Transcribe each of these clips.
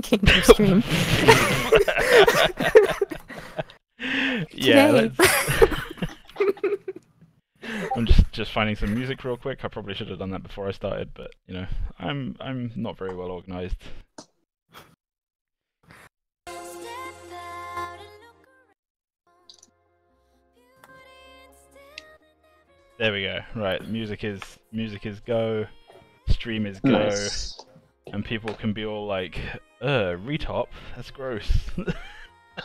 came to stream. Yeah, I'm just finding some music real quick. I probably should have done that before I started, but you know, I'm not very well organized. There we go. Right, music is go, stream is go, Nice. and people can be all like, retop, that's gross.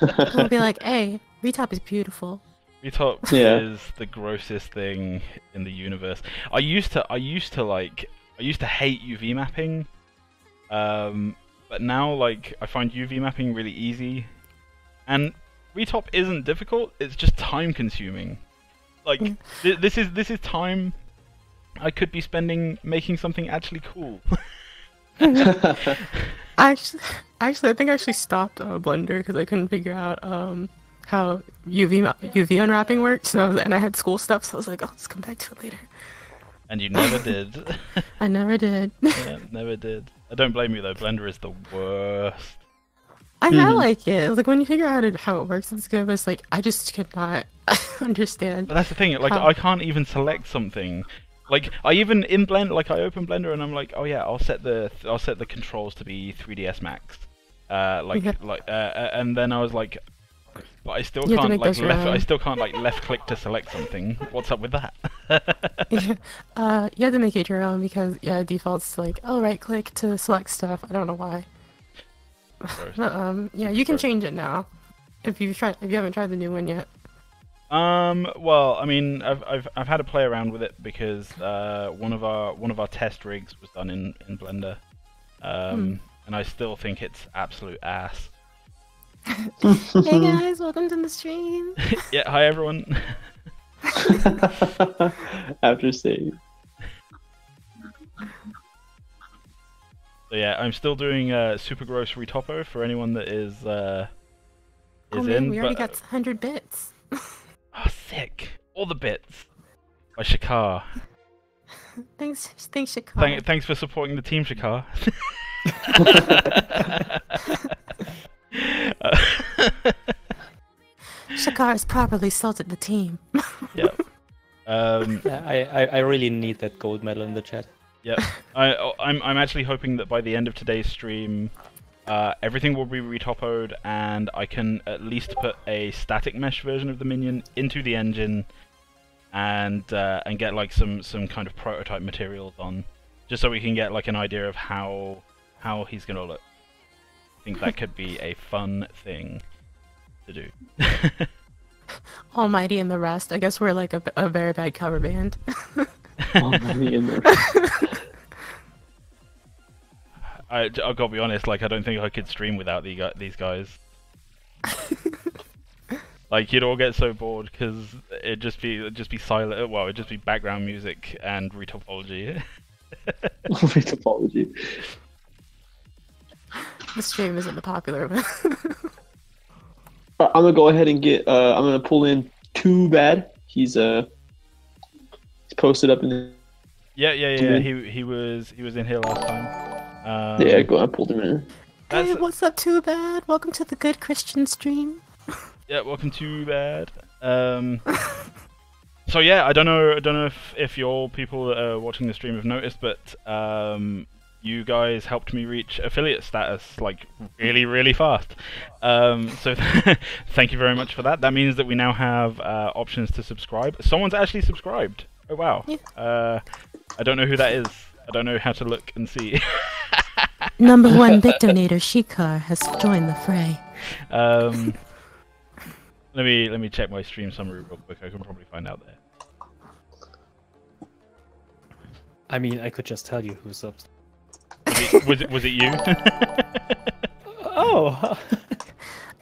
I'll be like, hey, Retop is beautiful. Retop Yeah. is the grossest thing in the universe. I used to hate UV mapping, but now like I find UV mapping really easy, and Retop isn't difficult. It's just time consuming. Like this is time I could be spending making something actually cool. Actually, I think I actually stopped Blender because I couldn't figure out how UV unwrapping worked. So and I had school stuff, so I was like, I'll just come back to it later. And you never did. I never did. Yeah, never did. I don't blame you though. Blender is the worst. I like it. Like when you figure out how it works, it's good. But it's like I just could not understand. But that's the thing. Like I can't even select something. Like I even in Blender, like I open Blender and I'm like, oh yeah, I'll set the controls to be 3ds Max. And then I was like, but I still can't like left click to select something. What's up with that? You have to make it your own because it defaults to like, oh, right click to select stuff. I don't know why. But, yeah, you can change it now if you haven't tried the new one yet. Well, I mean, I've had to play around with it because one of our test rigs was done in Blender, and I still think it's absolute ass. Hey guys, welcome to the stream. Yeah, hi everyone. After save. So yeah, I'm still doing super gross retopo for anyone that is in. We already got 100 bits. Oh, sick! All the bits by Shakar. Thanks, Shakar. Thanks for supporting the team, Shakar. Shakar has properly salted the team. Yep. I really need that gold medal in the chat. Yep. I'm actually hoping that by the end of today's stream, everything will be retopoed, and I can at least put a static mesh version of the Minion into the engine, and get like some kind of prototype materials on, just so we can get like an idea of how he's gonna look. I think that could be a fun thing to do. Almighty and the rest. I guess we're like a very bad cover band. Almighty and the rest. I've got to be honest, like I don't think I could stream without these guys. Like you'd all get so bored because it'd just be silent. Well, it'd just be background music and retopology. Retopology. The stream isn't the popular one. I'm gonna go ahead and get. I'm gonna pull in Too Bad. He's posted up in the. Yeah. He was in here last time. Yeah, go. I pulled him in. Hey, what's up, Too Bad? Welcome to the Good Christian stream. Yeah, welcome to Bad. So yeah, I don't know if your people that are watching the stream have noticed, but you guys helped me reach affiliate status like really fast. So thank you very much for that. That means that we now have options to subscribe. Someone's actually subscribed. Oh wow. Yeah. I don't know who that is. I don't know how to look and see. Number 1 bit donator Shikar has joined the fray. Let me check my stream summary real quick. I can probably find out there. I mean, I could just tell you who's up. Was it you? Oh.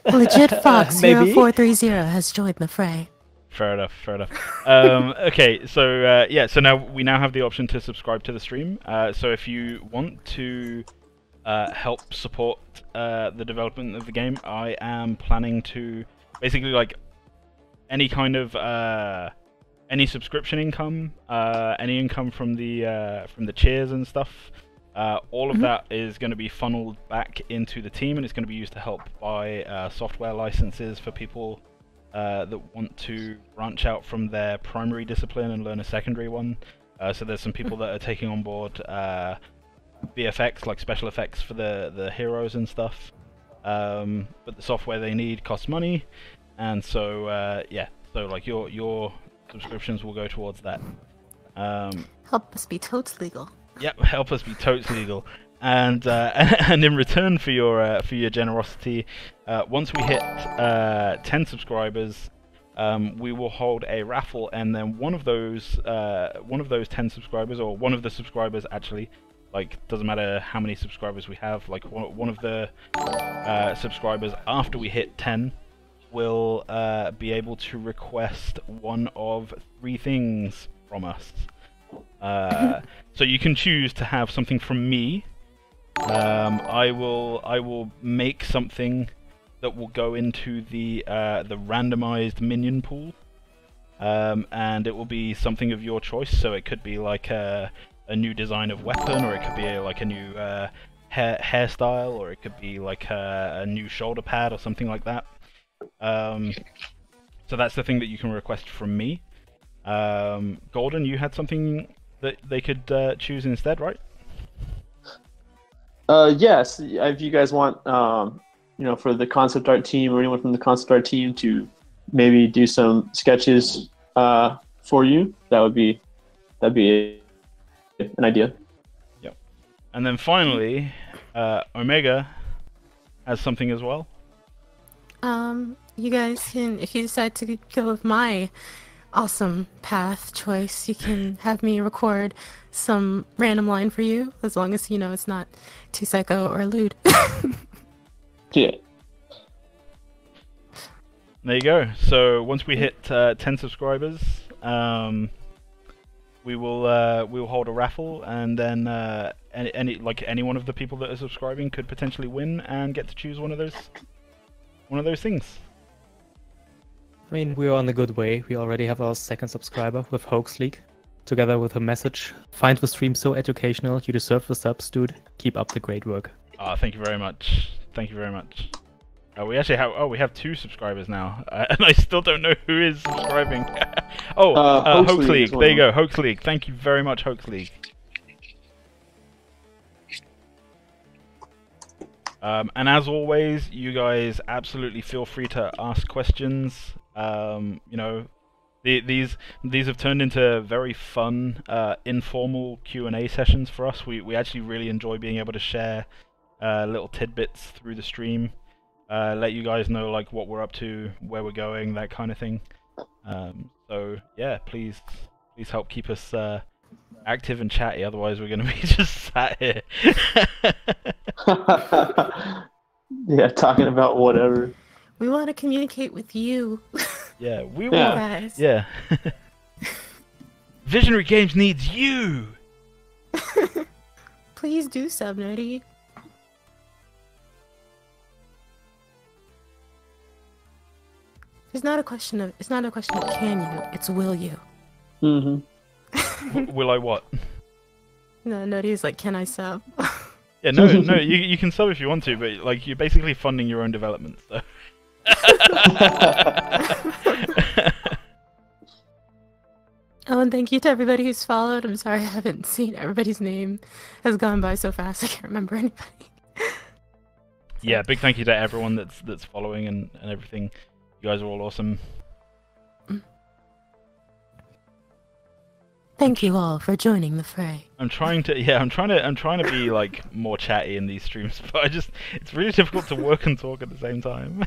Legit Fox 0430 has joined the fray. Fair enough. Okay, so yeah, so now we have the option to subscribe to the stream. So if you want to help support the development of the game, I am planning to basically like any kind of any subscription income, any income from the cheers and stuff. All of that is going to be funneled back into the team, and it's going to be used to help buy software licenses for people that want to branch out from their primary discipline and learn a secondary one. So there's some people that are taking on board VFX, like special effects for the heroes and stuff. But the software they need costs money, and so yeah, so like your subscriptions will go towards that. Help us be totes legal. Yep, help us be totes legal. And and in return for your generosity, once we hit 10 subscribers, we will hold a raffle, and then one of those 10 subscribers, or one of the subscribers actually, like, doesn't matter how many subscribers we have, like one of the subscribers after we hit 10 will be able to request one of 3 things from us. So you can choose to have something from me. I will make something that will go into the randomized minion pool, and it will be something of your choice. So it could be like a new design of weapon, or it could be like a new hairstyle, or it could be like a new shoulder pad or something like that. So that's the thing that you can request from me. Golden, you had something that they could choose instead, right? Yes, if you guys want, you know, for the concept art team or anyone from the concept art team to maybe do some sketches for you, that'd be an idea. Yep. And then finally, Omega has something as well. You guys can, if you decide to go with my awesome path choice, you can have me record some random line for you, as long as you know it's not too psycho or lewd. Yeah. There you go. So once we hit 10 subscribers, we will hold a raffle, and then any one of the people that are subscribing could potentially win and get to choose one of those things. I mean, we're on a good way. We already have our 2nd subscriber with Hoax League, together with a message: "Find the stream so educational. You deserve the subs, dude. Keep up the great work." Thank you very much. Thank you very much. We actually have we have 2 subscribers now, and I still don't know who is subscribing. Hoax League. There you go, Hoax League. Thank you very much, Hoax League. And as always, you guys absolutely feel free to ask questions. You know, these have turned into very fun, informal Q&A sessions for us. We actually really enjoy being able to share little tidbits through the stream, let you guys know like what we're up to, where we're going, that kind of thing. So yeah, please help keep us active and chatty. Otherwise, we're going to be just sat here. Yeah, talking about whatever. We want to communicate with you. Yeah, we will. Guys. Yeah. Visionary Games needs you. Please do sub, Nerdy. It's not a question of can you, it's will you. Mm-hmm. Will I what? No, Nerdy's like, can I sub? Yeah, no, you can sub if you want to, but like you're basically funding your own development. So. Oh, and thank you to everybody who's followed. I'm sorry I haven't seen everybody's name. Has gone by so fast I can't remember anybody. Yeah, big thank you to everyone that's following and everything. You guys are all awesome. Thank you all for joining the fray. I'm trying to be like more chatty in these streams, but it's really difficult to work and talk at the same time.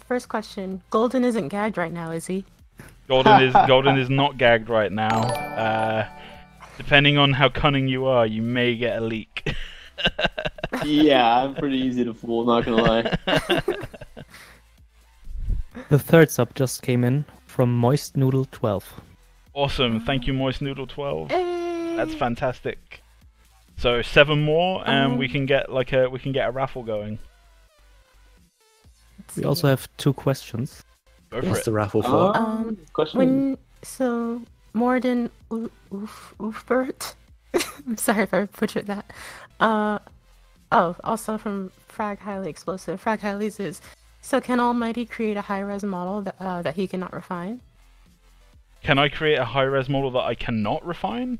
First question. Golden isn't gagged right now, is he? Golden is not gagged right now. Depending on how cunning you are, you may get a leak. Yeah, I'm pretty easy to fool, not gonna lie. The 3rd sub just came in from Moist Noodle 12. Awesome, thank you, Moist Noodle 12. Hey! That's fantastic. So 7 more, and we can get a raffle going. We also have 2 questions. Go for What's it. the raffle for? Question. Morden Oofbert I'm sorry if I butchered that. Oh, also from Frag Highly Explosive. Frag Highly's is, so can Almighty create a high-res model that he cannot refine? Can I create a high-res model that I cannot refine?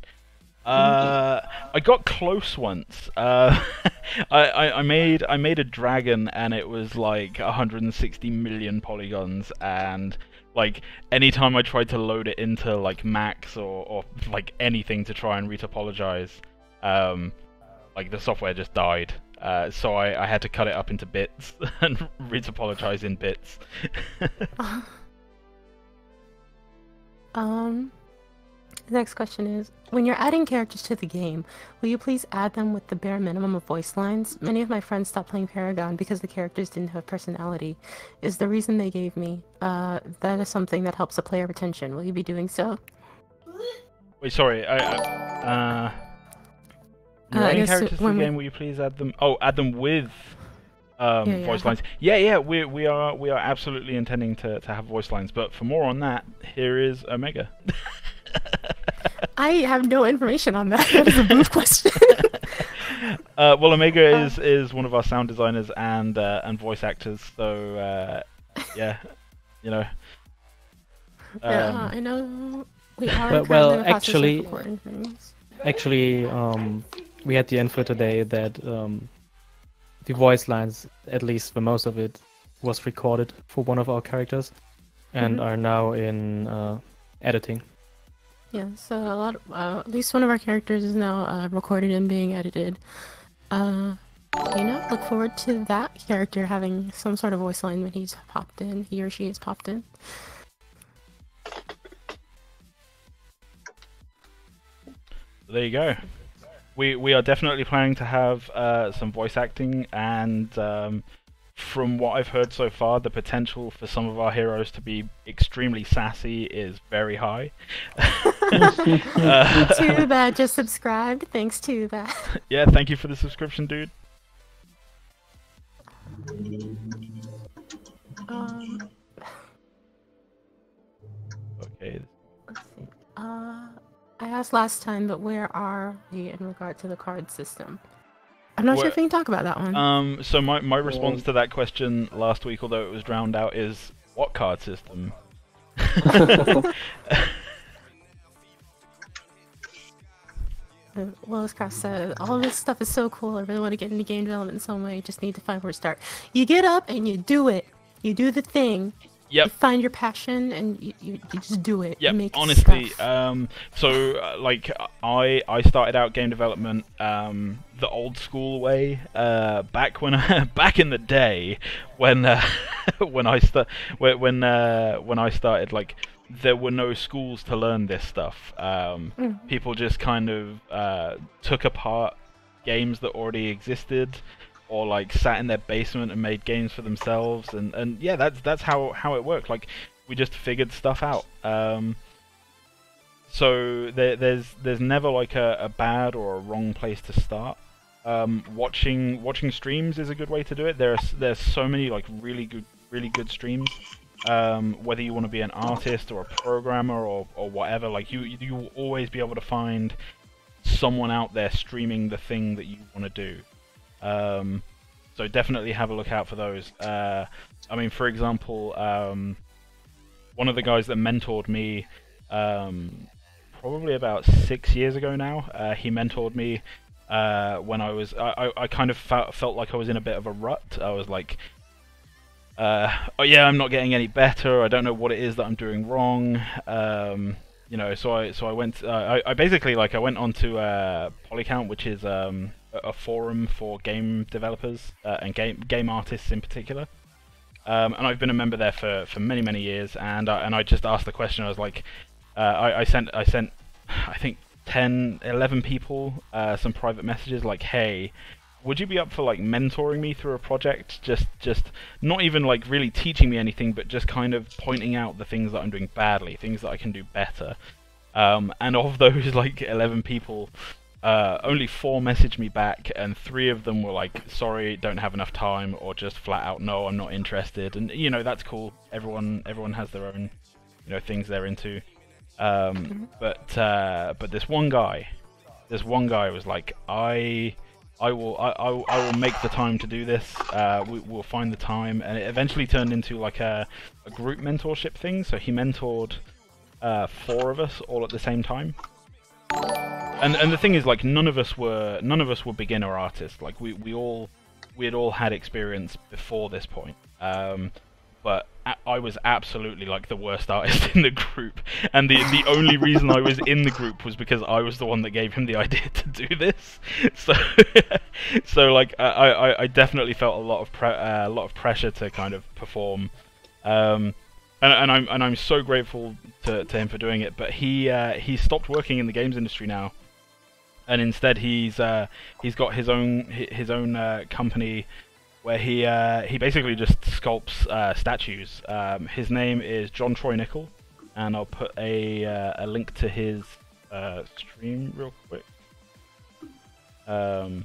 I got close once. I made a dragon and it was like 160 million polygons, and like anytime I tried to load it into like Max or like anything to try and retopologize, like the software just died. So I had to cut it up into bits and retopologize in bits. The next question is, when you're adding characters to the game, will you please add them with the bare minimum of voice lines? Many of my friends stopped playing Paragon because the characters didn't have personality, is the reason they gave me. That is something that helps the player retention. Will you be doing so? Wait, sorry, you're adding characters to the game, will you please add them? Oh, add them with voice lines. Yeah, we are absolutely intending to have voice lines, but for more on that, here is Omega. I have no information on that. That is a booth question. Well, Omega is one of our sound designers and voice actors, so yeah, you know. Yeah, I know we are. Well, actually, we had the info today that the voice lines, at least for most of it, was recorded for one of our characters, and are now in editing. Yeah, so a lot of, at least one of our characters is now recorded and being edited. Look forward to that character having some sort of voice line when he's popped in, he or she has popped in. There you go. We are definitely planning to have some voice acting, and from what I've heard so far, the potential for some of our heroes to be extremely sassy is very high. Too bad, just subscribed. Thanks to that. Yeah, thank you for the subscription, dude. Okay. Let's see. I asked last time, but where are we in regard to the card system? I'm not sure if we can talk about that one. So my response to that question last week, although it was drowned out, is what card system? Well, as Kraft said, all this stuff is so cool. I really want to get into game development in some way. You just need to find where to start. You get up and you do it. You do the thing. Yep. You find your passion and you just do it. Yep. You make Honestly, stuff. like I started out game development the old school way back in the day when when I started, like, there were no schools to learn this stuff. People just kind of took apart games that already existed, or like sat in their basement and made games for themselves, and yeah, that's how it worked. Like, we just figured stuff out. So there's never like a bad or a wrong place to start. Watching streams is a good way to do it. There's so many like really good streams. Whether you want to be an artist or a programmer or whatever, like you will always be able to find someone out there streaming the thing that you want to do. So definitely have a look out for those. I mean, for example, one of the guys that mentored me probably about 6 years ago now, he mentored me when I kind of felt like I was in a bit of a rut. I was like, oh yeah, I'm not getting any better. I don't know what it is that I'm doing wrong. You know, so I went. I basically, like, I went onto Polycount, which is a forum for game developers and game artists in particular. And I've been a member there for many years. And I just asked the question. I was like, I sent I think 10, 11 people some private messages like, hey, would you be up for like mentoring me through a project? Just not even like really teaching me anything, but just kind of pointing out the things that I'm doing badly, things that I can do better. And of those like 11 people, only 4 messaged me back, and 3 of them were like, sorry, don't have enough time, or just flat out, no, I'm not interested. And you know, that's cool. Everyone has their own, you know, things they're into. But this one guy, this one guy was like, I will make the time to do this. We'll find the time, and it eventually turned into like a group mentorship thing. So he mentored 4 of us all at the same time. And the thing is, like, none of us were beginner artists. Like we had all had experience before this point. But I was absolutely like the worst artist in the group, and the only reason I was in the group was because I was the one that gave him the idea to do this. So like I definitely felt a lot of pressure to kind of perform, and I'm so grateful to him for doing it. But he stopped working in the games industry now, and instead he's got his own company, where he basically just sculpts statues. His name is John Troy Nickel, and I'll put a link to his stream real quick. I'll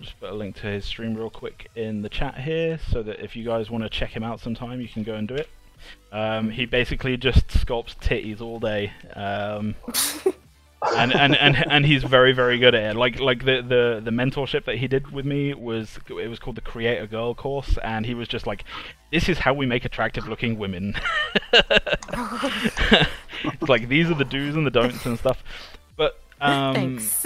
just put a link to his stream real quick in the chat here, so that if you guys want to check him out sometime, you can go and do it. He basically just sculpts titties all day. And he's very, very good at it. Like the mentorship that he did with me was called the Create a Girl course, and he was just like, this is how we make attractive looking women. It's like, these are the do's and the don'ts and stuff. But Thanks.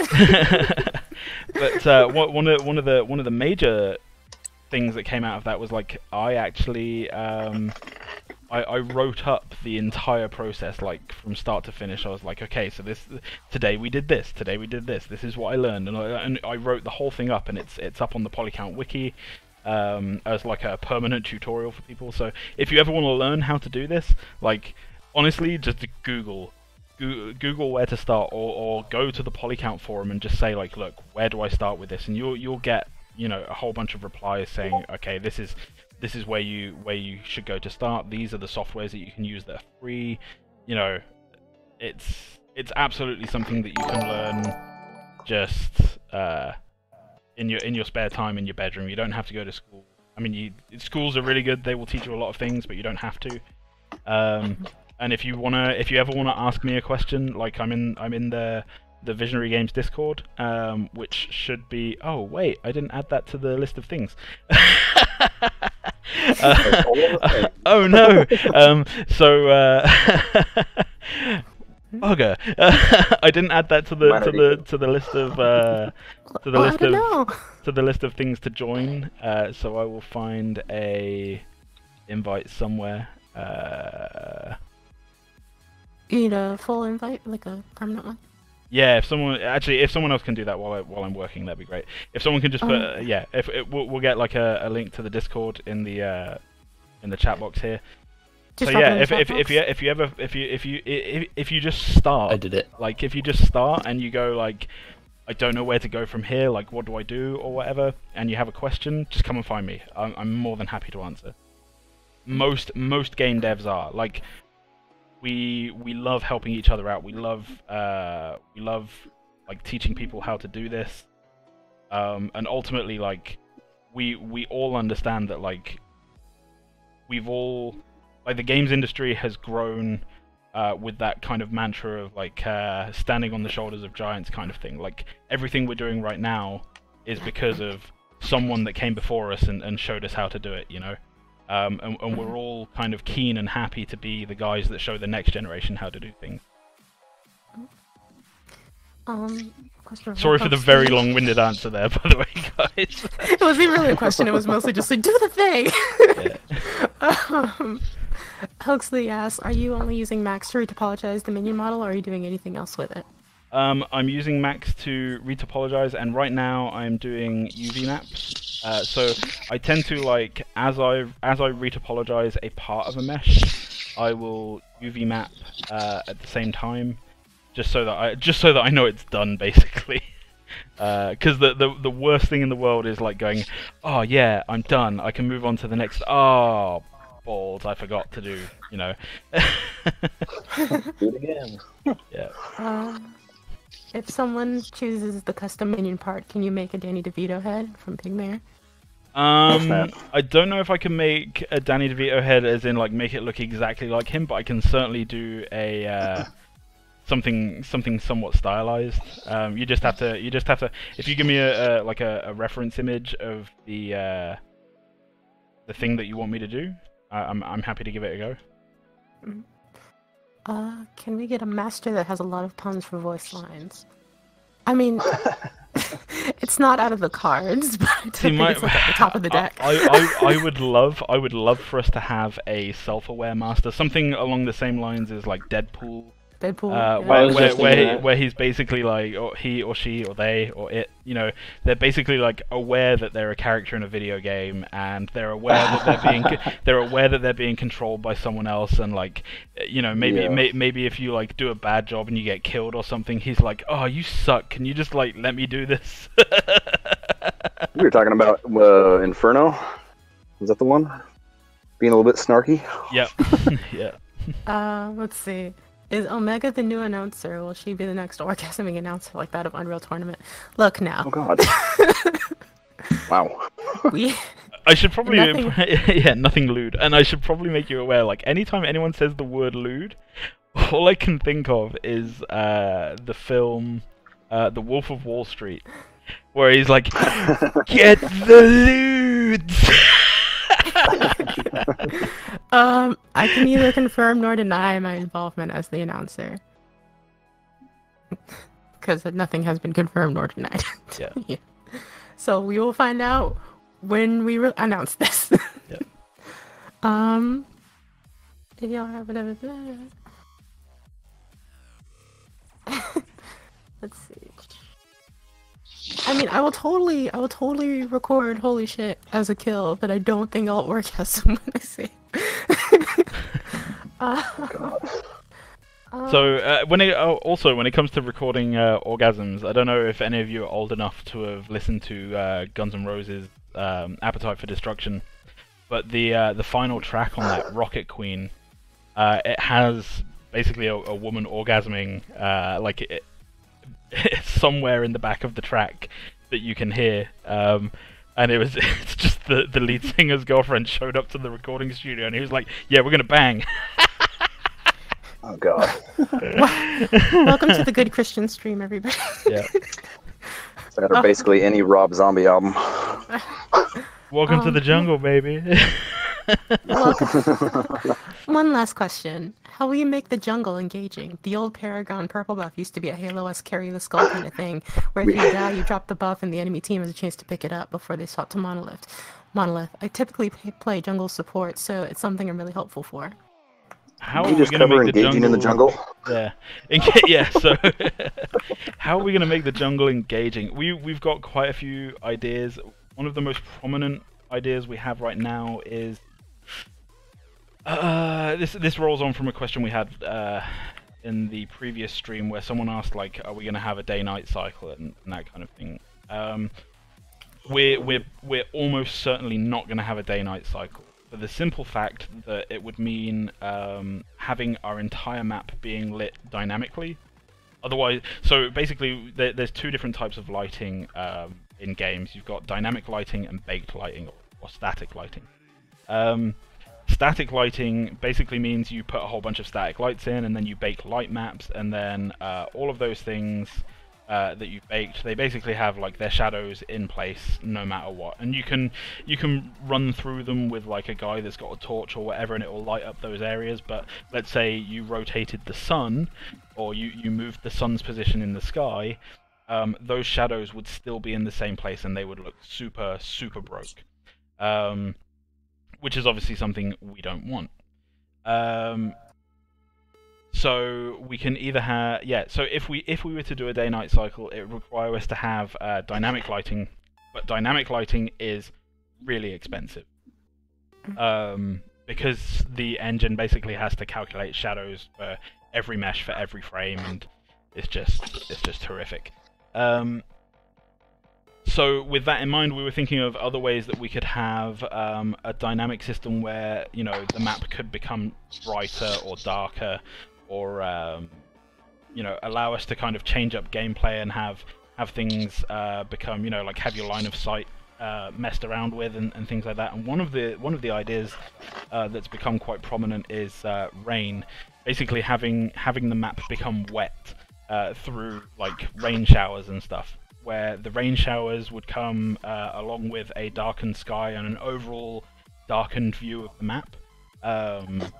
but one of the major things that came out of that was like, I actually I wrote up the entire process, like from start to finish. I was like, okay, so today we did this, this is what I learned, and I wrote the whole thing up, and it's up on the Polycount wiki as like a permanent tutorial for people. So if you ever want to learn how to do this, like, honestly, just Google where to start, or go to the Polycount forum and just say, like, look, where do I start with this? And you'll get, you know, a whole bunch of replies saying, okay, this is where you should go to start. These are the softwares that you can use that are free. You know, it's absolutely something that you can learn just in your spare time in your bedroom. You don't have to go to school. I mean, schools are really good. They will teach you a lot of things, but you don't have to. And if you ever wanna ask me a question, like, I'm in the Visionary Games Discord, which should be... Oh wait, I didn't add that to the list of things. Oh no! Bugger! I didn't add that to the list of things to join. So I will find a invite somewhere. You need a full invite, like a permanent one? Yeah, if someone else can do that while I'm working, that'd be great. If someone can just put we'll get like a link to the Discord in the chat box here. Just so yeah, if you just start, I did it. Like, if you just start and you go like, I don't know where to go from here, like, what do I do or whatever, and you have a question, just come and find me. I'm more than happy to answer. Most game devs are like. We love helping each other out. We love like teaching people how to do this, and ultimately, like, we all understand that, like, the games industry has grown with that kind of mantra of like standing on the shoulders of giants kind of thing. Like, everything we're doing right now is because of someone that came before us and showed us how to do it, you know. And we're all kind of keen and happy to be the guys that show the next generation how to do things. Sorry for the very long-winded answer there, by the way, guys. It wasn't really a question, it was mostly just like, do the thing! Yeah. Huxley asks, are you only using Max to retopologize the Minion model, or are you doing anything else with it? I'm using Max to retopologize, and right now I'm doing UV maps. So I tend to, like, as I retopologize a part of a mesh, I will UV map at the same time, just so that I know it's done, basically. Because the worst thing in the world is like going, oh yeah, I'm done, I can move on to the next. Oh balls, I forgot to do, you know. Do it again. Yeah. If someone chooses the custom Minion part, can you make a Danny DeVito head from Pigmare? I don't know if I can make a Danny DeVito head, as in like make it look exactly like him, but I can certainly do a something somewhat stylized. You just have to if you give me a reference image of the thing that you want me to do, I'm happy to give it a go. Can we get a master that has a lot of puns for voice lines? I mean, it's not out of the cards, but I think it's like at the top of the deck. I would love for us to have a self-aware master, something along the same lines as like Deadpool. Where he's basically like, or he or she or they or it, you know, they're basically like aware that they're a character in a video game, and they're aware that they're being controlled by someone else, and like, you know, maybe if you like do a bad job and you get killed or something, he's like, oh, you suck, can you just like let me do this? We were talking about Inferno. Was that the one? Being a little bit snarky. Yep. Yeah. Let's see. Is Omega the new announcer? Will she be the next orgasming announcer like that of Unreal Tournament? Look now. Oh God. Wow. I should probably nothing lewd, and I should probably make you aware. Like anytime anyone says the word lewd, all I can think of is the film The Wolf of Wall Street, where he's like, "Get the lewds." I can neither confirm nor deny my involvement as the announcer. Because nothing has been confirmed nor denied. Yeah. So we will find out when we announce this. Yep. If y'all have whatever. Let's see. I mean, I will totally record holy shit as a kill, but I don't think I'll orgasm when I say. So when it comes to recording orgasms, I don't know if any of you are old enough to have listened to Guns N' Roses' Appetite for Destruction, but the final track on that, Rocket Queen, it has basically a woman orgasming somewhere in the back of the track that you can hear, and it's just the lead singer's girlfriend showed up to the recording studio and he was like, "Yeah, we're gonna bang." Oh God. Welcome to the Good Christian Stream, everybody. Yeah. That are basically any Rob Zombie album. Welcome to the jungle, baby. One last question. How will you make the jungle engaging? The old Paragon purple buff used to be a Halo-esque carry the skull kind of thing, where if you die, you drop the buff and the enemy team has a chance to pick it up before they swap to Monolith. I typically play jungle support, so it's something I'm really hopeful for. How are we just cover engaging in the jungle? Yeah. Yeah, so how are we going to make the jungle engaging? We've got quite a few ideas. One of the most prominent ideas we have right now is this rolls on from a question we had in the previous stream where someone asked, like, are we going to have a day-night cycle and that kind of thing. We're almost certainly not going to have a day-night cycle, for the simple fact that it would mean having our entire map being lit dynamically. Otherwise, so basically there's two different types of lighting in games. You've got dynamic lighting and baked lighting, or static lighting. Static lighting basically means you put a whole bunch of static lights in, and then you bake light maps, and then all of those things that you baked, they basically have like their shadows in place no matter what, and you can run through them with like a guy that's got a torch or whatever, and it will light up those areas. But let's say you rotated the sun, or you moved the sun's position in the sky, those shadows would still be in the same place, and they would look super broke. Which is obviously something we don't want. So we can either have, so if we were to do a day-night cycle, it would require us to have dynamic lighting, but dynamic lighting is really expensive. Because the engine basically has to calculate shadows for every mesh for every frame, and it's just horrific. So with that in mind, we were thinking of other ways that we could have a dynamic system where, you know, the map could become brighter or darker, or you know, allow us to kind of change up gameplay and have things become, you know, like have your line of sight messed around with and things like that. And one of the ideas that's become quite prominent is rain. basically having the map become wet through like rain showers and stuff, where the rain showers would come along with a darkened sky and an overall darkened view of the map,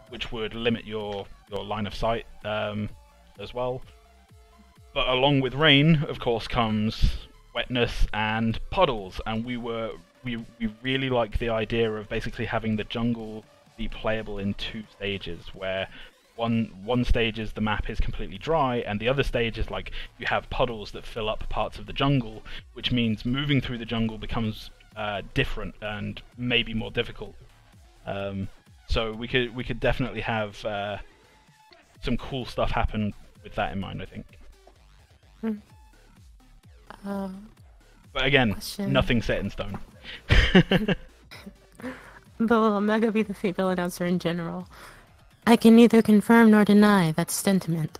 which would limit your line of sight as well. But along with rain, of course, comes wetness and puddles, and we really like the idea of basically having the jungle be playable in 2 stages, where one stage is the map is completely dry, and the other stage is like you have puddles that fill up parts of the jungle, which means moving through the jungle becomes different and maybe more difficult. So we could definitely have some cool stuff happen with that in mind, I think. But again, nothing set in stone. But will Omega be the female announcer in general? I can neither confirm nor deny that sentiment.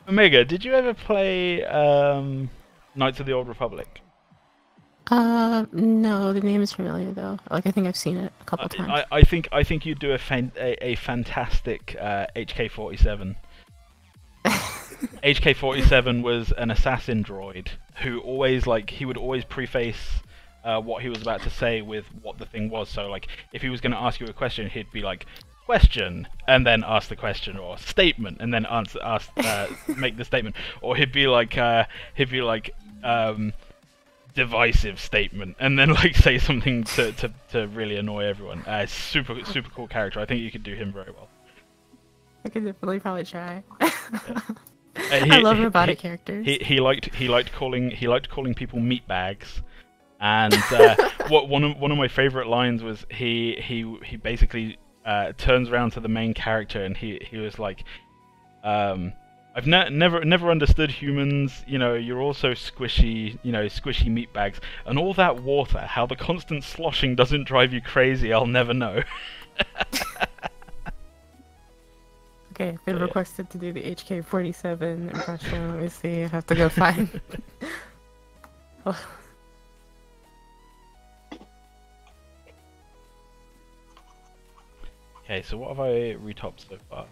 Omega, did you ever play Knights of the Old Republic? No, the name is familiar though. Like, I think I've seen it a couple times. I think you'd do a fantastic HK-47. HK-47 was an assassin droid who would always preface what he was about to say with what the thing was. So like, if he was going to ask you a question, he'd be like, question, and then ask the question, or statement, and then make the statement, or he'd be like divisive statement, and then like say something to really annoy everyone. Super cool character. I think you could do him very well. I could definitely probably try. Yeah. I love robotic characters. He liked calling people meatbags, and one of my favorite lines was he basically turns around to the main character and he was like, I've never understood humans. You know, you're all so squishy. You know, squishy meatbags, and all that water. How the constant sloshing doesn't drive you crazy, I'll never know. Okay, I've been requested to do the HK-47 impression. Let me see. I have to go find. Oh. Okay, so what have I retopped so far?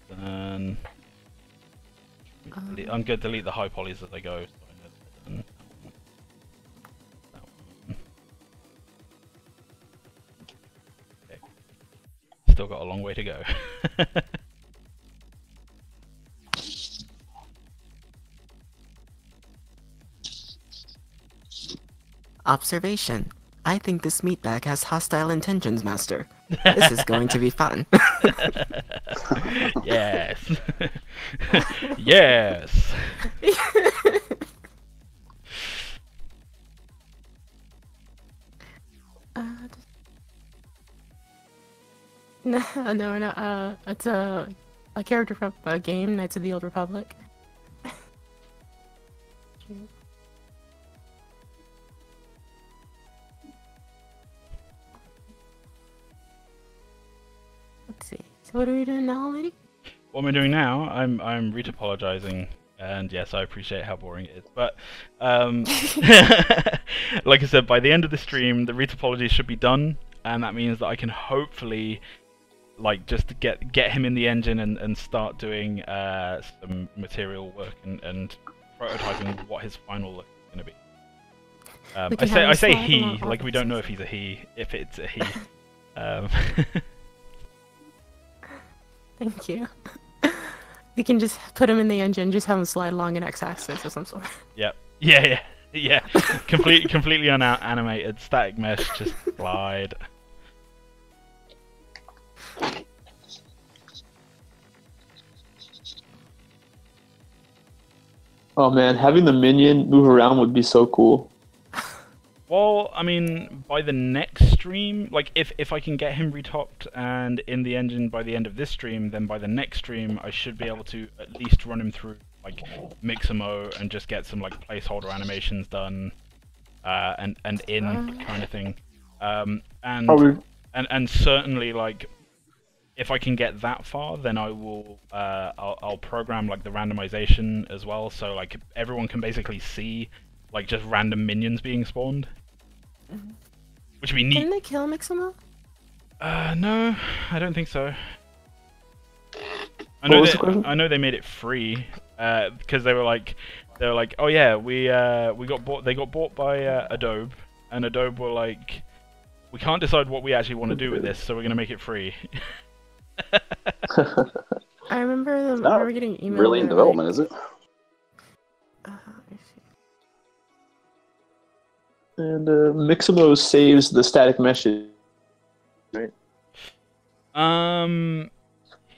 Then I'm going to delete the high polys as I go. So I know that one. Okay. Still got a long way to go. Observation. I think this meatbag has hostile intentions, Master. This is going to be fun. Yes. Yes. No. It's a character from a game, Knights of the Old Republic. Let's see. So what are we doing now, lady? What am I doing now? I'm retopologizing, and yes, I appreciate how boring it is. But like I said, by the end of the stream, the retopology should be done, and that means that I can hopefully like just get him in the engine and start doing some material work and prototyping what his final look is going to be. I say he, like we don't know if he's a he, if it's a he. Thank you. You can just put him in the engine, just have him slide along an X-axis or some sort. Yep. Yeah. Completely unanimated, static mesh, just slide. Oh man, having the minion move around would be so cool. Well, I mean, by the next stream, like if I can get him retopped and in the engine by the end of this stream, then by the next stream I should be able to at least run him through like Mixamo and just get some like placeholder animations done, and in kind of thing, and certainly like if I can get that far, then I will I'll program like the randomization as well, so like everyone can basically see like just random minions being spawned, which would be neat. Didn't they kill Mixamo? No, I don't think so. What was the question? I know they made it free because they were like, oh yeah, we got bought. They got bought by Adobe, and Adobe were like, we can't decide what we actually want to do with this, so we're gonna make it free. I remember them. Not I remember getting email. really in development, is it? Let me see. And Mixamo saves the static meshes. Right.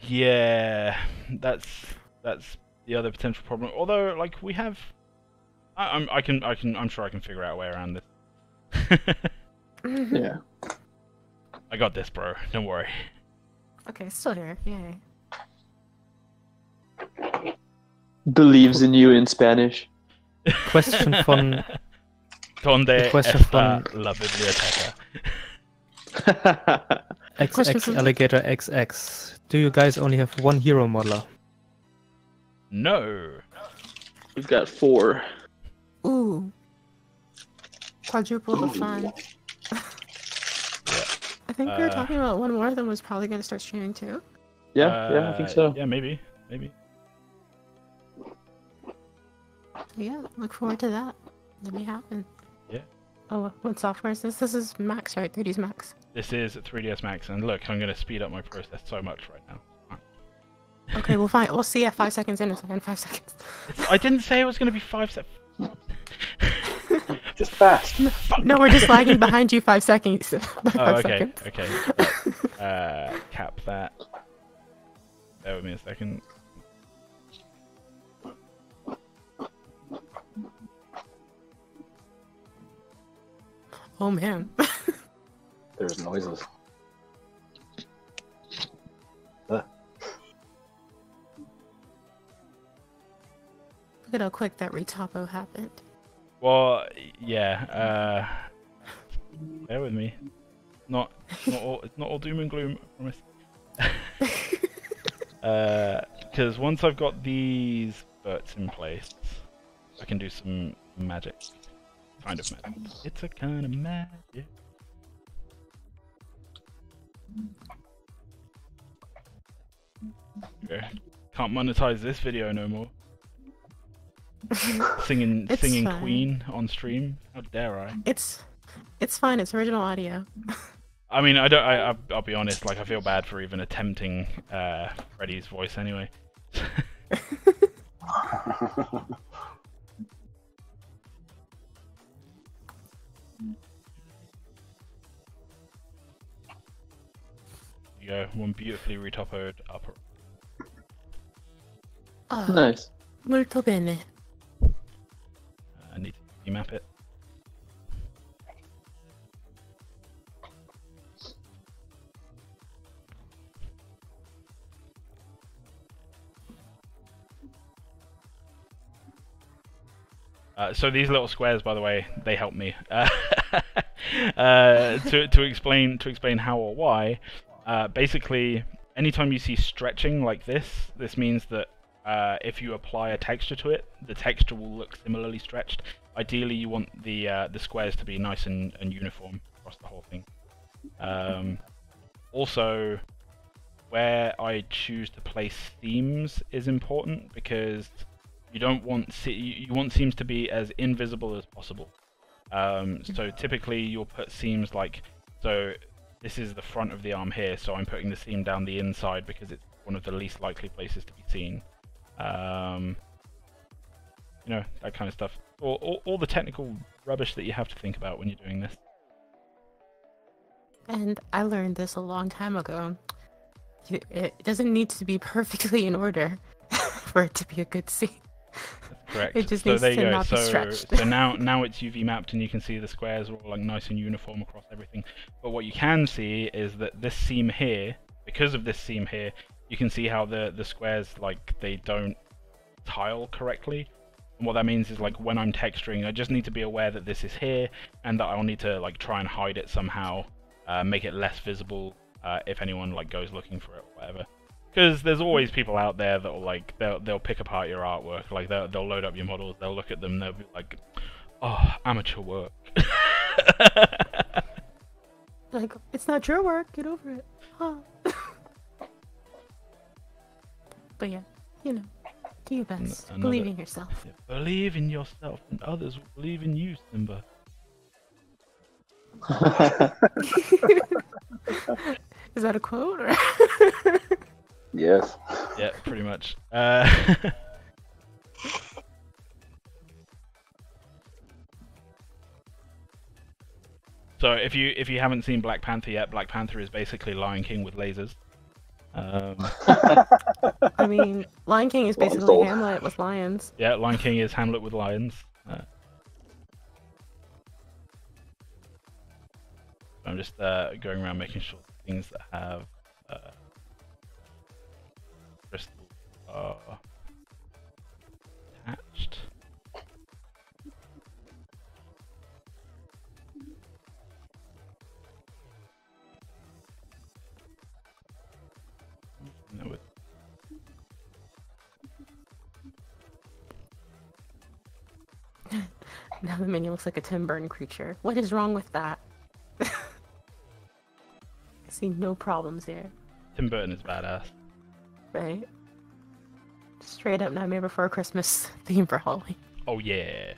Yeah, that's the other potential problem. Although, like, we have, I'm sure I can figure out a way around this. Yeah. I got this, bro. Don't worry. Okay, still here. Yay. Believes in you in Spanish. Question from Donde question está from- la biblioteca? Question XX from- Alligator XX. Do you guys only have one hero modeler? No. We've got 4. Ooh. Quadruple the fun. I think we were talking about one more of them was probably going to start streaming too. Yeah, I think so. Yeah, maybe. Yeah, look forward to that. Let me happen. Yeah. Oh, what software is this? This is Max, right? 3ds Max. This is 3ds Max, and look, I'm going to speed up my process so much right now. Okay, we'll find. We'll see at 5 seconds in a second. 5 seconds. I didn't say it was going to be 5 seconds. Just fast. No, we're just lagging behind you 5 seconds. By 5 Oh, okay, seconds. okay. Cap that. Bear with me a second. Oh man. There's noises. Look at how quick that retopo happened. Well, yeah. Bear with me. It's not all doom and gloom. I promise. Because once I've got these verts in place, I can do some magic. Kind of magic. It's a kind of magic. Okay. Can't monetize this video no more. Singing It's fine. Queen on stream. How dare I? It's fine. It's original audio. I mean, I don't. I'll be honest. Like, I feel bad for even attempting Freddy's voice anyway. You go. One beautifully retopoed upper. Oh, Nice. molto bene. I need to remap it. So these little squares, by the way, they help me to explain how or why. Basically, anytime you see stretching like this means that if you apply a texture to it, the texture will look similarly stretched. Ideally, you want the squares to be nice and uniform across the whole thing. Also, where I choose to place seams is important because you don't want you want seams to be as invisible as possible. So typically you'll put seams like, so this is the front of the arm here, so I'm putting the seam down the inside because it's one of the least likely places to be seen. You know, that kind of stuff. All the technical rubbish that you have to think about when you're doing this. And I learned this a long time ago. It doesn't need to be perfectly in order for it to be a good scene. Correct. It just so needs there you to go. not be stretched. So now it's UV mapped and you can see the squares are all like nice and uniform across everything. But what you can see is that this seam here, because of this seam here, you can see how the squares, like, they don't tile correctly. And what that means is, like, when I'm texturing, I just need to be aware that this is here and that I'll need to, like, try and hide it somehow, make it less visible if anyone, like, goes looking for it or whatever. Because there's always people out there that will, like, they'll pick apart your artwork, like they'll load up your models, they'll look at them, they'll be like, oh, amateur work. Like, it's not your work. Get over it. Huh. But yeah, you know, do your best. Believe in yourself. Yeah, believe in yourself, and others will believe in you, Simba. Is that a quote? Or Yes. Yeah, pretty much. So if you haven't seen Black Panther yet, Black Panther is basically Lion King with lasers. I mean, Lion King is basically sold. Hamlet with lions. Yeah, Lion King is Hamlet with lions. I'm just going around making sure things that have crystals are attached. No, Now the minion looks like a Tim Burton creature. What is wrong with that? I see no problems here. Tim Burton is badass. Right? Straight up Nightmare Before Christmas theme for Halloween. Oh yeah.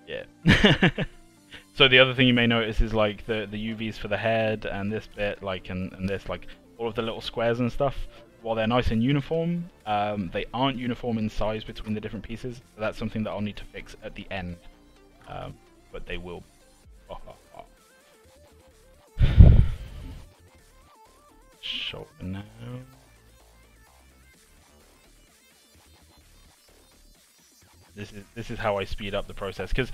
Yeah. So the other thing you may notice is like the UVs for the head and this bit, like and this, like all of the little squares and stuff. While they're nice and uniform, they aren't uniform in size between the different pieces. So that's something that I'll need to fix at the end. But they will. Shoulder now. This is how I speed up the process, because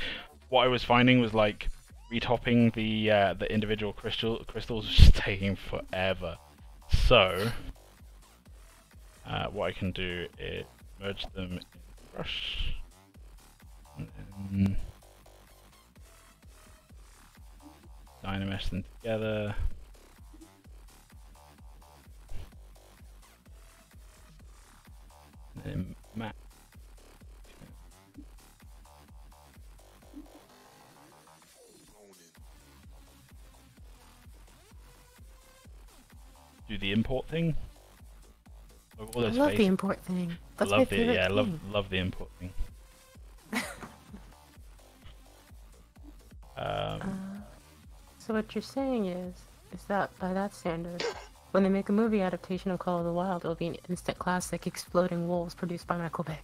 what I was finding was like retopping the individual crystals was just taking forever. So what I can do is merge them in the brush, and then dynamesh them together. And then map. Do the import thing. I love the import thing. That's my favorite thing. love the import thing. So what you're saying is that by that standard, when they make a movie adaptation of Call of the Wild, it'll be an instant classic, Exploding Wolves, produced by Michael Bay.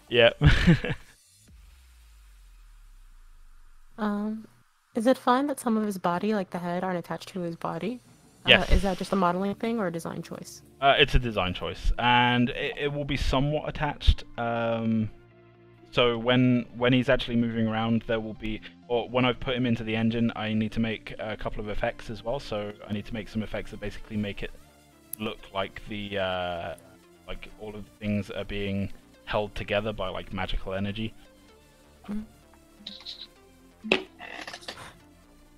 Yep. Is it fine that some of his body, like the head, aren't attached to his body? Yes. Is that just a modeling thing or a design choice? It's a design choice, and it will be somewhat attached. So when he's actually moving around, there will be, or when I've put him into the engine, I need to make a couple of effects as well. So I need to make some effects that basically make it look like the like all of the things are being held together by like magical energy.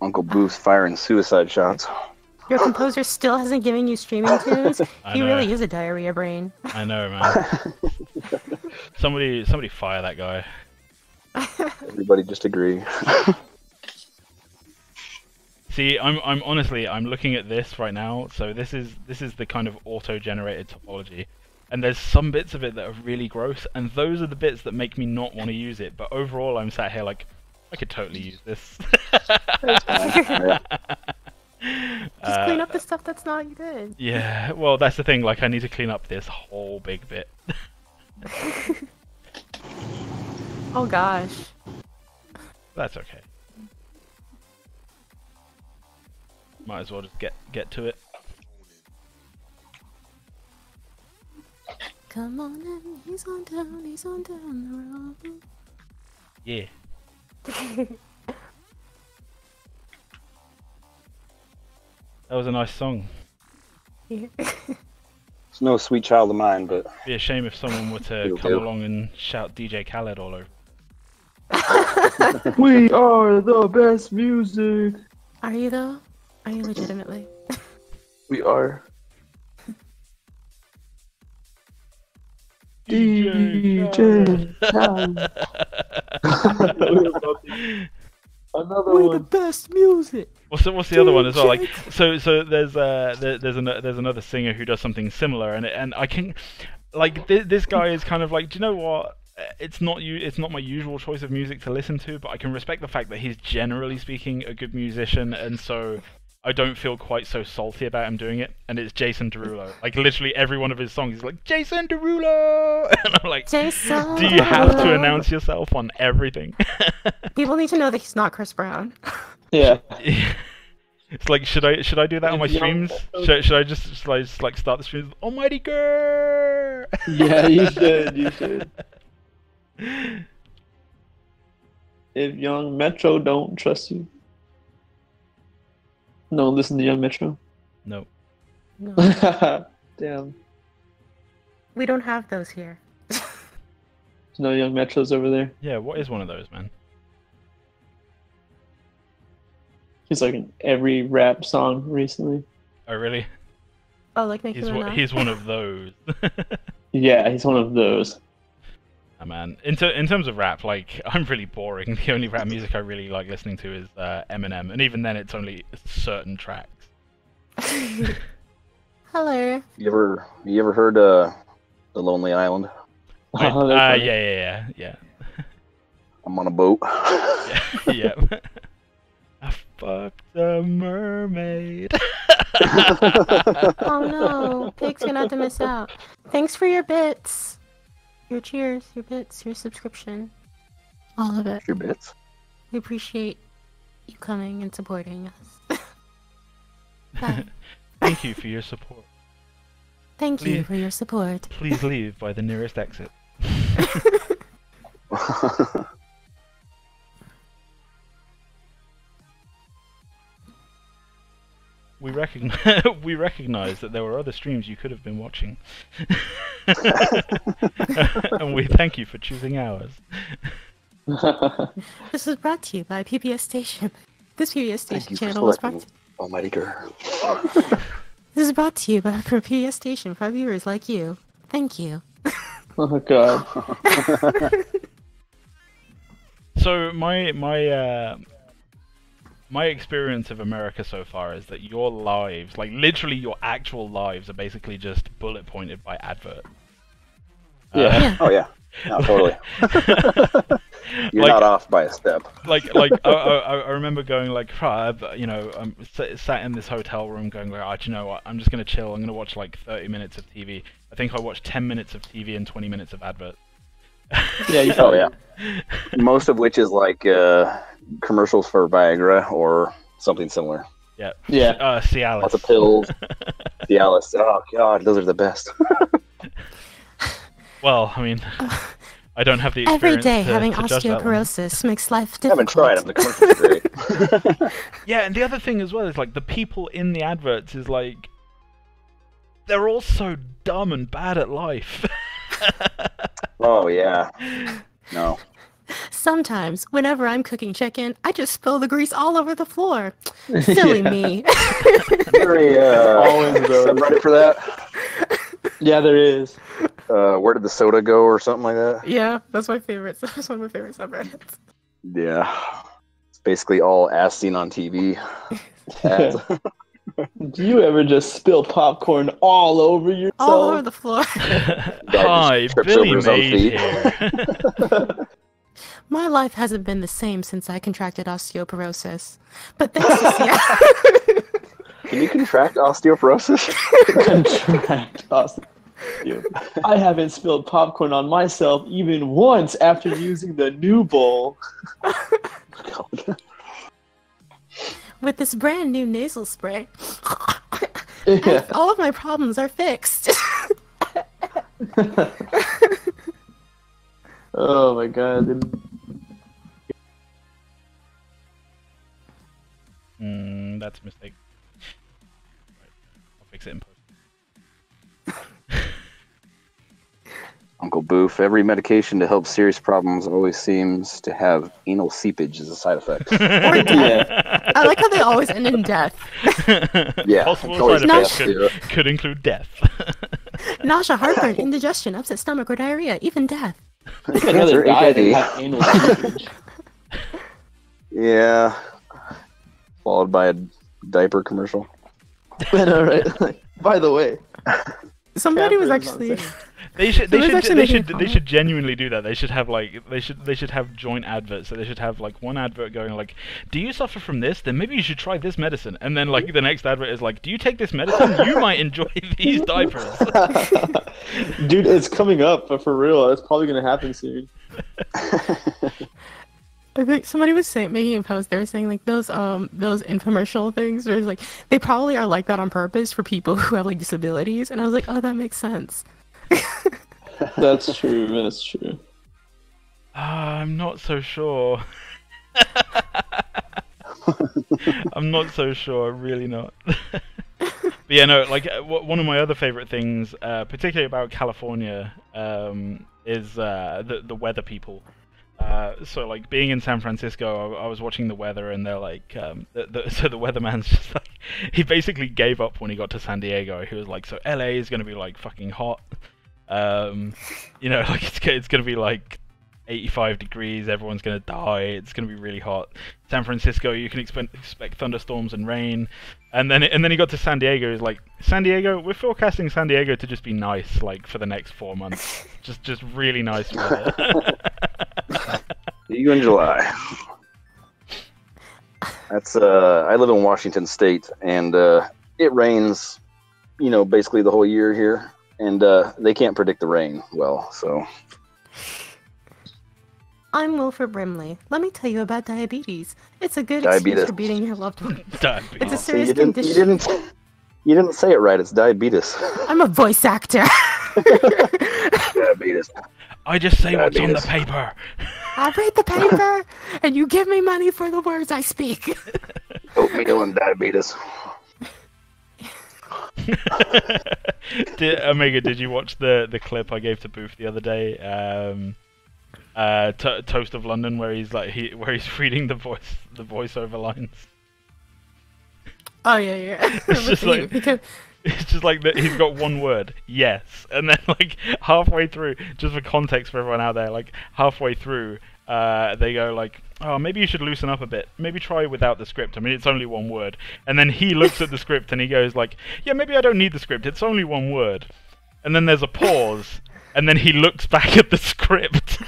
Uncle Booth's firing suicide shots. Your composer still hasn't given you streaming tunes? He really is a diarrhea brain. I know, man. Somebody fire that guy. Everybody just agree. See, I'm honestly looking at this right now. So this is the kind of auto-generated topology, and there's some bits of it that are really gross, and those are the bits that make me not want to use it. But overall, I'm sat here like, I could totally use this. Just clean up the stuff that's not good. Yeah, well, that's the thing. Like, I need to clean up this whole big bit. Oh gosh. That's okay. Might as well just get to it. Come on in, he's on down the road. Yeah. That was a nice song. Yeah. It's no sweet child of mine, but It'd be a shame if someone were to come along and shout DJ Khaled all over. We are the best music. Are you though? Are you legitimately? We are. DJ Khaled. Another We're one. the best music. What's the other one as well? Like, so there's another singer who does something similar, and I can, like, this guy is kind of like, do you know what? It's not my usual choice of music to listen to, but I can respect the fact that he's generally speaking a good musician, and so I don't feel quite so salty about him doing it. And it's Jason Derulo. Like, literally every one of his songs is like, Jason Derulo! And I'm like, Jason do you have to Derulo. announce yourself on everything? People need to know that he's not Chris Brown. Yeah. It's like, should I do that on my streams? Should I just like start the streams? Almighty girl! Yeah, you should. You should. If Young Metro don't trust you. No, listen to Young Metro. No. No, Damn. we don't have those here. There's no Young Metros over there. Yeah, what is one of those, man? He's like in every rap song recently. Oh, really? Oh, like Nicki Minaj. He's one of those. Yeah, he's one of those. Oh, man. In terms of rap, like, I'm really boring. The only rap music I really like listening to is Eminem, and even then it's only certain tracks. Hello. You ever heard The Lonely Island? Oh, that's funny. Yeah. I'm on a boat. Yeah. I fucked a mermaid. Oh no, Pig's gonna have to miss out. Thanks for your bits. Your cheers, your bits, your subscription. All of it. Your bits. We appreciate you coming and supporting us. Bye. Thank you for your support. Thank you Please- for your support. Please leave by the nearest exit. We recognize that there were other streams you could have been watching. And we thank you for choosing ours. This was brought to you by PBS Station. This PBS Thank Station you for channel was brought selecting to Almighty Girl. This is brought to you by PBS Station for viewers like you. Thank you. Oh god. So my experience of America so far is that your lives, like literally your actual lives, are basically just bullet pointed by adverts. Yeah. Oh yeah. No, totally. You're not off by a step. I remember going like, you know, I'm sat in this hotel room going like, do you know what? I'm just gonna chill. I'm gonna watch like 30 minutes of TV. I think I watched 10 minutes of TV and 20 minutes of adverts. Yeah, you Oh probably. yeah. Most of which is like commercials for Viagra or something similar. Yeah. Yeah. Cialis. Lots of pills. Cialis. Oh god, those are the best. Well, I mean, I don't have the Every experience day to having judge that one. osteoporosis makes life I haven't difficult. tried them. The commercials are great. Yeah, and the other thing as well is like the people in the adverts is like they're all so dumb and bad at life. Oh yeah. No. Sometimes, whenever I'm cooking chicken, I just spill the grease all over the floor. Silly me. Very Always those. subreddit for that. Yeah, there is. Where did the soda go or something like that? Yeah, that's my favorite. That's one of my favorite subreddits. Yeah. It's basically all as seen on TV. ads. Do you ever just spill popcorn all over yourself? All over the floor. Hi, trips Billy over his own Mays feet. here. My life hasn't been the same since I contracted osteoporosis. But thanks to Seattle. Can you contract osteoporosis? Contract awesome. I haven't spilled popcorn on myself even once after using the new bowl. With this brand new nasal spray, Yeah. all of my problems are fixed. Oh my god. That's a mistake. Right. I'll fix it in post. Uncle Boof, every medication to help serious problems always seems to have anal seepage as a side effect. Or death. Yeah. I like how they always end in death. Yeah, Possible it's always side Not effects death, could include death. Nausea, heartburn, indigestion, upset stomach, or diarrhea, even death. I think I'd rather die than have anal damage. Yeah. Followed by a diaper commercial. I know, right? Like, by the way, Somebody was Catherine's actually. insane. They should Somebody's actually making a they comment. should genuinely do that. They should have like they should have joint adverts. So they should have like one advert going like, "Do you suffer from this? Then maybe you should try this medicine." And then like the next advert is like, "Do you take this medicine? You might enjoy these diapers." Dude, it's coming up, but for real, it's probably gonna happen soon. I think somebody was making a post. They were saying like those infomercial things. Where it's like they probably are like that on purpose for people who have like disabilities. And I was like, oh, that makes sense. That's true. That's true. I'm not so sure. I'm not so sure. Really not. But yeah, no. Like one of my other favorite things, particularly about California, is the weather people. So like being in San Francisco, I was watching the weather, and they're like, so the weatherman's just like, he basically gave up when he got to San Diego. He was like, so LA is gonna be like fucking hot, you know, like it's gonna be like 85 degrees, everyone's gonna die, it's gonna be really hot. San Francisco, you can expect thunderstorms and rain, and then he got to San Diego. He's like, San Diego, we're forecasting San Diego to just be nice, like for the next 4 months, just really nice weather. See you in July. That's I live in Washington State, and it rains, you know, basically the whole year here, and they can't predict the rain well, so. I'm Wilford Brimley. Let me tell you about diabetes. It's a good Diabetes. excuse for beating your loved one. Diabetes. It's a See, serious you condition. didn't say it right. It's diabetes. I'm a voice actor. Diabetes. I just say what's on the Diabetes. paper. I read the paper, and you give me money for the words I speak. Oatmeal and diabetes. Omega, did you watch the clip I gave to Booth the other day? Toast of London, where he's reading the voiceover lines. Oh yeah. It's just like he's got one word, yes, and then like halfway through, just for context for everyone out there, like halfway through, they go like, oh, maybe you should loosen up a bit, maybe try without the script. I mean, it's only one word, and then he looks at the script and he goes like, yeah, maybe I don't need the script. It's only one word, and then there's a pause, and then he looks back at the script.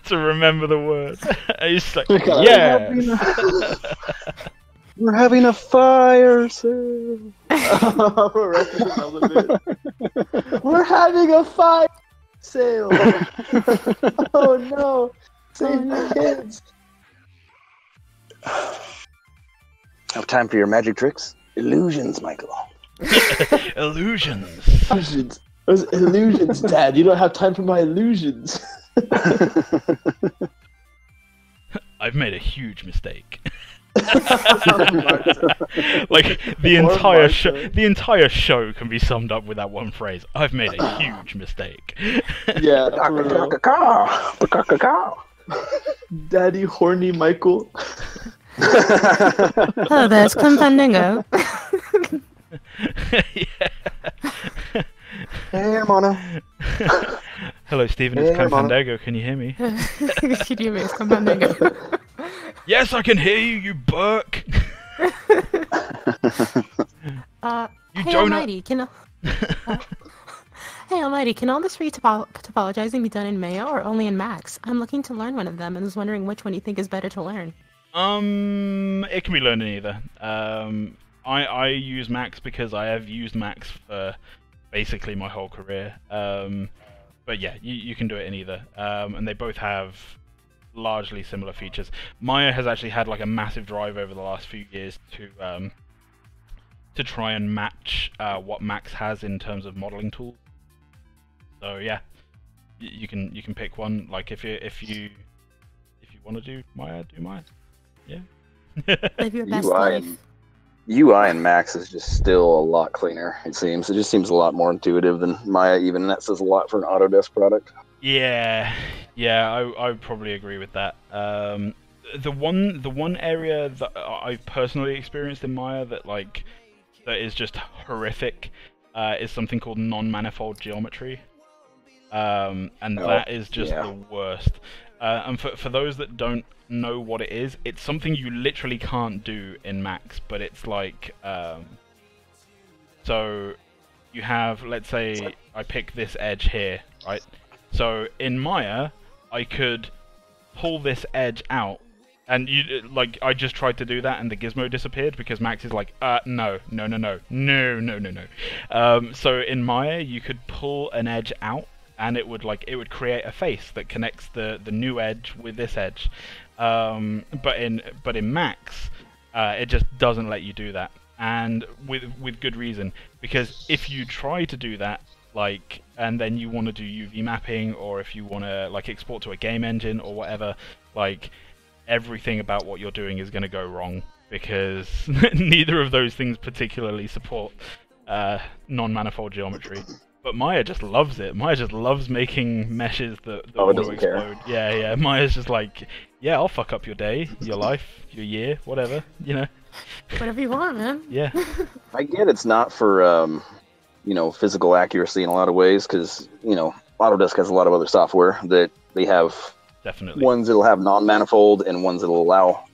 To remember the word. And he's like, yes. We're having a fire sale. We're having a fire sale. Oh no! Save the kids. Have time for your magic tricks? Illusions, Michael. Illusions. Illusions. Those illusions, Dad. You don't have time for my illusions. I've made a huge mistake. Like the entire show can be summed up with that one phrase. I've made a huge mistake. Yeah, for real. Daddy horny Michael. Hello there, it's Clem Fandango. Yeah. Hey, Mono. Hello, Stephen. It's Clem Fandango. Can you hear me? Can you hear me? It's Clem Fandango. Yes, I can hear you, you Burke. You Hey donut. Almighty, Hey Almighty, can all this retopologizing be done in Maya or only in Max? I'm looking to learn one of them and was wondering which one you think is better to learn. It can be learned in either. I use Max because I have used Max for basically my whole career. But yeah, you can do it in either. And they both have largely similar features. Maya has actually had like a massive drive over the last few years to try and match what Max has in terms of modeling tools. So yeah, you can pick one. Like if you want to do Maya, do Maya. Yeah. Live your best UI life. and UI and Max is just still a lot cleaner. It seems. It just seems a lot more intuitive than Maya. Even that says a lot for an Autodesk product. Yeah, I would probably agree with that. The one area that I've personally experienced in Maya that is just horrific is something called non-manifold geometry. And that is just the worst. And for those that don't know what it is, it's something you literally can't do in Max, but it's like, so you have, let's say I pick this edge here, right? So in Maya, I could pull this edge out, and I just tried to do that, and the gizmo disappeared because Max is like, no. So in Maya, you could pull an edge out, and it would create a face that connects the new edge with this edge. But in Max, it just doesn't let you do that, and with good reason, because if you try to do that, and then you want to do UV mapping, or if you want to export to a game engine or whatever, everything about what you're doing is going to go wrong, because neither of those things particularly support non-manifold geometry. But Maya just loves it. Maya just loves making meshes that want to explode. Yeah. Maya's just like, yeah, I'll fuck up your day, your life, your year, whatever, Whatever you want, man. Yeah. I get it's not for, physical accuracy in a lot of ways, because, Autodesk has a lot of other software that they have. Definitely. Ones that'll have non-manifold and ones that'll allow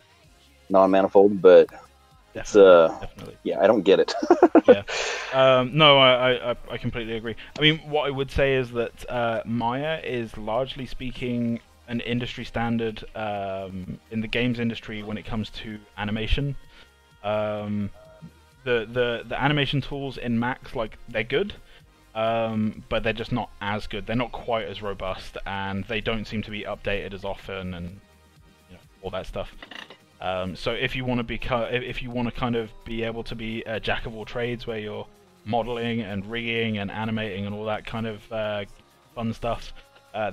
non-manifold, but definitely. Yeah, I don't get it. Yeah. No, I completely agree. I mean, what I would say is that Maya is largely speaking an industry standard in the games industry when it comes to animation. The animation tools in Max, they're good, but they're just not as good. They're not quite as robust, and they don't seem to be updated as often, and all that stuff. So if you want to kind of be able to be a jack of all trades, where you're modeling and rigging and animating and all that kind of fun stuff,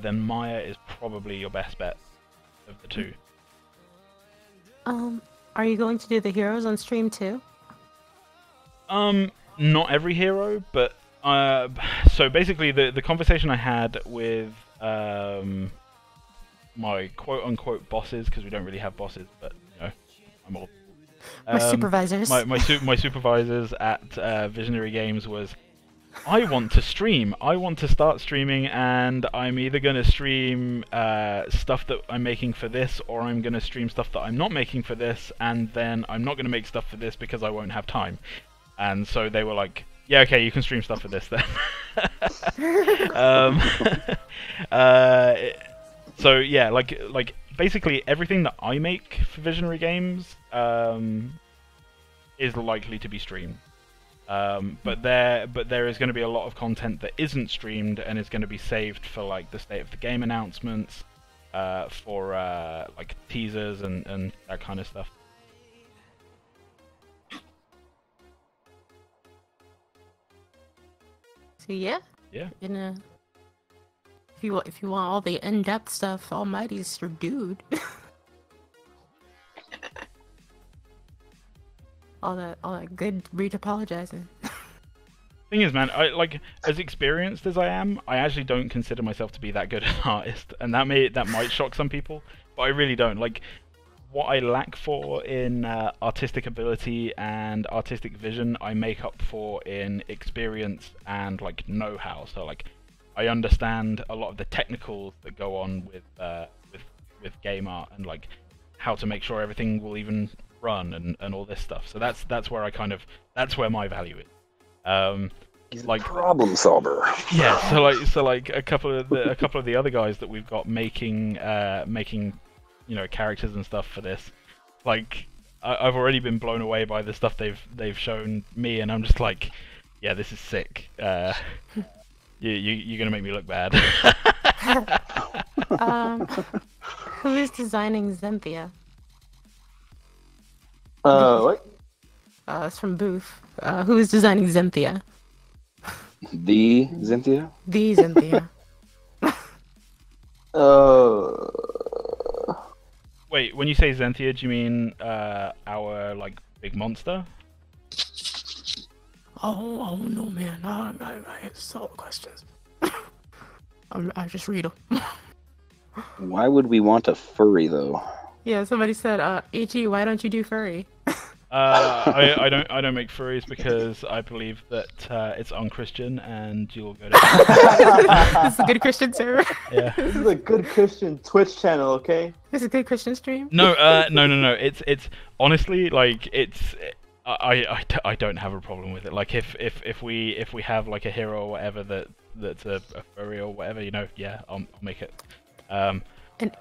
then Maya is probably your best bet of the two. Are you going to do the heroes on stream too? Not every hero, but so basically the conversation I had with my quote-unquote bosses, because we don't really have bosses, but I'm old. My supervisors. My supervisors at Visionary Games was, I want to stream. I want to start streaming, and I'm either going to stream stuff that I'm making for this, or I'm going to stream stuff that I'm not making for this, and then I'm not going to make stuff for this because I won't have time. And so they were like, yeah, okay, you can stream stuff for this then. So yeah, basically everything that I make for Visionary Games is likely to be streamed. But there is going to be a lot of content that isn't streamed and is going to be saved for the state of the game announcements, for teasers and that kind of stuff. So yeah. Yeah. If you want all the in-depth stuff, Almighty's your dude. all that good retopologizing. Thing is, man, I as experienced as I am, I actually don't consider myself to be that good an artist, and that might shock some people, but I really don't. What I lack for in artistic ability and artistic vision, I make up for in experience and know-how. So I understand a lot of the technicals that go on with game art, and how to make sure everything will even run and all this stuff. So that's where that's where my value is. He's a problem solver. Yeah. So a couple of the other guys that we've got making characters and stuff for this, I've already been blown away by the stuff they've shown me, and I'm just like, yeah, this is sick. You're gonna make me look bad. Who is designing Zenthia? What? It's from Booth. Who is designing Zenthia? The Zenthia? The Zenthia. Wait, when you say Zenthia, do you mean our big monster? Oh no, man! I have solid questions. I just read them. Why would we want a furry though? Yeah, somebody said, "H.E., why don't you do furry?" I don't make furries because I believe that it's unchristian and you'll go to. This is a good Christian server. Yeah. This is a good Christian Twitch channel, okay? This is a good Christian stream. No, no. It's honestly like I don't have a problem with it. Like if we have like a hero or whatever that's a furry or whatever, you know, yeah, I'll make it. An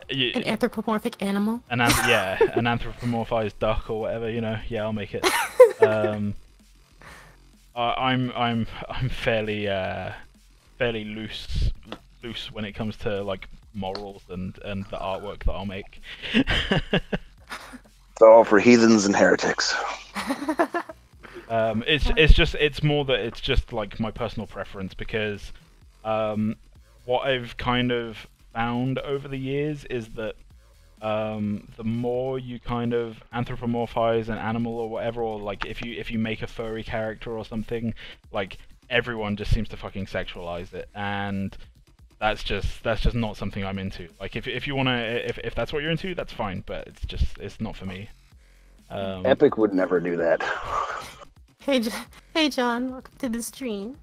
anthropomorphic animal. An anthropomorphized duck or whatever, you know, yeah, I'll make it. I'm fairly loose when it comes to like morals and the artwork that I'll make. It's all for heathens and heretics. It's more that it's just like my personal preference because what I've kind of found over the years is that the more you kind of anthropomorphize an animal or whatever, or like if you make a furry character or something, like everyone just seems to fucking sexualize it, and that's just not something I'm into. Like if you wanna if that's what you're into, that's fine, but it's not for me. Epic would never do that. Hey John, welcome to the stream.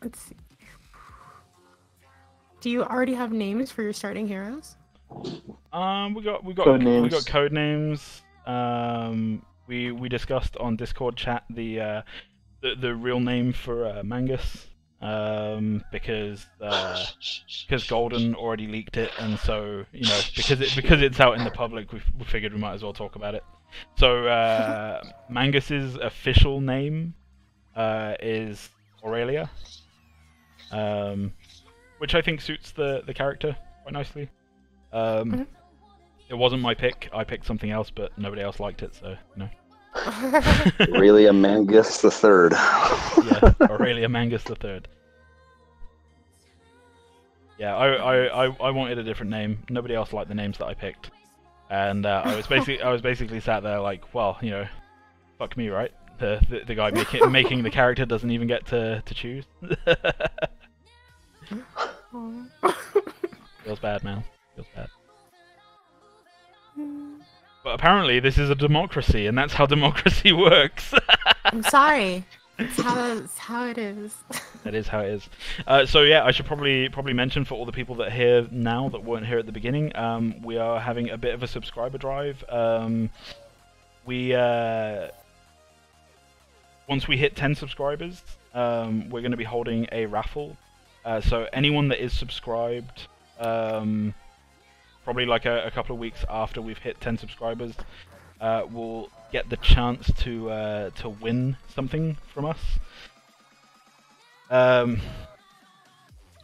Let's see. Do you already have names for your starting heroes? We got code names. We got code names. We discussed on Discord chat the real name for Mangus. Because Golden already leaked it, and so you know because it's out in the public, we figured we might as well talk about it. So Mangus's official name is Aurelia, which I think suits the character quite nicely. It wasn't my pick. I picked something else, but nobody else liked it, so you know. Aurelia Mangus the Third. Yeah, Aurelia Mangus the Third. Yeah, I wanted a different name. Nobody else liked the names that I picked, and I was basically sat there like, well, you know, fuck me, right? The guy making the character doesn't even get to choose. Feels bad, man. Feels bad. But apparently this is a democracy, and that's how democracy works. I'm sorry. It's how it is. That is how it is. So yeah, I should probably mention for all the people that are here now that weren't here at the beginning, we are having a bit of a subscriber drive. Once we hit 10 subscribers, we're going to be holding a raffle. So anyone that is subscribed, probably like a couple of weeks after we've hit 10 subscribers, will get the chance to win something from us.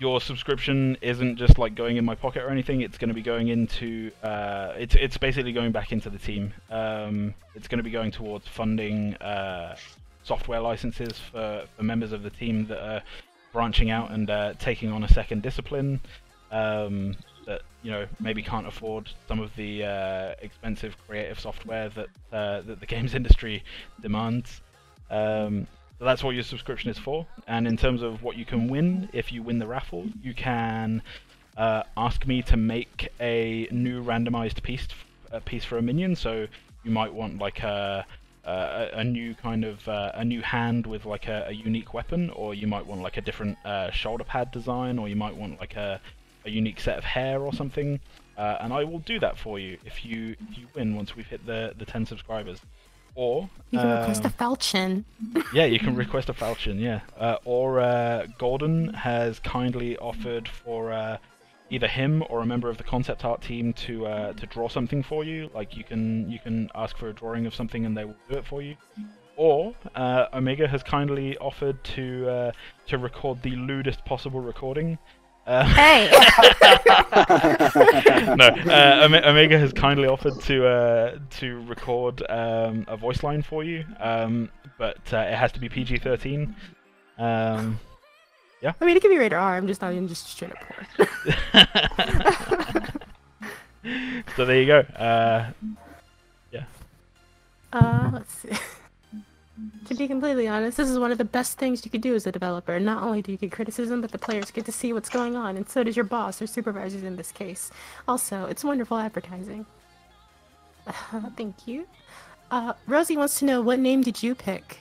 Your subscription isn't just like going in my pocket or anything. It's going to be going into it's basically going back into the team. It's going to be going towards funding software licenses for members of the team that are branching out and taking on a second discipline. That you know maybe can't afford some of the expensive creative software that the games industry demands. So that's what your subscription is for. And in terms of what you can win, if you win the raffle, you can ask me to make a new randomized piece for a minion. So you might want like a new kind of a new hand with like a unique weapon, or you might want like a different shoulder pad design, or you might want like a unique set of hair or something, and I will do that for you if you win once we've hit the 10 subscribers. Or you can request a falchion. Yeah, you can request a falchion. Yeah, or Gordon has kindly offered for either him or a member of the concept art team to draw something for you. Like you can ask for a drawing of something and they will do it for you. Or Omega has kindly offered to record the lewdest possible recording. Hey! No, Omega has kindly offered to record a voice line for you, but it has to be PG-13. Yeah. I mean, it can be rated R. I'm just not even just straight up porn. So there you go. Yeah. Let's see. To be completely honest, this is one of the best things you could do as a developer. Not only do you get criticism, but the players get to see what's going on, and so does your boss or supervisors in this case. Also, it's wonderful advertising. Thank you. Rosie wants to know, what name did you pick?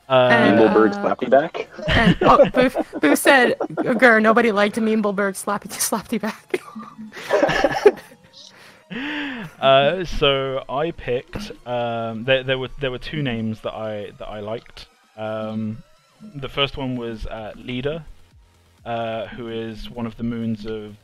Meanbleberg Slappy Back. And Boo said, "Grr, nobody liked Meanbleberg Slappy Back." So I picked. There were two names that I liked. The first one was Leader, who is one of the moons of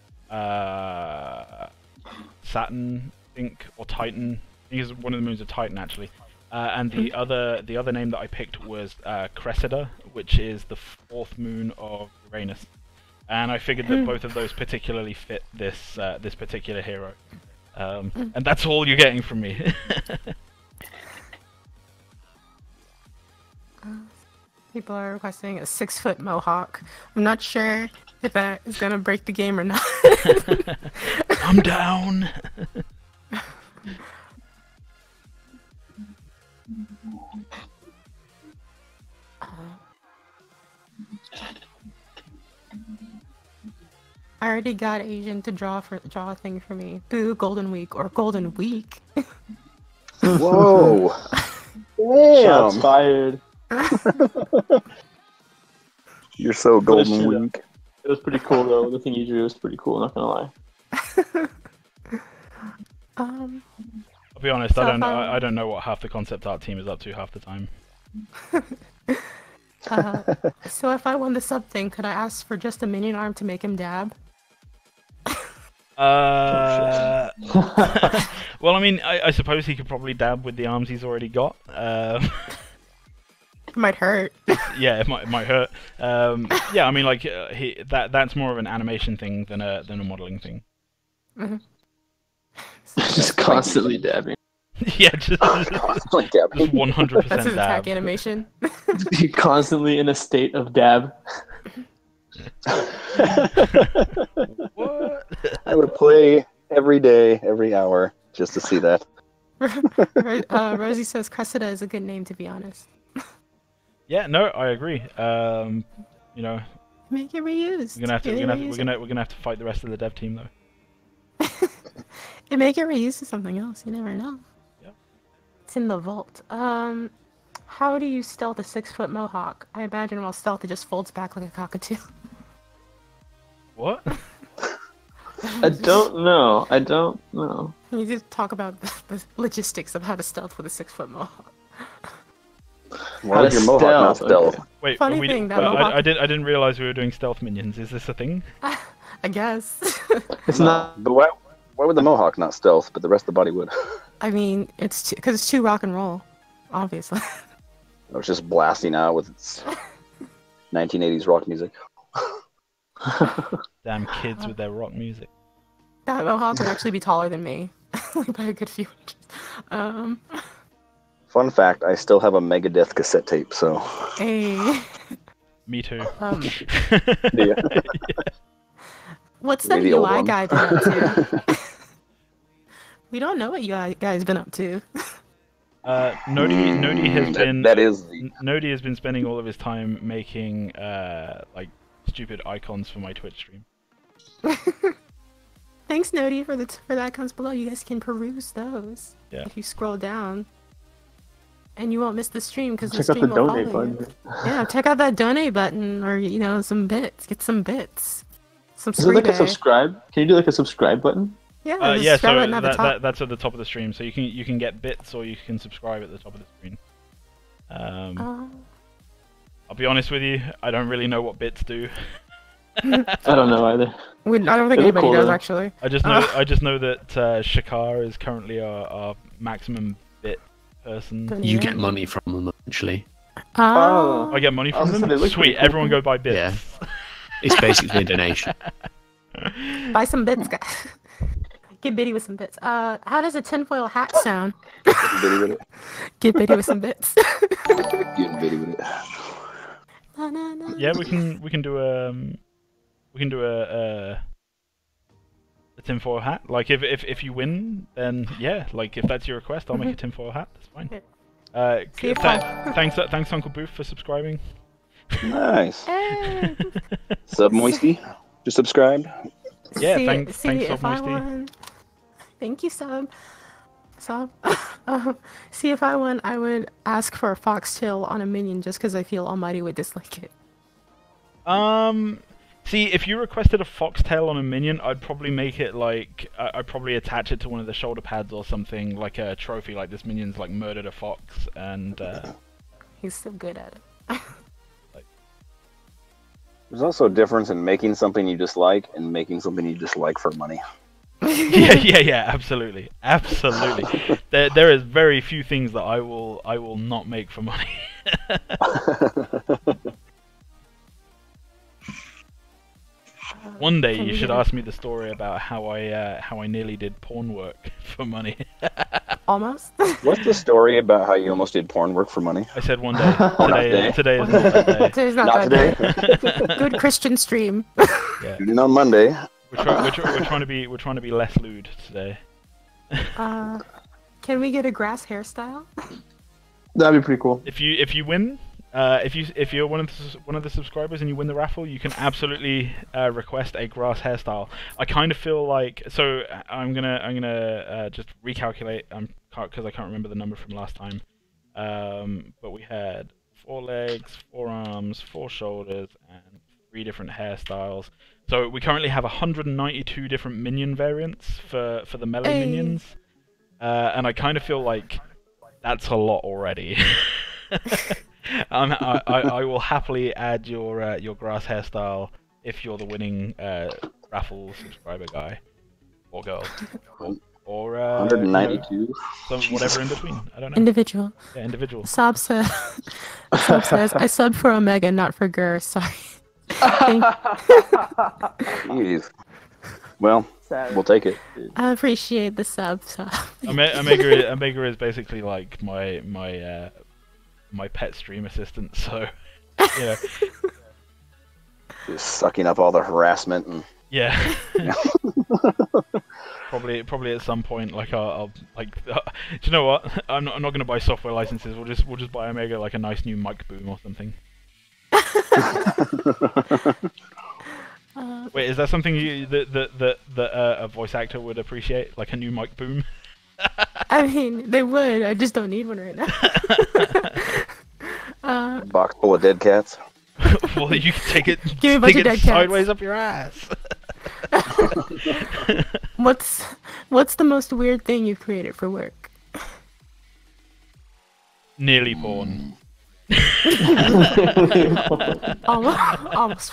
Saturn, I think, or Titan. I think he's one of the moons of Titan, actually. And the other name that I picked was Cressida, which is the fourth moon of Uranus. And I figured that both of those particularly fit this particular hero. And that's all you're getting from me. People are requesting a 6-foot mohawk. I'm not sure if that is gonna break the game or not. I'm down. I already got Asian to draw a thing for me. Boo, Golden Week or Golden Week. Whoa! Shots Damn! fired. You're so golden shit. weak. It was pretty cool though. The thing you drew was pretty cool. Not gonna lie. I'll be honest. So I don't know what half the concept art team is up to half the time. So if I won the sub thing, could I ask for just a minion arm to make him dab? Well, I mean, I suppose he could probably dab with the arms he's already got. It might hurt. Yeah, it might hurt. Yeah, I mean, like that's more of an animation thing than a modeling thing. Just constantly dabbing. Yeah, just Constantly dabbing. 100% That's his dab. attack animation. You're constantly in a state of dab. What? I would play every day, every hour, just to see that. Rosie says Cressida is a good name, to be honest. Yeah, no, I agree. You know, Make it reused. we're gonna have to fight the rest of the dev team though. And make it reused to something else. You never know. Yep. It's in the vault. How do you stealth a 6-foot mohawk? I imagine while stealth it just folds back like a cockatoo. What? I don't know. Can you just talk about the logistics of how to stealth with a 6-foot mohawk? Why is your mohawk not Stealth, stealth? Wait, Funny we thing, that I mohawk- didn't realize we were doing stealth minions. Is this a thing? I guess. It's not. But why would the mohawk not stealth, but the rest of the body would? I mean, it's because it's too rock and roll, obviously. I was just blasting out with its 1980s rock music. Damn kids with their rock music. That mohawk would actually be taller than me, like by a good few inches. Fun fact, I still have a Megadeth cassette tape, so... Hey. Me too. Yeah. What's that Maybe old UI one. guy been up to? We don't know what UI guy's been up to. Nodi has been That is the... Nodi has been spending all of his time making like stupid icons for my Twitch stream. Thanks, Nodi, for the icons below. You guys can peruse those Yeah. if you scroll down, and you won't miss the stream because the Check out stream the will donate follow you. button. Yeah, check out that donate button, or some bits. Get some bits. Some Is there like a Spreebay. subscribe? Can you do like a subscribe button? Yeah, there's a Yeah, subscribe so button at the top. that's at the top of the stream. So you can get bits or you can subscribe at the top of the screen. Oh. I'll be honest with you, I don't really know what bits do. I don't know either. I don't think They look anybody cool, does though. actually. I just know that Shakar is currently our maximum bit person. You get money from them eventually. Oh. I get money from Also, them. they look Sweet, pretty cool. everyone go buy bits. Yeah. It's basically a donation. Buy some bits, guys. Get bitty with some bits. How does a tinfoil hat sound? Bitty with it. Get bitty with some bits. Getting bitty with it. Na, na, na. Yeah, we can do a tinfoil hat. Like if you win, then yeah. Like if that's your request, I'll make a tinfoil hat. That's fine. See you Thanks Uncle Booth for subscribing. Nice. Hey. Sub Moisty, just subscribed. Yeah, see, thanks see, Sob if I Moisty. won, Thank you, Sub. Sub. See, if I won, I would ask for a foxtail on a minion just because I feel Almighty would dislike it. See, if you requested a foxtail on a minion, I'd probably make it like I'd probably attach it to one of the shoulder pads or something, like a trophy. Like this minion's like murdered a fox, and he's so good at it. There's also a difference in making something you dislike and making something you dislike for money. yeah, absolutely. There is very few things that I will not make for money. One day you should ask me the story about how I nearly did porn work for money. Almost. What's the story about how you almost did porn work for money? I said one day. Today is not that day. Today's not that day. Good Christian stream. Yeah. Tune in on Monday. We're trying to be less lewd today. Can we get a grass hairstyle? That'd be pretty cool. If you win, if you're one of the subscribers and you win the raffle, you can absolutely request a grass hairstyle. I kind of feel like I'm gonna just recalculate because I can't remember the number from last time. But we had 4 legs, 4 arms, 4 shoulders, and 3 different hairstyles. So we currently have 192 different minion variants for the melee minions, and I kind of feel like that's a lot already. I will happily add your grass hairstyle if you're the winning raffle subscriber guy or girl or 192. Whatever in between. I don't know. Individual. Yeah, individual. Sob says, I subbed for Omega, not for Gur. Sorry. Jeez. Well, we'll take it. I appreciate the sub. Omega is basically like my pet stream assistant. So, you know. Just sucking up all the harassment and. Yeah. Probably at some point, like I'll like. Do you know what? I'm not going to buy software licenses. We'll just buy Omega like a nice new mic boom or something. Wait, is that something that a voice actor would appreciate, like a new mic boom? I mean, they would. I just don't need one right now. Box full of dead cats. Well, you can take it. Give me a bunch of dead sideways cats. Up your ass. What's the most weird thing you've created for work? Nearly porn. Almost.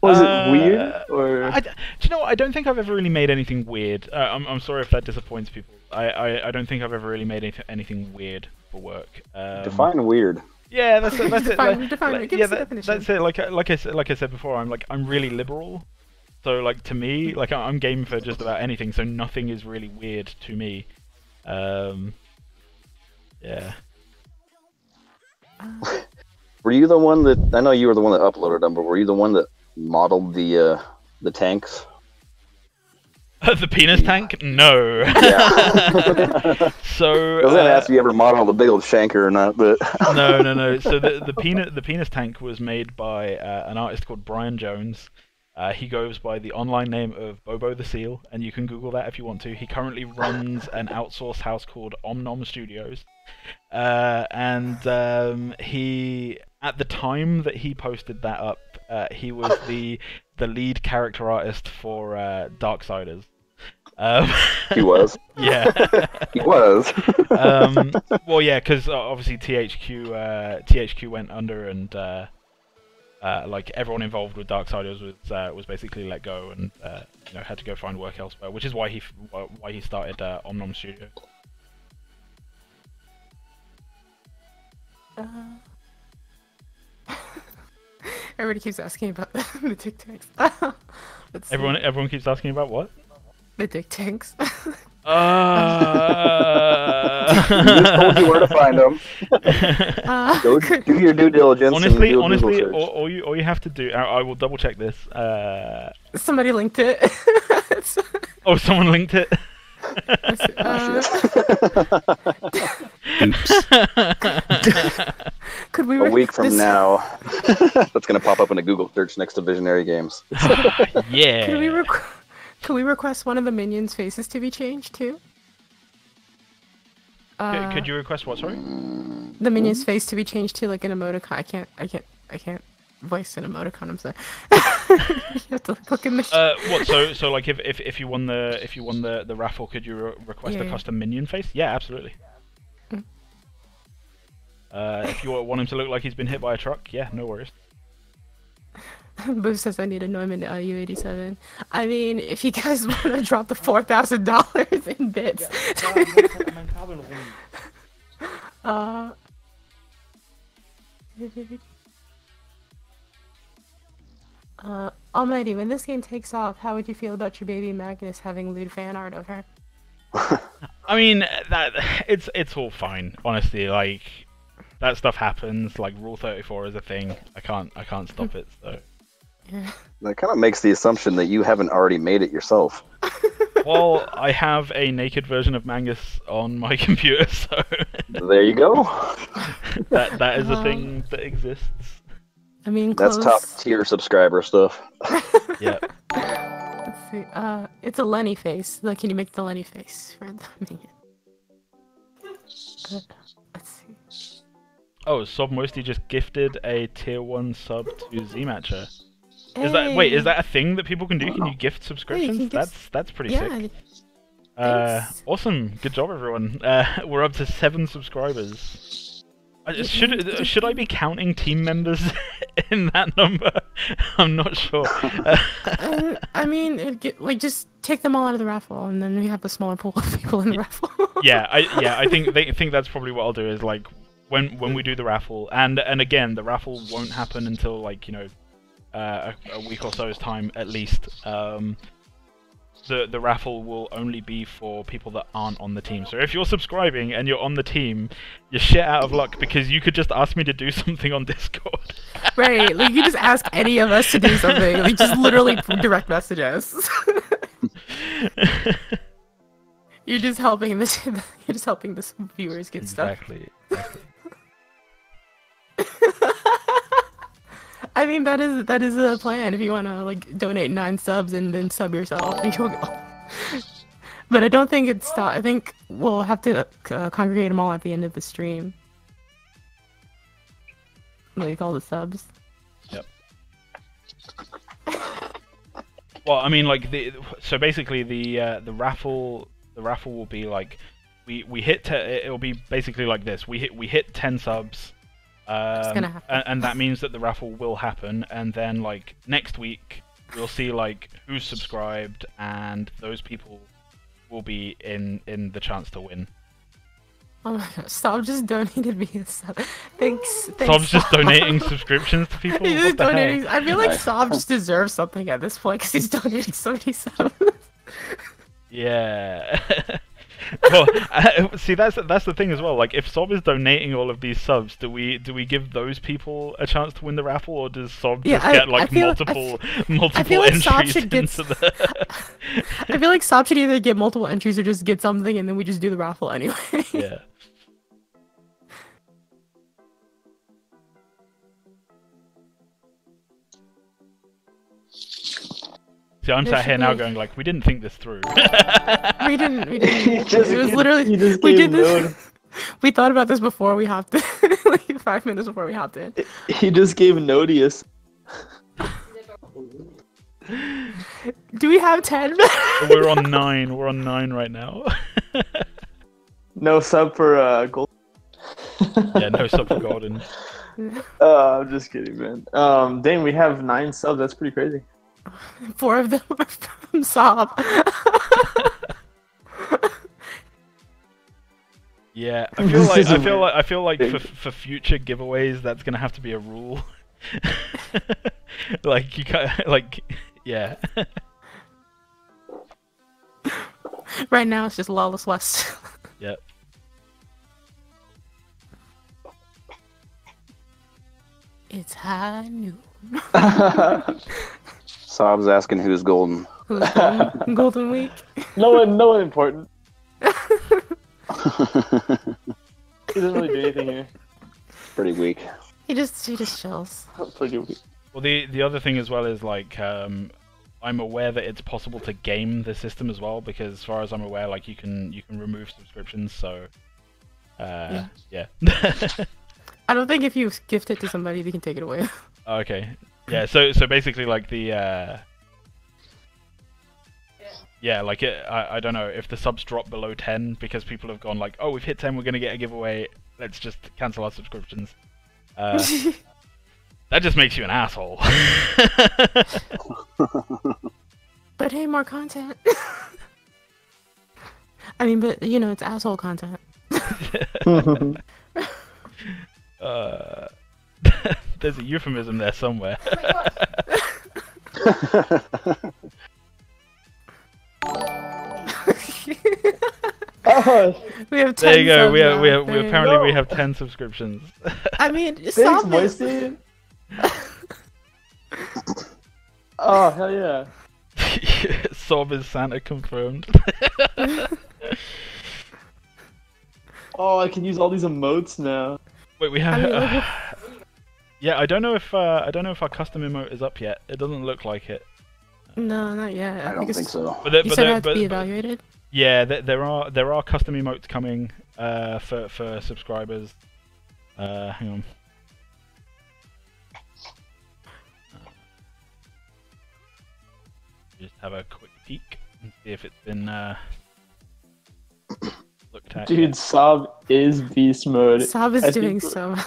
Was it weird or? Do you know what? I don't think I've ever really made anything weird. I'm sorry if that disappoints people. I don't think I've ever really made anything weird for work. Define weird. Yeah, that's it. Define it. Give us a definition. That's it. Like I said before, I'm really liberal. So like to me, like I'm game for just about anything. So nothing is really weird to me. Yeah. Were you the one that I know you were the one that uploaded them, but were you the one that modeled the tanks? The penis tank? No. Yeah. So I was gonna ask if you ever modeled the big old shanker or not, but no. So the penis tank was made by an artist called Brian Jones. He goes by the online name of Bobo the Seal, and you can Google that if you want to. He currently runs an outsourced house called Omnom Studios, and he, at the time that he posted that up, he was the lead character artist for Darksiders. he was. Yeah, he was. Well, yeah, because obviously THQ went under, and like everyone involved with Darksiders was basically let go, and had to go find work elsewhere, which is why he started Omnom Studio. Everybody keeps asking about the dick tanks. Everyone keeps asking about what? The dick tanks. We just told you where to find them. Go do your due diligence. Honestly, all you have to do. I will double check this. Somebody linked it. Oh, someone linked it. Oops. Could we a week from now, that's going to pop up in a Google search next to Visionary Games. Yeah. Can we request one of the minions' faces to be changed too? Could you request what? Sorry. The minion's face to be changed to like an emoticon. I can't voice an emoticon. I'm sorry. You have to click in the. What? So like if you won the raffle, could you request a custom minion face? Yeah, absolutely. If you want him to look like he's been hit by a truck, yeah, no worries. Boo says I need a Neumann U87. I mean, if you guys want to drop the $4,000 in bits. Almighty, when this game takes off, how would you feel about your baby Magnus having lewd fan art of her? I mean, it's all fine, honestly. Like, that stuff happens. Like, Rule 34 is a thing. I can't stop it. So. Yeah. That kind of makes the assumption that you haven't already made it yourself. Well, I have a naked version of Mangus on my computer, so there you go. that is a thing that exists. I mean, that's top tier subscriber stuff. Yeah. Let's see. It's a Lenny face. Like, can you make the Lenny face for the minion? Let's see. Oh, Sob Mostly just gifted a tier 1 sub to Zmatcher. Is that a thing that people can do? Can you gift subscriptions? That's pretty sick. Awesome. Good job, everyone. We're up to 7 subscribers. Should I be counting team members in that number? I'm not sure. I mean, just take them all out of the raffle, and then we have a smaller pool of people in the raffle. I think that's probably what I'll do. Is like when we do the raffle, and again, the raffle won't happen until like a week or so's time at least. The raffle will only be for people that aren't on the team. So if you're subscribing and you're on the team, you're shit out of luck because you could just ask me to do something on Discord. Right, like you just ask any of us to do something. Like just literally direct message us. You're just helping the viewers get stuff. Exactly. I mean, that is a plan if you want to like donate 9 subs and then sub yourself. But I don't think it's I think we'll have to congregate them all at the end of the stream. Like all the subs. Yep. Well, I mean, like so basically the raffle will be like we hit it'll be basically like this. We hit 10 subs. And that means that the raffle will happen, and then like next week we'll see like who's subscribed, and those people will be in the chance to win. Oh my god, Sob just donated me a sub. Thanks. Sob's just donating subscriptions to people? He's just donating. I feel like Sob just deserves something at this point because he's donating so many subs. Yeah. Well, see, that's the thing as well. Like, if Sob is donating all of these subs, do we give those people a chance to win the raffle, or does Sob just get like multiple entries into the? I feel like Sob should either get multiple entries or just get something, and then we just do the raffle anyway. Yeah. See, I'm sat here now going like, we didn't think this through. We didn't. It was literally, we did this. We thought about this before we hopped in, like 5 minutes before we hopped in. He just gave Nodius. Do we have 10? We're on 9. We're on 9 right now. No sub for gold. Yeah, no sub for golden. I'm just kidding, man. Dang, we have 9 subs. That's pretty crazy. 4 of them are from Sob. Yeah, I feel like for future giveaways that's gonna have to be a rule. Like you can't, like, yeah. Right now it's just Lawless West. Yep. It's high noon. Sob's asking who's golden. Who's golden? Golden Week? No one important. He doesn't really do anything here. Pretty weak. He just chills. Pretty weak. Well, the other thing as well is like I'm aware that it's possible to game the system as well, because as far as I'm aware, like you can remove subscriptions. So, yeah. I don't think if you gift it to somebody, they can take it away. Okay. Yeah. So basically, like the yeah, like I don't know if the subs drop below 10 because people have gone like, oh, we've hit 10, we're gonna get a giveaway. Let's just cancel our subscriptions. That just makes you an asshole. But hey, more content. I mean, but you know, it's asshole content. There's a euphemism there somewhere. Oh, We have 10 There you go. subs now. We There you apparently go. we have 10 subscriptions. I mean, thanks, stop it. Moisty. Oh, hell yeah. Sob is Santa confirmed. Oh, I can use all these emotes now. Wait, we have. I mean, like, Yeah, I don't know if our custom emote is up yet. It doesn't look like it. no, not yet. I don't think so. You said it had to be evaluated? Yeah, there are custom emotes coming for subscribers. Hang on. Just have a quick peek and see if it's been looked at. Dude, Sob is beast mode. Sob is I doing think- so much.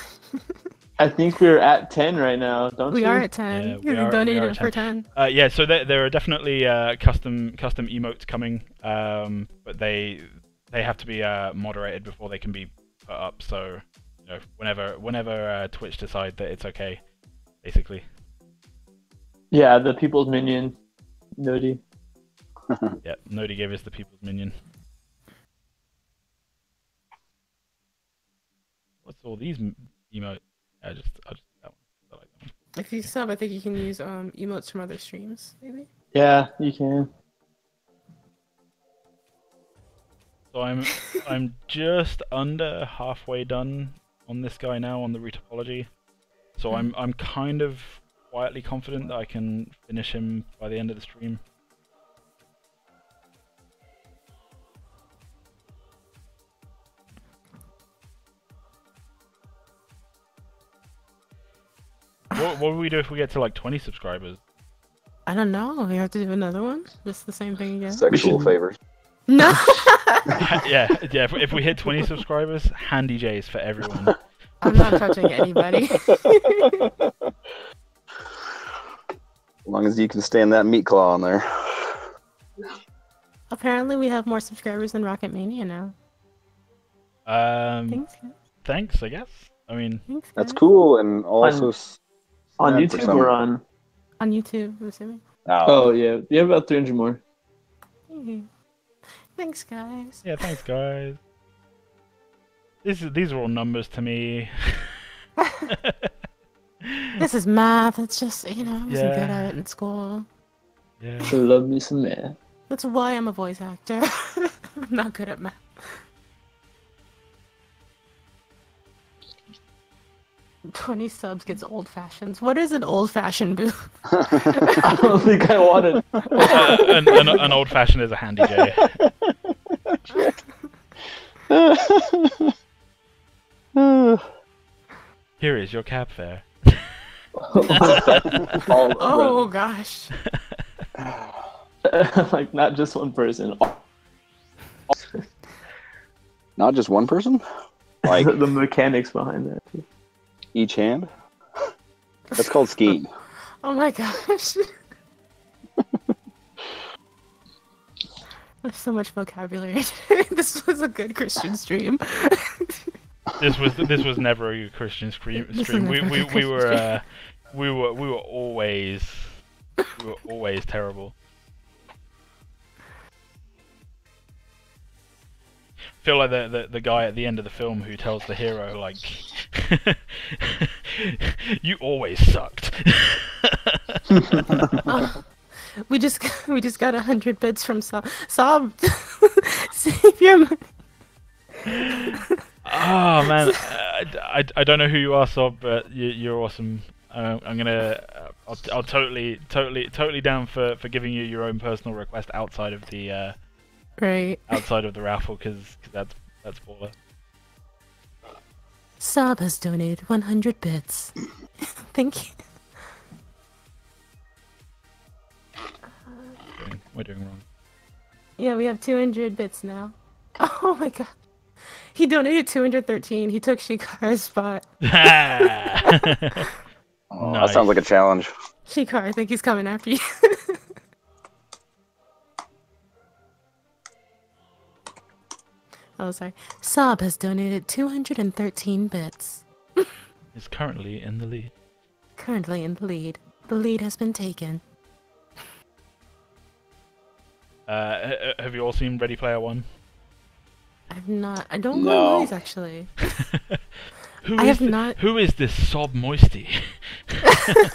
I think we're at 10 right now, don't We you? are at 10. Yeah, You we are donated at it for 10. Yeah, so there are definitely custom emotes coming, but they have to be moderated before they can be put up. So, you know, whenever Twitch decide that it's okay, basically. Yeah, the people's minion. Nody. Yeah, Nody gave us the people's minion. What's all these emotes? I'll just that one. I like that one. If you sub, I think you can use emotes from other streams, maybe. Yeah, you can. So I'm just under halfway done on this guy now on the Retopology. So I'm kind of quietly confident that I can finish him by the end of the stream. What would we do if we get to like 20 subscribers? I don't know. We have to do another one? Just the same thing again? Sexual favors. No! yeah. If we hit 20 subscribers, handy J's for everyone. I'm not touching anybody. As long as you can stand that meat claw on there. Apparently, we have more subscribers than Rocket Mania now. Thanks, guys. Thanks, I guess. I mean, Thanks, That's guys. cool, and also On Yeah, for YouTube some- or on... On YouTube, I'm assuming. Oh, yeah. You have about 300 more. Thanks, guys. yeah, thanks guys. These are all numbers to me. This is math. It's just, you know, I wasn't good Yeah. at it in school. Yeah. I love me some math. That's why I'm a voice actor. I'm not good at math. "20 subs gets old fashions." What is an old fashioned booth? I don't think I want it. An old fashioned is a handy J. Here is your cab fare. Oh gosh. Like, not just one person. not just one person, like The mechanics behind that. Too. each hand. That's called skiing. Oh my gosh. There's so much vocabulary. This was a good Christian stream. This was never a Christian stream. This was We never a we Christian were we were always terrible. Feel like the guy at the end of the film who tells the hero like, "You always sucked." We just got 100 bits from Sob. Save your money. Oh man, I don't know who you are, Sob, but you're awesome. I'm gonna. I'll totally down for giving you your own personal request outside of the Right. outside of the raffle because that's baller. Sob has donated 100 bits. Thank you. We're doing wrong. Yeah, we have 200 bits now. Oh my god. He donated 213. He took Shikar's spot. Oh, Nice. that sounds like a challenge. Shikar, I think he's coming after you. Oh, sorry. Sob has donated 213 bits. Is currently in the lead. Currently in the lead. The lead has been taken. Have you all seen Ready Player One? I've not. I don't go No. to movies actually. Who I is have th- not. Who is this Sob Moisty? I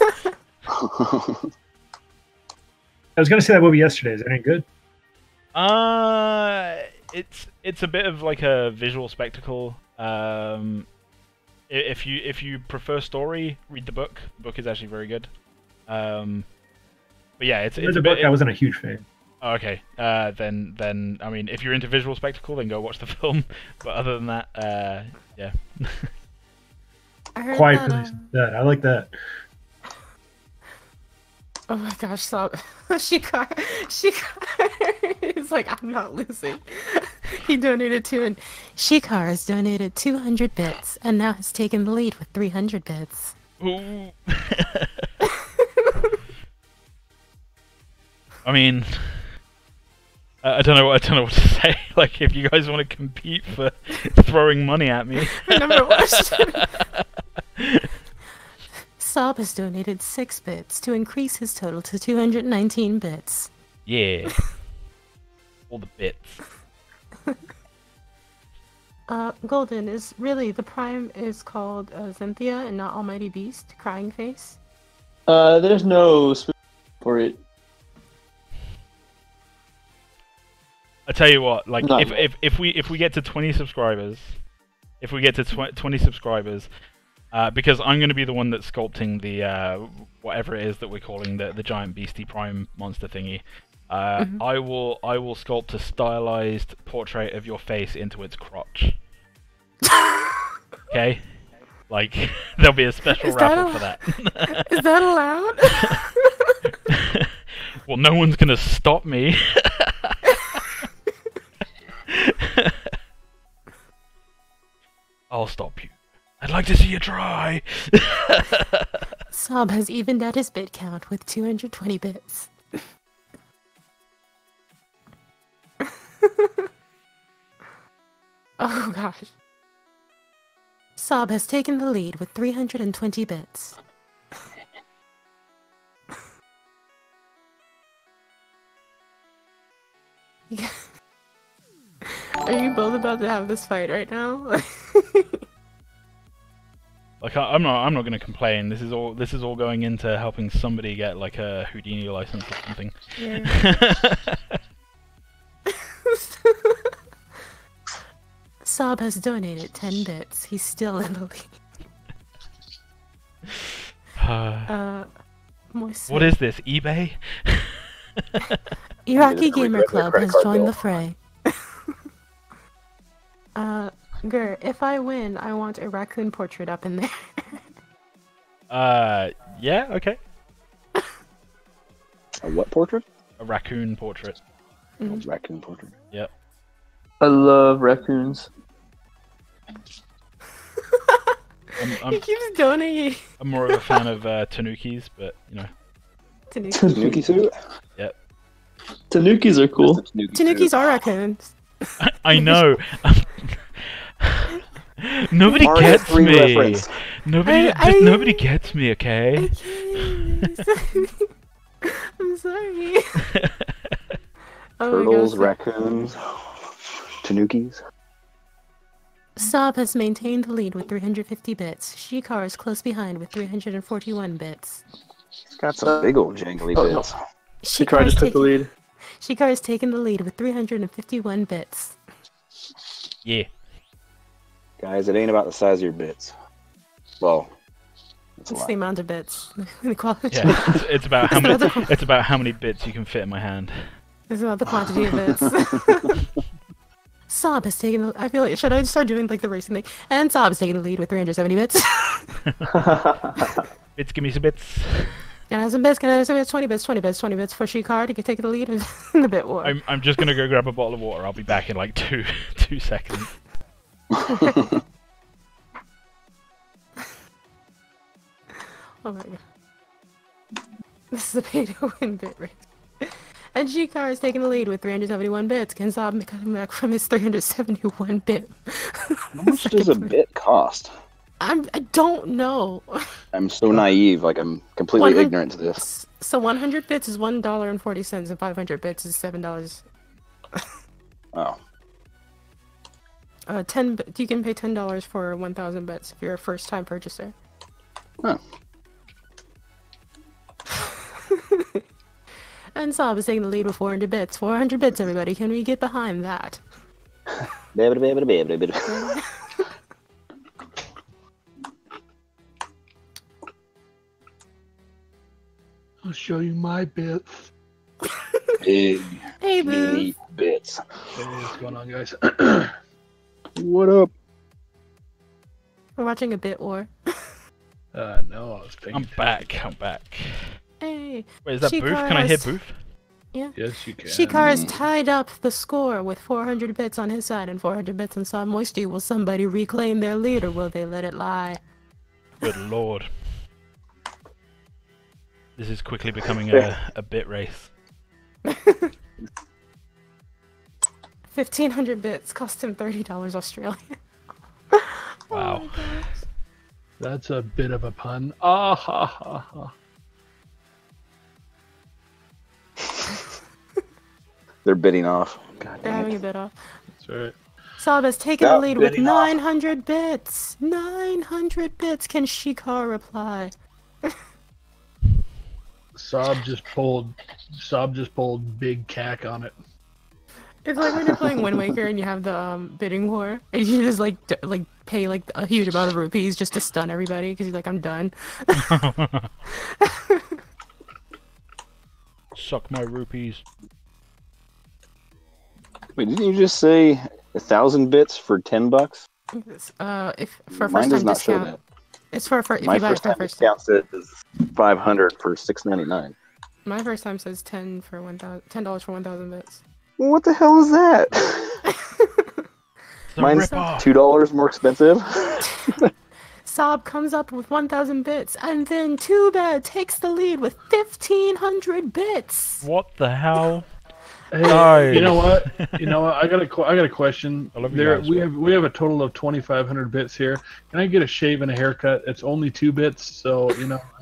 was gonna say that movie yesterday. Is it any good? It's a bit of like a visual spectacle. If you prefer story, read the book. The book is actually very good. But yeah, it's The a book, bit. I wasn't a huge fan. Okay. Then I mean, if you're into visual spectacle, then go watch the film. But other than that, yeah. I heard Quiet that, Place. That I like that. Oh my gosh, Sob. Shikar is like, I'm not losing. He donated and Shikar has donated 200 bits and now has taken the lead with 300 bits. Ooh. I mean, I don't know what to say. Like, if you guys want to compete for throwing money at me. I never watched it. Sob has donated 6 bits to increase his total to 219 bits. Yeah. All the bits. Golden is really the prime is called Cynthia and not Almighty Beast, Crying Face. There's no for it. I tell you what, like Not if we get to 20 subscribers, because I'm going to be the one that's sculpting the whatever it is that we're calling the giant beastie prime monster thingy. I will sculpt a stylized portrait of your face into its crotch. Okay, like there'll be a special raffle for that. Is that allowed? Well, no one's gonna stop me. I'll stop you. I'd like to see you try. Sob has evened out his bit count with 220 bits. Oh gosh. Sob has taken the lead with 320 bits. Are you both about to have this fight right now? Like I'm not gonna complain. This is all going into helping somebody get like a Houdini license or something. Yeah. Sob has donated 10 bits. He's still in the lead. What is this? eBay? Iraqi Gamer Club has joined the fray. Gur, if I win, I want a raccoon portrait up in there. Yeah, okay. A what portrait? A raccoon portrait. A raccoon portrait. Yep. I love raccoons. He keeps donating. I'm more of a fan of tanukis, but you know. Tanuki suit? Yep. Tanukis are cool. Tanukis are raccoons. I know. Nobody Mario gets 3 me. reference. Nobody gets me. Okay. I'm sorry. Oh Turtles, my gosh. raccoons, tanukis. Sob has maintained the lead with 350 bits. Shikar is close behind with 341 bits. He's got some big old jangly Oh, no. bits. Shikar just took the lead. Shikar has taken the lead with 351 bits. Yeah. Guys, it ain't about the size of your bits. Well, That's a It's lot. the amount of bits. The quality. Yeah, it's about how many. It's about how many bits you can fit in my hand. It's about the quantity of bits. Saab has taken the... I feel like... Should I start doing, like, the racing thing? And Saab has taken the lead with 370 bits. Bits, give me some bits. Can I have some bits? Can I have some bits? 20 bits, 20 bits, 20 bits for Shikar to take the lead in the bit war. I'm just gonna go grab a bottle of water. I'll be back in like two seconds. Oh my god. This is a pay-to-win bit race. And Shikar is taking the lead with 371 bits. Can Saab come back from his 371 bit? How much does a bit cost? I don't know. I'm so naive. Like I'm completely 100 ignorant to this. So 100 bits is $1.40 and 500 bits is $7. Oh. 10. You can pay $10 for 1,000 bits if you're a first-time purchaser. Huh. And Saab is taking the lead with 400 bits. 400 bits, everybody. Can we get behind that? I'll show you my bits. Big, Hey, boo. meaty bits. Hey, what's going on, guys? What up? We're watching a bit war. No, I was paying I'm back. I'm back. Hey. Wait, is that Booth? Shikar Can I has- hit Booth? Yeah. Yes, you can. Shikar has tied up the score with 400 bits on his side and 400 bits on Saab Moisty. Will somebody reclaim their lead or will they let it lie? Good lord. This is quickly becoming a bit race. 1,500 bits cost him $30 Australian. Wow. Oh my gosh. That's a bit of a pun. Ah ha ha ha. They're bidding off. God They're dang having it. a bit off. That's right. Saab has taken the Stop lead with bidding off. 900 bits. 900 bits. Can Shikar reply? Saab just pulled big cack on it. It's like when you're playing Wind Waker and you have the bidding war, and you just like pay like a huge amount of rupees just to stun everybody because you're like, I'm done. Suck my rupees. Wait, didn't you just say 1,000 bits for $10? If for Mine first does time not show discount, that. it's for if My you buy it first for time first time. discount says 500 for $6.99. My first time says $10 for 1,000 bits. What the hell is that? It's a Mine's rip-off. $2 more expensive. Saab comes up with 1,000 bits, and then Too Bad takes the lead with 1,500 bits. What the hell? Hey, Nice. you know what? I got a question. I love you guys, we have a total of 2,500 bits here. Can I get a shave and a haircut? It's only 2 bits, so I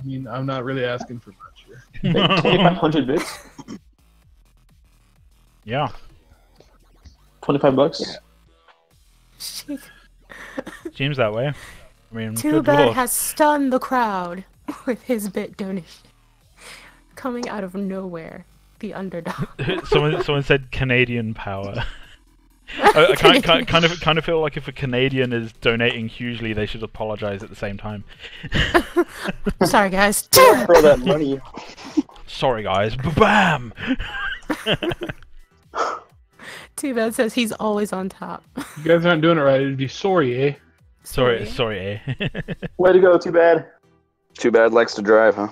mean, I'm not really asking for much here. 2,500 bits? Yeah. $25? Seems that way. I mean, Too good Bad lord. has stunned the crowd with his bit donation. Coming out of nowhere, the underdog. someone said Canadian power. I kind of feel like if a Canadian is donating hugely, they should apologize at the same time. Sorry, guys. Throw that money. Sorry, guys. Bam! Too Bad says he's always on top. You guys aren't doing it right. It'd be sorry, eh? Sorry, eh? Way to go, Too Bad. Too bad likes to drive, huh?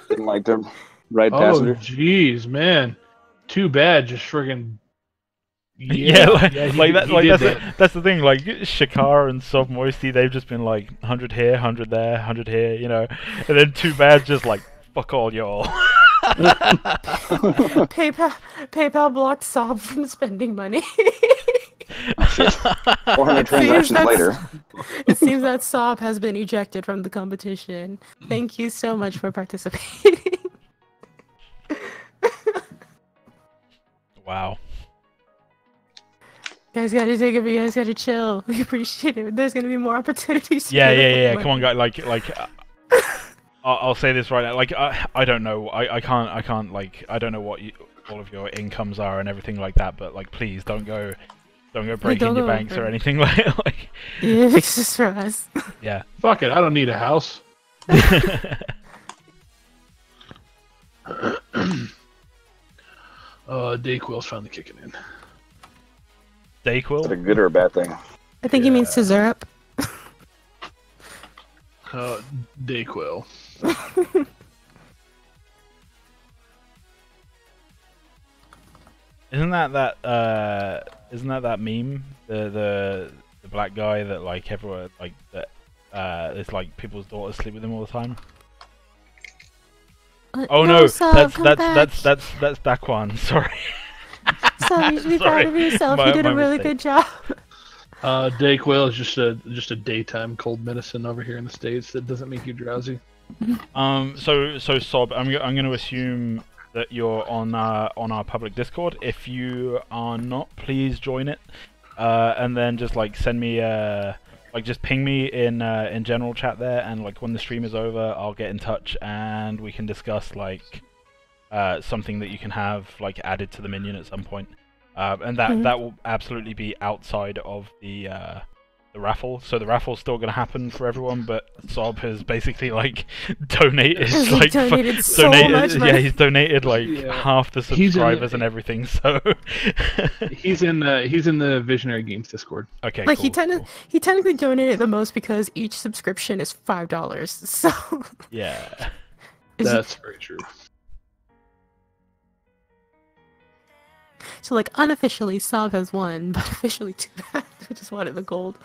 Didn't like to ride Oh, passenger. jeez, man. Too bad. Just friggin'. Yeah, he did that. that's the thing. Like Shikar and Soft Moisty, they've just been like 100 here, 100 there, 100 here, and then Too Bad just like fuck all y'all. PayPal blocked Saab from spending money. 400 transactions later. It seems that Saab has been ejected from the competition. Thank you so much for participating. Wow. Guys gotta take it, but you guys gotta chill. We appreciate it. There's gonna be more opportunities. to Yeah. get money. Come on, guys. Like, I'll say this right now. Like, I don't know. I can't. Like, I don't know what all of your incomes are and everything like that. But like, please don't go Don't go breaking don't your go banks or over. anything like. Yeah, it's just for us. Yeah. Fuck it, I don't need a house. Dayquil's finally kicking in. Dayquil? Is that a good or a bad thing? I think he means Scissorp. Dayquil. Isn't that meme? The black guy that like everyone like that it's like people's daughters sleep with him all the time. Oh no, Sab, come back. that's Daquan, sorry. Sab, you should be proud of yourself. You did a really good job. Dayquil is just a daytime cold medicine over here in the States that doesn't make you drowsy. So Sob, I'm going to assume that you're on our public Discord. If you are not, please join it, and then just like send me like just ping me in general chat there, and like when the stream is over, I'll get in touch and we can discuss like something that you can have like added to the minion at some point, and that will absolutely be outside of the raffle. So the raffle's still going to happen for everyone, but Sob has basically like donated like donated so much money. Yeah, he's donated like half the subscribers and everything. So he's in the Visionary Games Discord. Okay, like cool, he technically donated the most because each subscription is $5. So yeah, that's very true. So like unofficially, Sob has won, but officially too bad. I just wanted the gold.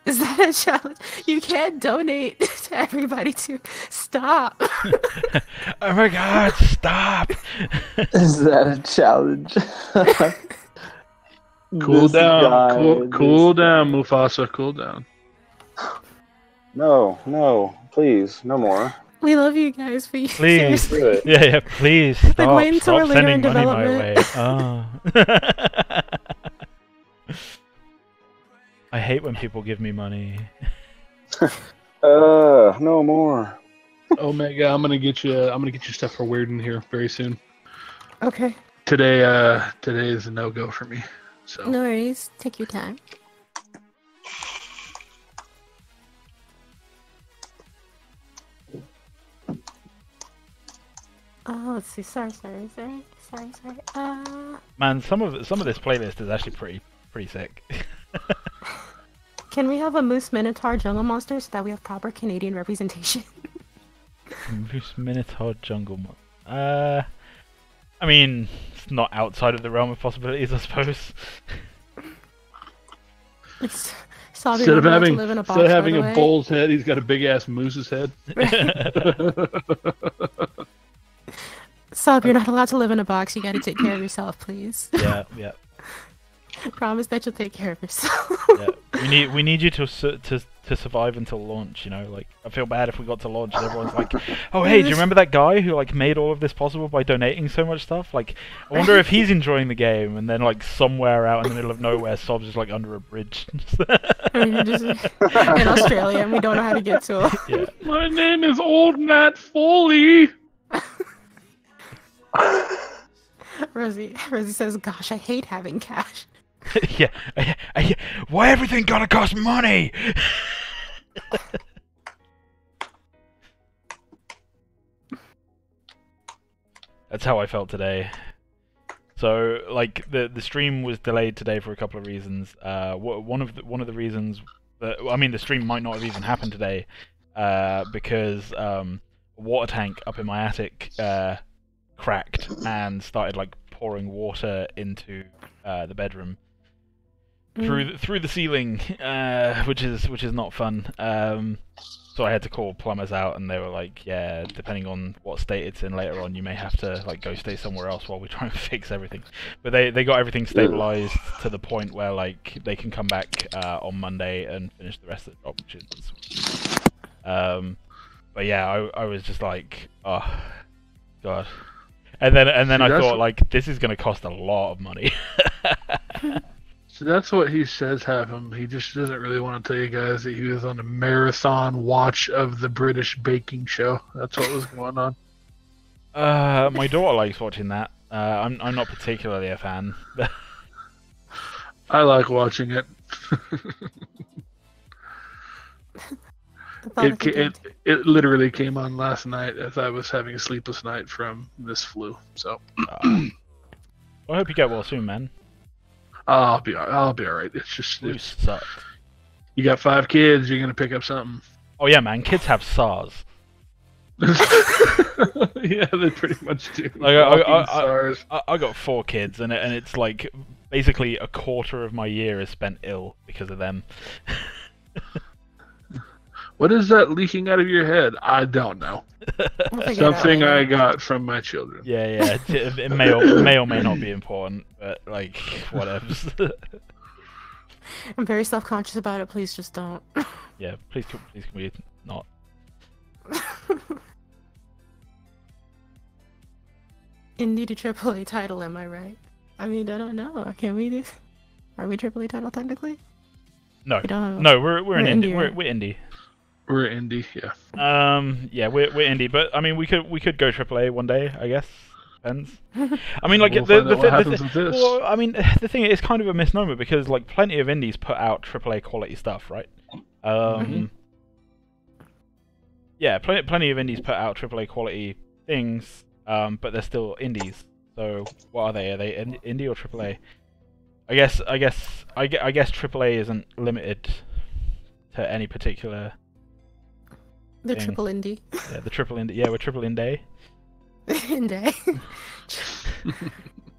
Is that a challenge? You can't donate to everybody to stop. Oh my god, stop! Is that a challenge? Cool down, cool down, Mufasa, cool down. No, please, no more. We love you guys for you. Please, Do it. yeah, please stop. Like, wait until Stop we're later in sending money my way. development. I hate when people give me money. No more. Omega, I'm gonna get you stuff for Weirden here very soon. Okay. Today is a no-go for me. So No worries. Take your time. Oh, let's see. Sorry. Man, some of this playlist is actually pretty sick. Can we have a Moose Minotaur Jungle Monster so that we have proper Canadian representation? Moose Minotaur Jungle Mon. I mean, it's not outside of the realm of possibilities, I suppose. Instead of having a bull's head, he's got a big ass moose's head. Sob, you're not allowed to live in a box. You gotta take care of yourself, please. Yeah. Promise that you'll take care of yourself. Yeah. We need you to survive until launch. You know, like I feel bad if we got to launch and everyone's like, "Oh, hey, do you remember that guy who like made all of this possible by donating so much stuff? Like, I wonder if he's enjoying the game." And then like somewhere out in the middle of nowhere, Sob's just like under a bridge. Just in Australia, and we don't know how to get to him. Yeah. My name is Old Matt Foley. Rosie says, "Gosh, I hate having cash." Yeah. Why everything gotta cost money? That's how I felt today. So, like, the stream was delayed today for a couple of reasons. One of the reasons that, I mean, the stream might not have even happened today, because a water tank up in my attic cracked and started like pouring water into the bedroom through the ceiling, which is not fun. So I had to call plumbers out, and they were like, "Yeah, depending on what state it's in later on, you may have to like go stay somewhere else while we try and fix everything." But they got everything stabilized to the point where like they can come back on Monday and finish the rest of the job, which is but yeah, I was just like, oh god. And then I thought, like, this is going to cost a lot of money. So that's what he says happened. He just doesn't really want to tell you guys that he was on a marathon watch of the British baking show. That's what was going on. My daughter likes watching that. I'm not particularly a fan. I like watching it. It literally came on last night as I was having a sleepless night from this flu. So I hope you get well soon, man. I'll be all right. It's just You suck. You got 5 kids. You're gonna pick up something. Oh yeah, man. Kids have SARS. Yeah, they pretty much do. Like, SARS. I got 4 kids, and it's like basically a quarter of my year is spent ill because of them. What is that leaking out of your head? I don't know. Something I got from my children. Yeah. It may or may not be important, but like whatever. I'm very self-conscious about it. Please just don't. Yeah, please can we not? Indie to AAA title, am I right? I mean, I don't know. Can we do? Are we AAA title technically? No, We don't. no, we're an indie. indie, right? We're indie. We're indie, yeah. Yeah, we're indie, but I mean, we could go AAA one day, I guess. Depends. I mean, like We'll find out what happens with this. Well, I mean, the thing is kind of a misnomer because like plenty of indies put out AAA quality stuff, right? Yeah, plenty of indies put out AAA quality things, but they're still indies. So what are they? Are they indie or AAA? I guess AAA isn't limited to any particular. The thing. triple indie. Yeah, the triple indie. Yeah, we're triple indie. Indie.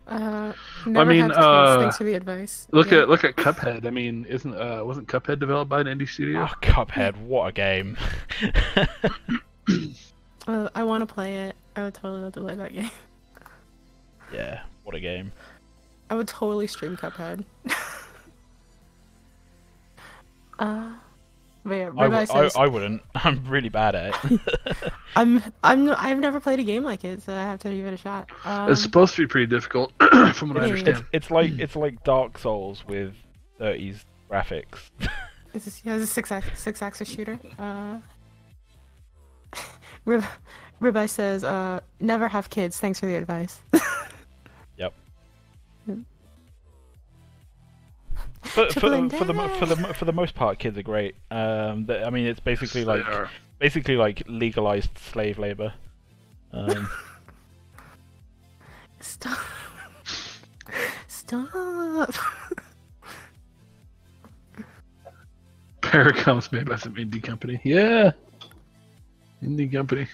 I Never mean, had kids. Thanks for the advice. Look at Cuphead. I mean, wasn't Cuphead developed by an indie studio? Oh, Cuphead! What a game! I want to play it. I would totally love to play that game. Yeah, what a game! I would totally stream Cuphead. But yeah, I wouldn't. I'm really bad at it. I've never played a game like it, so I have to give it a shot. It's supposed to be pretty difficult, from what I understand. It's like Dark Souls with 30s graphics. It's a six-axis shooter. Ribeye says, never have kids. Thanks for the advice. Yep. For the most part, kids are great. I mean, it's basically like legalized slave labor. Stop. Paracom's made by some indie company. Yeah, indie company.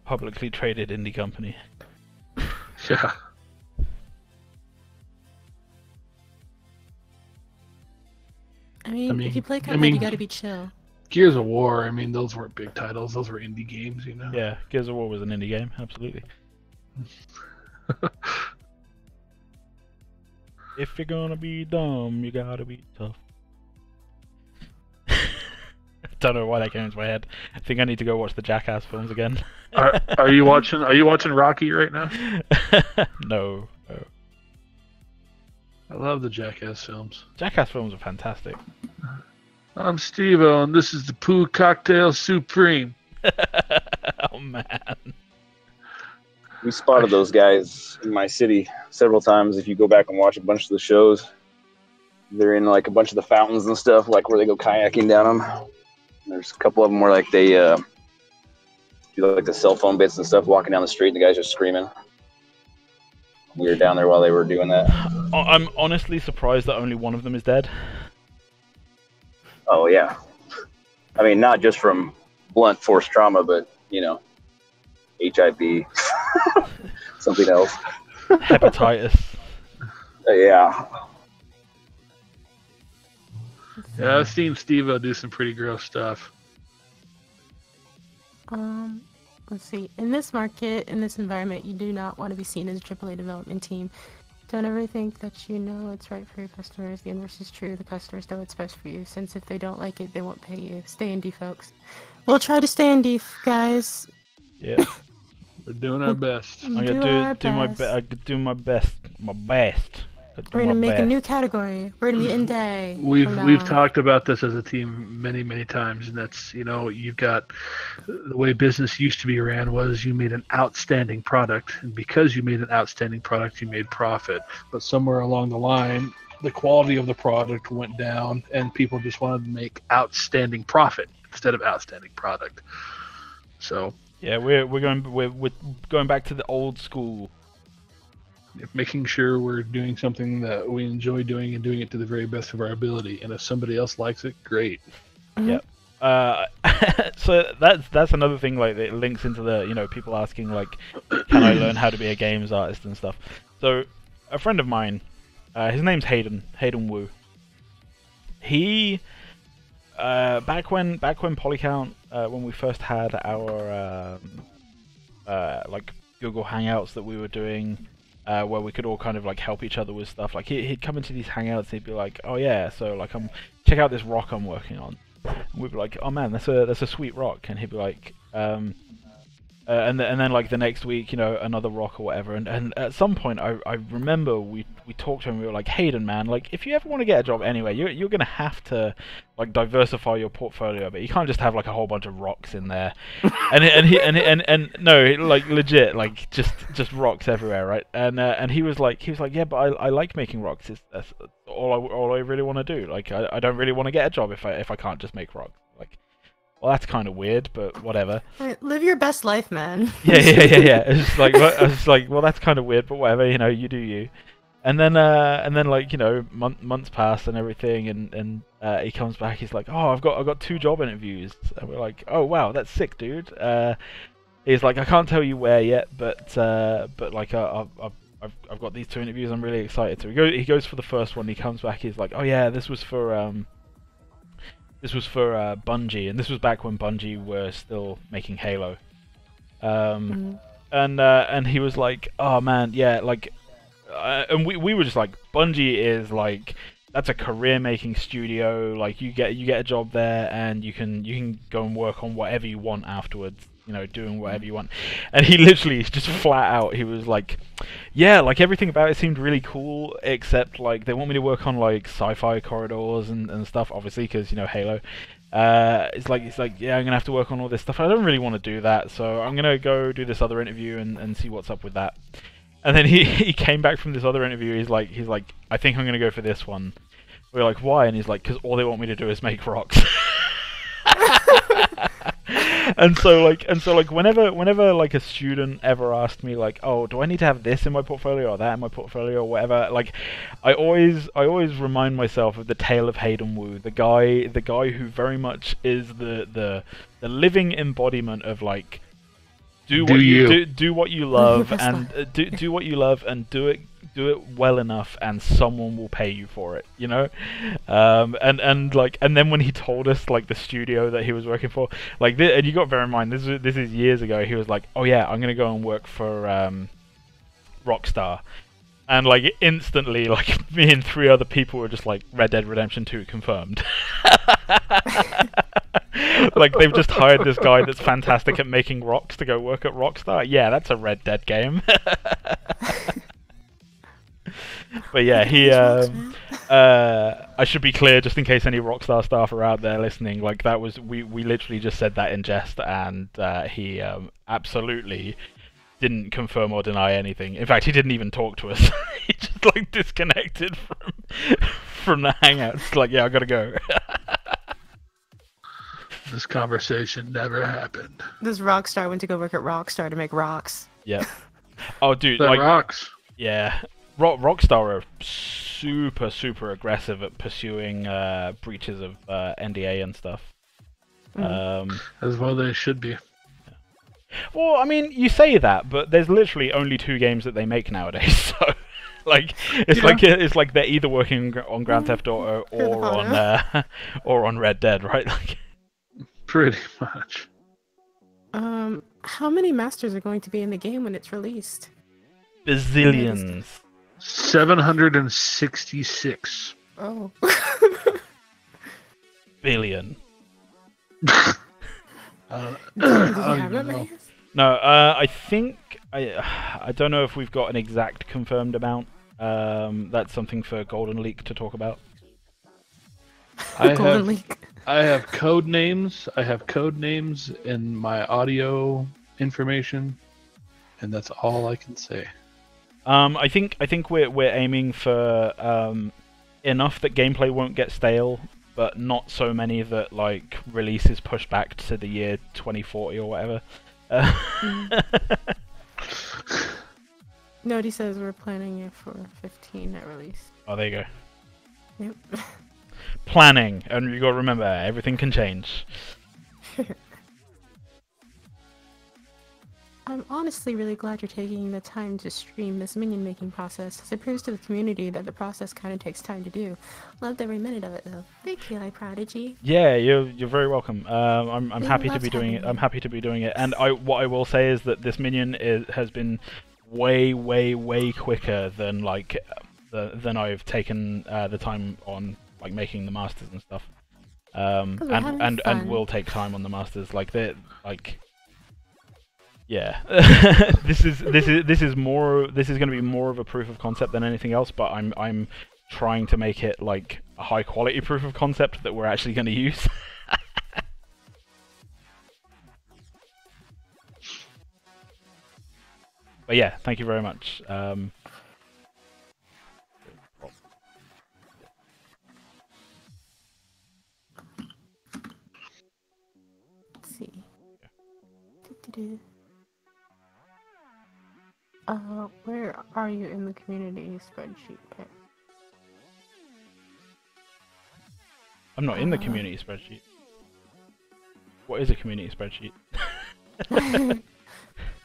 Publicly traded indie company. Yeah. I mean, if you play Cuphead, you gotta be chill. Gears of War, I mean, those weren't big titles. Those were indie games, you know? Yeah, Gears of War was an indie game, absolutely. If you're gonna be dumb, you gotta be tough. Don't know why that came into my head. I think I need to go watch the Jackass films again. Are you watching Rocky right now? No. I love the Jackass films. Jackass films are fantastic. I'm Steve-O, and this is the Poo Cocktail Supreme. Oh, man. We spotted those guys in my city several times. If you go back and watch a bunch of the shows, they're in like a bunch of the fountains and stuff, like where they go kayaking down them. There's a couple of them where like they do like the cell phone bits and stuff, walking down the street, and the guys are screaming. We were down there while they were doing that. I'm honestly surprised that only one of them is dead. Oh, yeah. I mean, not just from blunt force trauma, but, you know, HIV, something else. Hepatitis. Yeah. Yeah, I've seen Steve-O do some pretty gross stuff. Let's see. In this market, in this environment, you do not want to be seen as a AAA development team. Don't ever think that you know what's right for your customers. The inverse is true. The customers know what's best for you, since if they don't like it, they won't pay you. Stay indie, folks. We'll try to stay indie, guys. Yeah. We're doing our best. I'm gonna do my best. We're gonna make a new category. We're gonna be indie. We've talked about this as a team many times, and that's you've got the way business used to be ran was you made an outstanding product, and because you made an outstanding product, you made profit. But somewhere along the line, the quality of the product went down, and people just wanted to make outstanding profit instead of outstanding product. So yeah, we're going back to the old school. Making sure we're doing something that we enjoy doing and doing it to the very best of our ability. And if somebody else likes it, great. Yep. So that's another thing. Like it links into the people asking like, can I learn how to be a games artist and stuff. So a friend of mine, his name's Hayden Wu. He back when Polycount when we first had our like Google Hangouts that we were doing. Where we could all kind of like help each other with stuff. Like he'd come into these hangouts and he'd be like, "Oh yeah, so like check out this rock I'm working on." And we'd be like, "Oh man, that's a sweet rock." And he'd be like, and then like the next week, another rock or whatever. And at some point, I remember we talked to him. We were like, "Hayden, man, like if you ever want to get a job anyway, you're gonna have to like diversify your portfolio, but you can't just have like a whole bunch of rocks in there." and no, like legit, like just rocks everywhere, right? And he was like, "Yeah, but I like making rocks. That's all I really want to do. Like I don't really want to get a job if I can't just make rocks." Like, well, that's kind of weird, but whatever. Live your best life, man. Yeah. It's just like, I was like, well, that's kind of weird, but whatever. You do you. And then like months pass and everything, and he comes back. He's like, "Oh, I've got 2 job interviews." And we're like, "Oh wow, that's sick, dude." He's like, "I can't tell you where yet, but like I've got these 2 interviews. I'm really excited." So he goes for the first one. He comes back. He's like, "Oh yeah, this was for Bungie, and this was back when Bungie were still making Halo." And he was like, "Oh man, yeah, like." And we were just like, Bungie is like, that's a career-making studio. Like you get a job there, and you can go and work on whatever you want afterwards. Doing whatever you want. And he literally just flat out, he was like, yeah, like everything about it seemed really cool, except like they want me to work on like sci-fi corridors and stuff, obviously, because Halo. It's like yeah, I'm gonna have to work on all this stuff. I don't really want to do that, so I'm gonna go do this other interview and see what's up with that. And then he came back from this other interview. He's like, I think I'm gonna go for this one. We're like, why? And he's like, because all they want me to do is make rocks. and so like whenever like a student ever asked me like, oh, do I need to have this in my portfolio or that in my portfolio or whatever, like I always remind myself of the tale of Hayden Wu, the guy who very much is the living embodiment of like do what you love and do what you love and do it well enough, and someone will pay you for it, and then when he told us like the studio that he was working for, like and you got to bear in mind this is years ago, he was like, oh yeah, I'm gonna go and work for Rockstar, and like instantly, like me and 3 other people were just like, Red Dead Redemption 2 confirmed. Like they've just hired this guy that's fantastic at making rocks to go work at Rockstar. Yeah, that's a Red Dead game. But yeah, I should be clear, just in case any Rockstar staff are out there listening, like that was, we literally just said that in jest, and he absolutely didn't confirm or deny anything. In fact, he didn't even talk to us. He just like disconnected from the hangouts. Like, yeah, I gotta go. This conversation never happened. This Rockstar went to go work at Rockstar to make rocks. Yeah. Oh, dude, that like rocks. Yeah. Rockstar are super aggressive at pursuing breaches of NDA and stuff. As well they should be. Well, I mean, you say that, but there's literally only 2 games that they make nowadays, so like it's like they're either working on Grand Theft Auto or on Red Dead, right? Like, pretty much. How many masters are going to be in the game when it's released? Bazillions. 766. Oh. Billion. Did you have that many? No, I think I don't know if we've got an exact confirmed amount. That's something for Golden Leak to talk about. Golden Leak. I have code names. I have code names in my audio information, and that's all I can say. I think we're aiming for enough that gameplay won't get stale, but not so many that like release is pushed back to the year 2040 or whatever. Nody says we're planning it for 15 at release. Oh, there you go. Yep. Planning, and you got to remember, everything can change. I'm honestly really glad you're taking the time to stream this minion making process, as it proves to the community that the process kind of takes time to do. Loved every minute of it, though. Thank you, Prodigy. Yeah, you're very welcome. I'm We happy to be loved doing it. having I'm you. happy to be doing it. And what I will say is that this minion has been way quicker than like than I've taken the time on like making the masters and stuff. And will take time on the masters. Like they're like. Yeah, this is going to be more of a proof of concept than anything else. But I'm trying to make it like a high quality proof of concept that we're actually going to use. But yeah, thank you very much. Let's see. Where are you in the community spreadsheet pick? I'm not in the community spreadsheet. What is a community spreadsheet?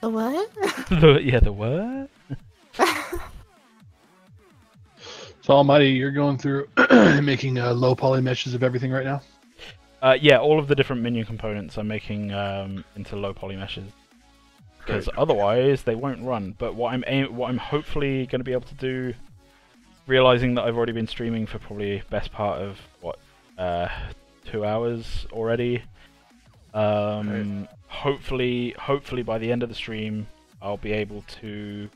The what? the what? So Almighty, you're going through making low poly meshes of everything right now? Yeah, all of the different minion components I'm making into low poly meshes. Because otherwise they won't run. But what I'm hopefully going to be able to do, realizing that I've already been streaming for probably best part of 2 hours already. Hopefully by the end of the stream, I'll be able to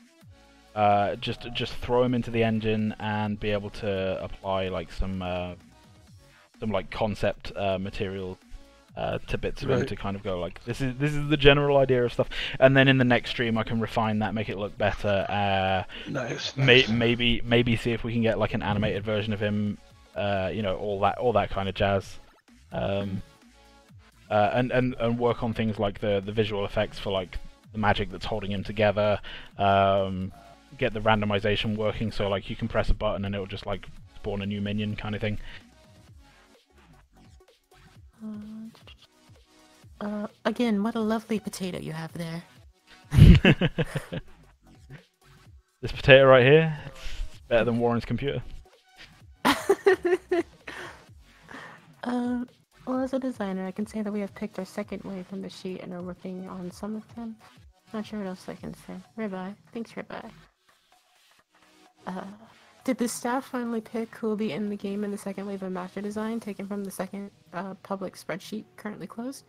just throw them into the engine and be able to apply like some like concept material to bits of them to kind of go like this is the general idea of stuff, and then in the next stream I can refine that, make it look better. Nice. Maybe see if we can get like an animated version of him, all that kind of jazz, and work on things like the visual effects for like the magic that's holding him together. Get the randomization working so like you can press a button and it'll just like spawn a new minion kind of thing. Again, what a lovely potato you have there. This potato right here, it's better than Warren's computer. Well, as a designer, I can say that we have picked our second wave from the sheet and are working on some of them. Not sure what else I can say. Ribeye. Thanks, Ribeye. Did the staff finally pick who will be in the game in the second wave of master design, taken from the second public spreadsheet currently closed?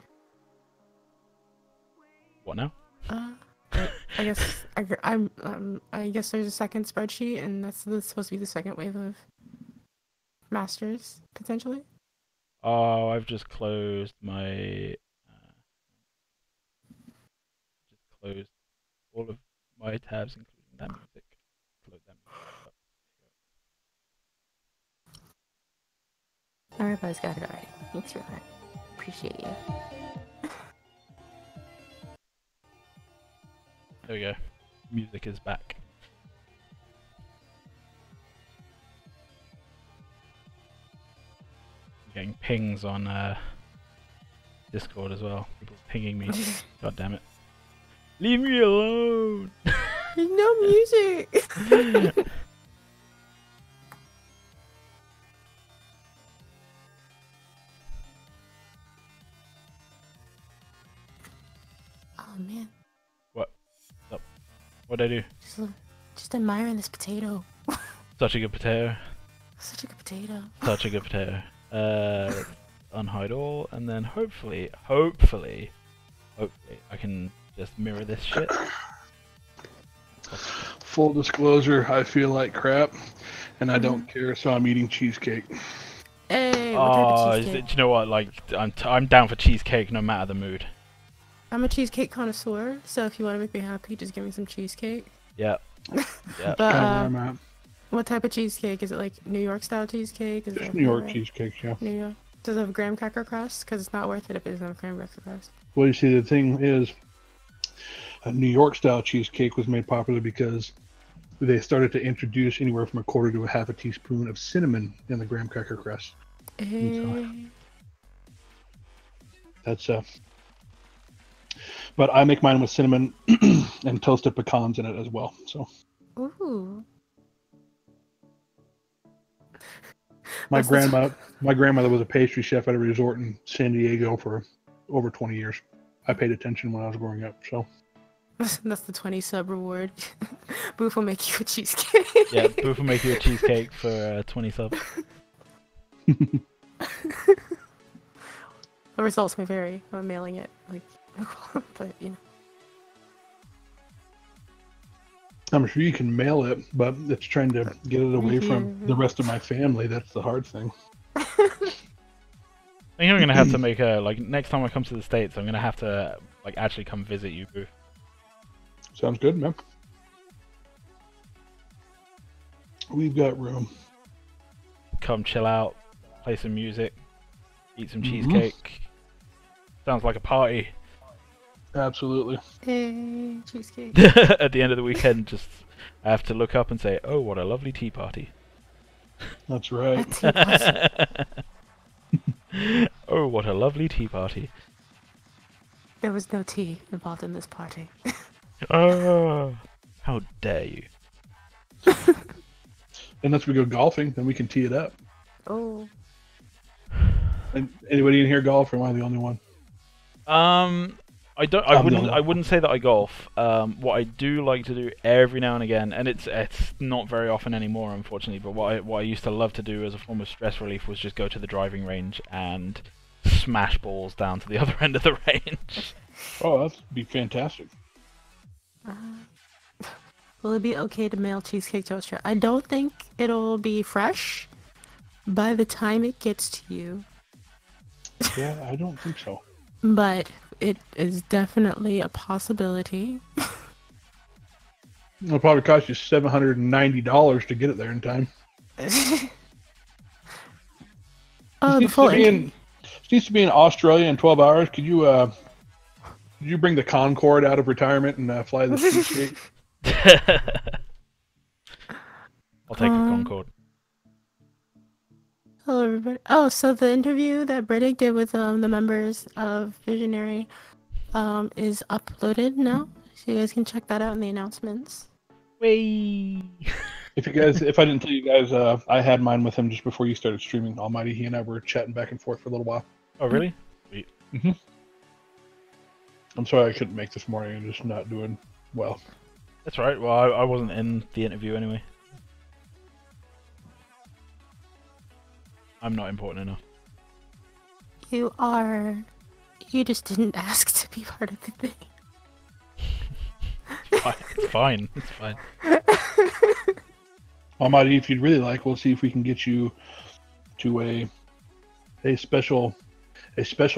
What now? I guess I guess there's a second spreadsheet, and that's supposed to be the second wave of masters potentially. Oh, I've just closed my closed all of my tabs, including that music. Load that music up. Everybody's got it alright. Thanks for that. Appreciate you. There we go. Music is back. I'm getting pings on Discord as well. People pinging me. God damn it. Leave me alone! No music! Oh man. What? What'd I do? Just admiring this potato. Such a good potato. Such a good potato. Such a good potato. Let's unhide all, and then hopefully, I can just mirror this shit. Full disclosure, I feel like crap, and I don't care, so I'm eating cheesecake. Hey, what type of Oh, cheesecake? do you know what? Like, I'm down for cheesecake no matter the mood. I'm a cheesecake connoisseur, so if you want to make me happy, just give me some cheesecake. Yeah. Yeah. But Kind of where I'm at. what type of cheesecake? Is it like New York style cheesecake? Is Just it New York cheesecake, yeah. New York. Does it have graham cracker crust? Because it's not worth it if it doesn't have graham cracker crust. Well, you see, the thing is, New York style cheesecake was made popular because they started to introduce anywhere from a quarter to a half a teaspoon of cinnamon in the graham cracker crust. That's but I make mine with cinnamon and toasted pecans in it as well. So Ooh. my grandmother was a pastry chef at a resort in San Diego for over 20 years. I paid attention when I was growing up. So that's the 20 sub reward. Boof will make you a cheesecake. Yeah, Boof will make you a cheesecake for 20 subs. The results may vary. I'm mailing it, like, but you know. I'm sure you can mail it, but it's trying to get it away from the rest of my family. That's the hard thing. I think I'm gonna have to make a next time I come to the States. I'm gonna have to actually come visit you, Boof. Sounds good, man. We've got room. Come chill out, play some music, eat some cheesecake. Sounds like a party. Absolutely. Hey, cheesecake. At the end of the weekend, just I have to look up and say, "Oh, what a lovely tea party." That's right. Oh, what a lovely tea party. There was no tea involved in this party. Oh, how dare you. Unless we go golfing, then we can tee it up. Oh. And anybody in here golf, or am I the only one? I wouldn't say that I golf. What I do like to do every now and again, and it's not very often anymore, unfortunately. But what I used to love to do as a form of stress relief was just go to the driving range and smash balls down to the other end of the range. Oh, that'd be fantastic. Will it be okay to mail cheesecake to Australia? I don't think it'll be fresh by the time it gets to you. Yeah, I don't think so. But it is definitely a possibility. It'll probably cost you $790 to get it there in time. Oh, it needs to be in Australia in 12 hours. Could you bring the Concorde out of retirement and fly the cheesecake? I'll take a Concorde. Hello, everybody. Oh, so the interview that Brittig did with the members of Visionary is uploaded now, so you guys can check that out in the announcements. Whee! If I didn't tell you guys, I had mine with him just before you started streaming. Almighty, he and I were chatting back and forth for a little while. Oh, really? Sweet. I'm sorry I couldn't make this morning. I'm just not doing well. That's right. Well, I wasn't in the interview anyway. I'm not important enough. You are. You just didn't ask to be part of the thing. It's fine. It's fine. Almighty, if you'd really like, we'll see if we can get you to a special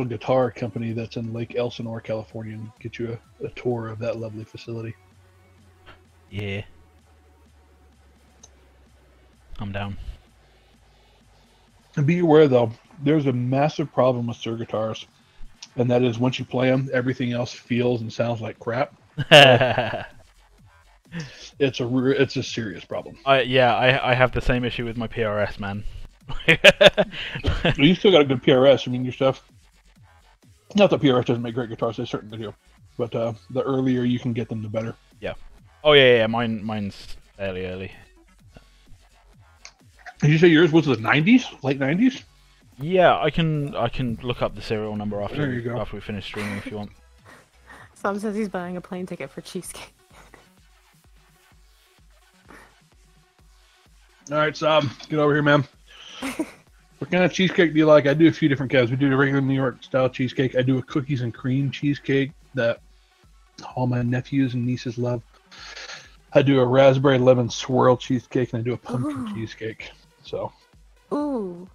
guitar company that's in Lake Elsinore, California, and get you a tour of that lovely facility. Yeah. I'm down. And be aware, though, there's a massive problem with Sir guitars, and that is once you play them, everything else feels and sounds like crap. It's a serious problem. I have the same issue with my PRS, man. You still got a good PRS. I mean, your stuff. Not that PRS doesn't make great guitars; they certainly do. But the earlier you can get them, the better. Yeah. Oh yeah. Mine's fairly early. Did you say yours was the 90s, late 90s? Yeah, I can look up the serial number after we finish streaming if you want. Sam says he's buying a plane ticket for cheesecake. All right, Sam, get over here, man. What kind of cheesecake do you like? I do a few different kinds. We do the regular New York style cheesecake. I do a cookies and cream cheesecake that all my nephews and nieces love. I do a raspberry lemon swirl cheesecake, and I do a pumpkin cheesecake. So. Ooh.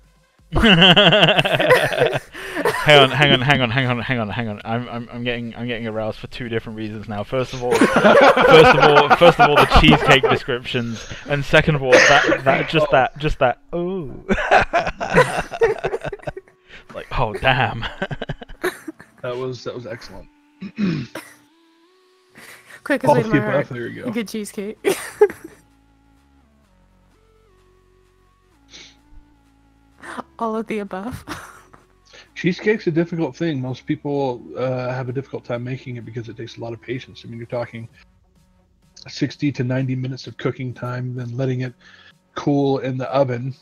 hang on. I'm getting aroused for two different reasons now. First of all, the cheesecake descriptions, and second of all, just that. Ooh. Like, oh damn. That was excellent. Quickest way to my Keep heart. up, there you go. Good cheesecake. All of the above. Cheesecake's a difficult thing. Most people have a difficult time making it because it takes a lot of patience. I mean, you're talking 60 to 90 minutes of cooking time, then letting it cool in the oven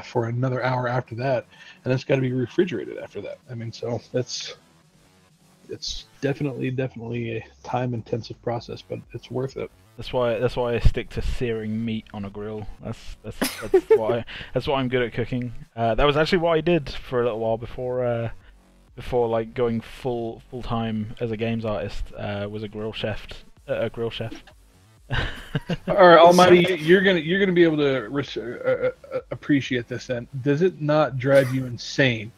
for another hour after that, and it's got to be refrigerated after that. I mean, so it's definitely a time-intensive process, but it's worth it. That's why I stick to searing meat on a grill. That's what I'm good at cooking. That was actually what I did for a little while before like going full time as a games artist. Was a grill chef. All right, Almighty, you're gonna be able to appreciate this. Then, does it not drive you insane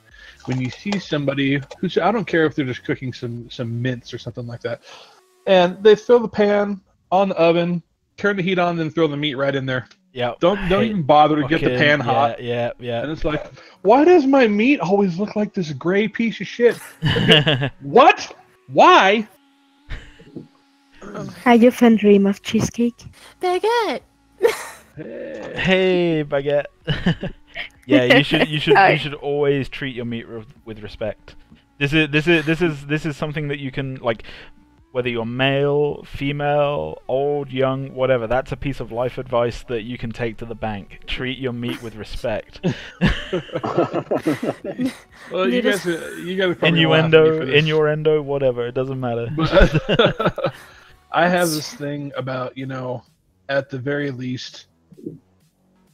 when you see somebody who's, I don't care if they're just cooking some mince or something like that, and they throw the pan on the oven, turn the heat on, then throw the meat right in there. Yeah. Don't even bother to get the pan hot. Yeah. And it's like, why does my meat always look like this gray piece of shit? What? Why? Are you fan dream of cheesecake? Baguette. Hey, baguette. Yeah, you should always treat your meat with respect. This is something that you can, like, whether you're male, female, old, young, whatever. That's a piece of life advice that you can take to the bank. Treat your meat with respect. Well, you guys innuendo, whatever. It doesn't matter. I have this thing about, at the very least,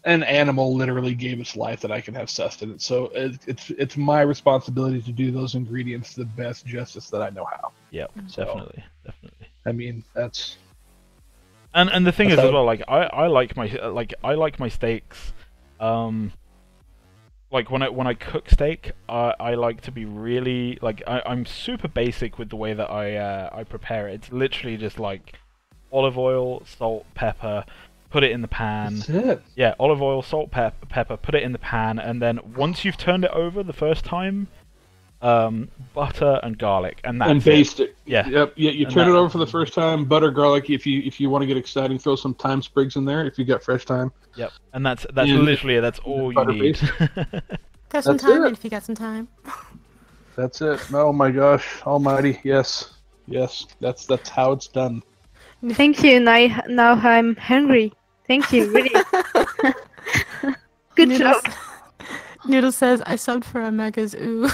an animal literally gave its life that I can have sustenance. So it's my responsibility to do those ingredients the best justice that I know how. Yeah, definitely. I mean, that's. And the thing is as well, like I like my steaks. Like when I cook steak, I like to be really like I'm super basic with the way that I prepare it. It's literally just like olive oil, salt, pepper. Put it in the pan. That's it. Yeah, olive oil, salt, pepper. Put it in the pan, and then once you've turned it over the first time, butter and garlic, and that's baste it. Yeah. Yep. Yeah. You turn it over for the first time. Butter, garlic. If you want to get exciting, throw some thyme sprigs in there. If you got fresh thyme. Yep. And that's literally it. That's all you need. Got some time, and if you got some time. That's it. Oh my gosh, Almighty! Yes. That's how it's done. Thank you. Now I'm hungry. Thank you. Really. Good job. Noodle says, "I subbed for a Megas ooh."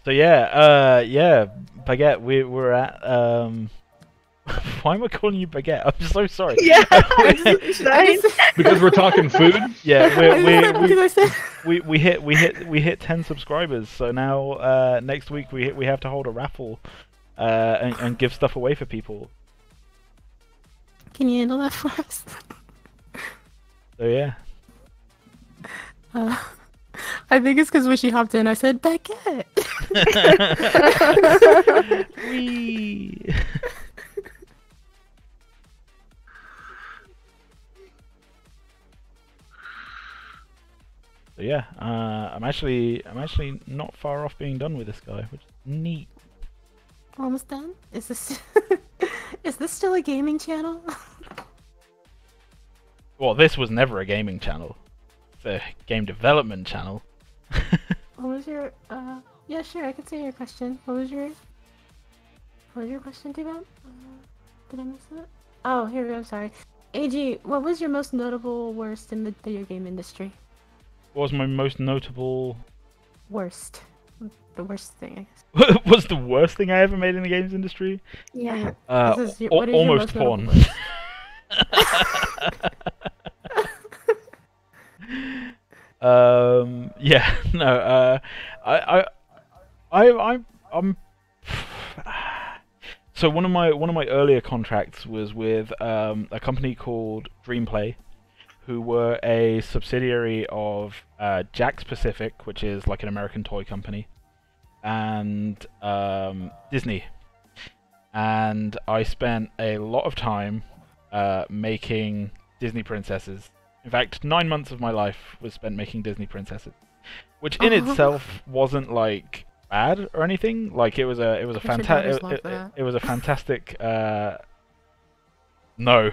So yeah, Baguette. We're at Why am I calling you Baguette? I'm so sorry. Yeah. Because we're talking food. Yeah, we hit 10 subscribers. So now next week we have to hold a raffle and give stuff away for people. Can you handle that for us? So yeah. I think it's because when she hopped in, I said Baguette. Wee. So yeah, I'm actually not far off being done with this guy, which is neat. Almost done? Is this is this still a gaming channel? Well, this was never a gaming channel. It's a game development channel. What was your yeah, sure, I can see your question. What was your question, T-Bam? Did I miss it? Oh, here we go, I'm sorry. AG, what was your most notable worst in the video game industry? What was my most notable... Worst. The worst thing, I guess. What's the worst thing I ever made in the games industry? Yeah. Almost porn. Yeah, no, I'm So one of my earlier contracts was with a company called Dreamplay, who were a subsidiary of Jack's Pacific, which is like an American toy company, and Disney. And I spent a lot of time making Disney princesses. In fact, 9 months of my life was spent making Disney princesses, which in itself wasn't like bad or anything. Like it was a fantastic. No,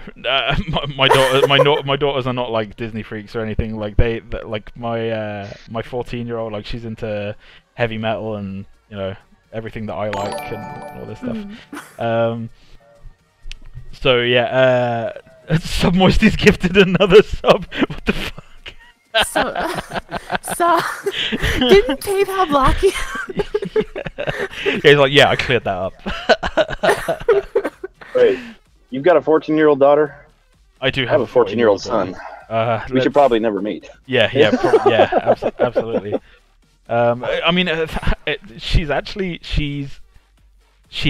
my daughters are not like Disney freaks or anything. Like like my 14-year-old, like she's into heavy metal and everything that I like and all this stuff. So yeah, Submoisty's gifted another sub. What the fuck? So didn't PayPal block you? Yeah, he's like, yeah, I cleared that up. Wait, you've got a 14-year-old daughter? I do I have a 14-year-old son. We should probably never meet. Yeah, absolutely. I mean, she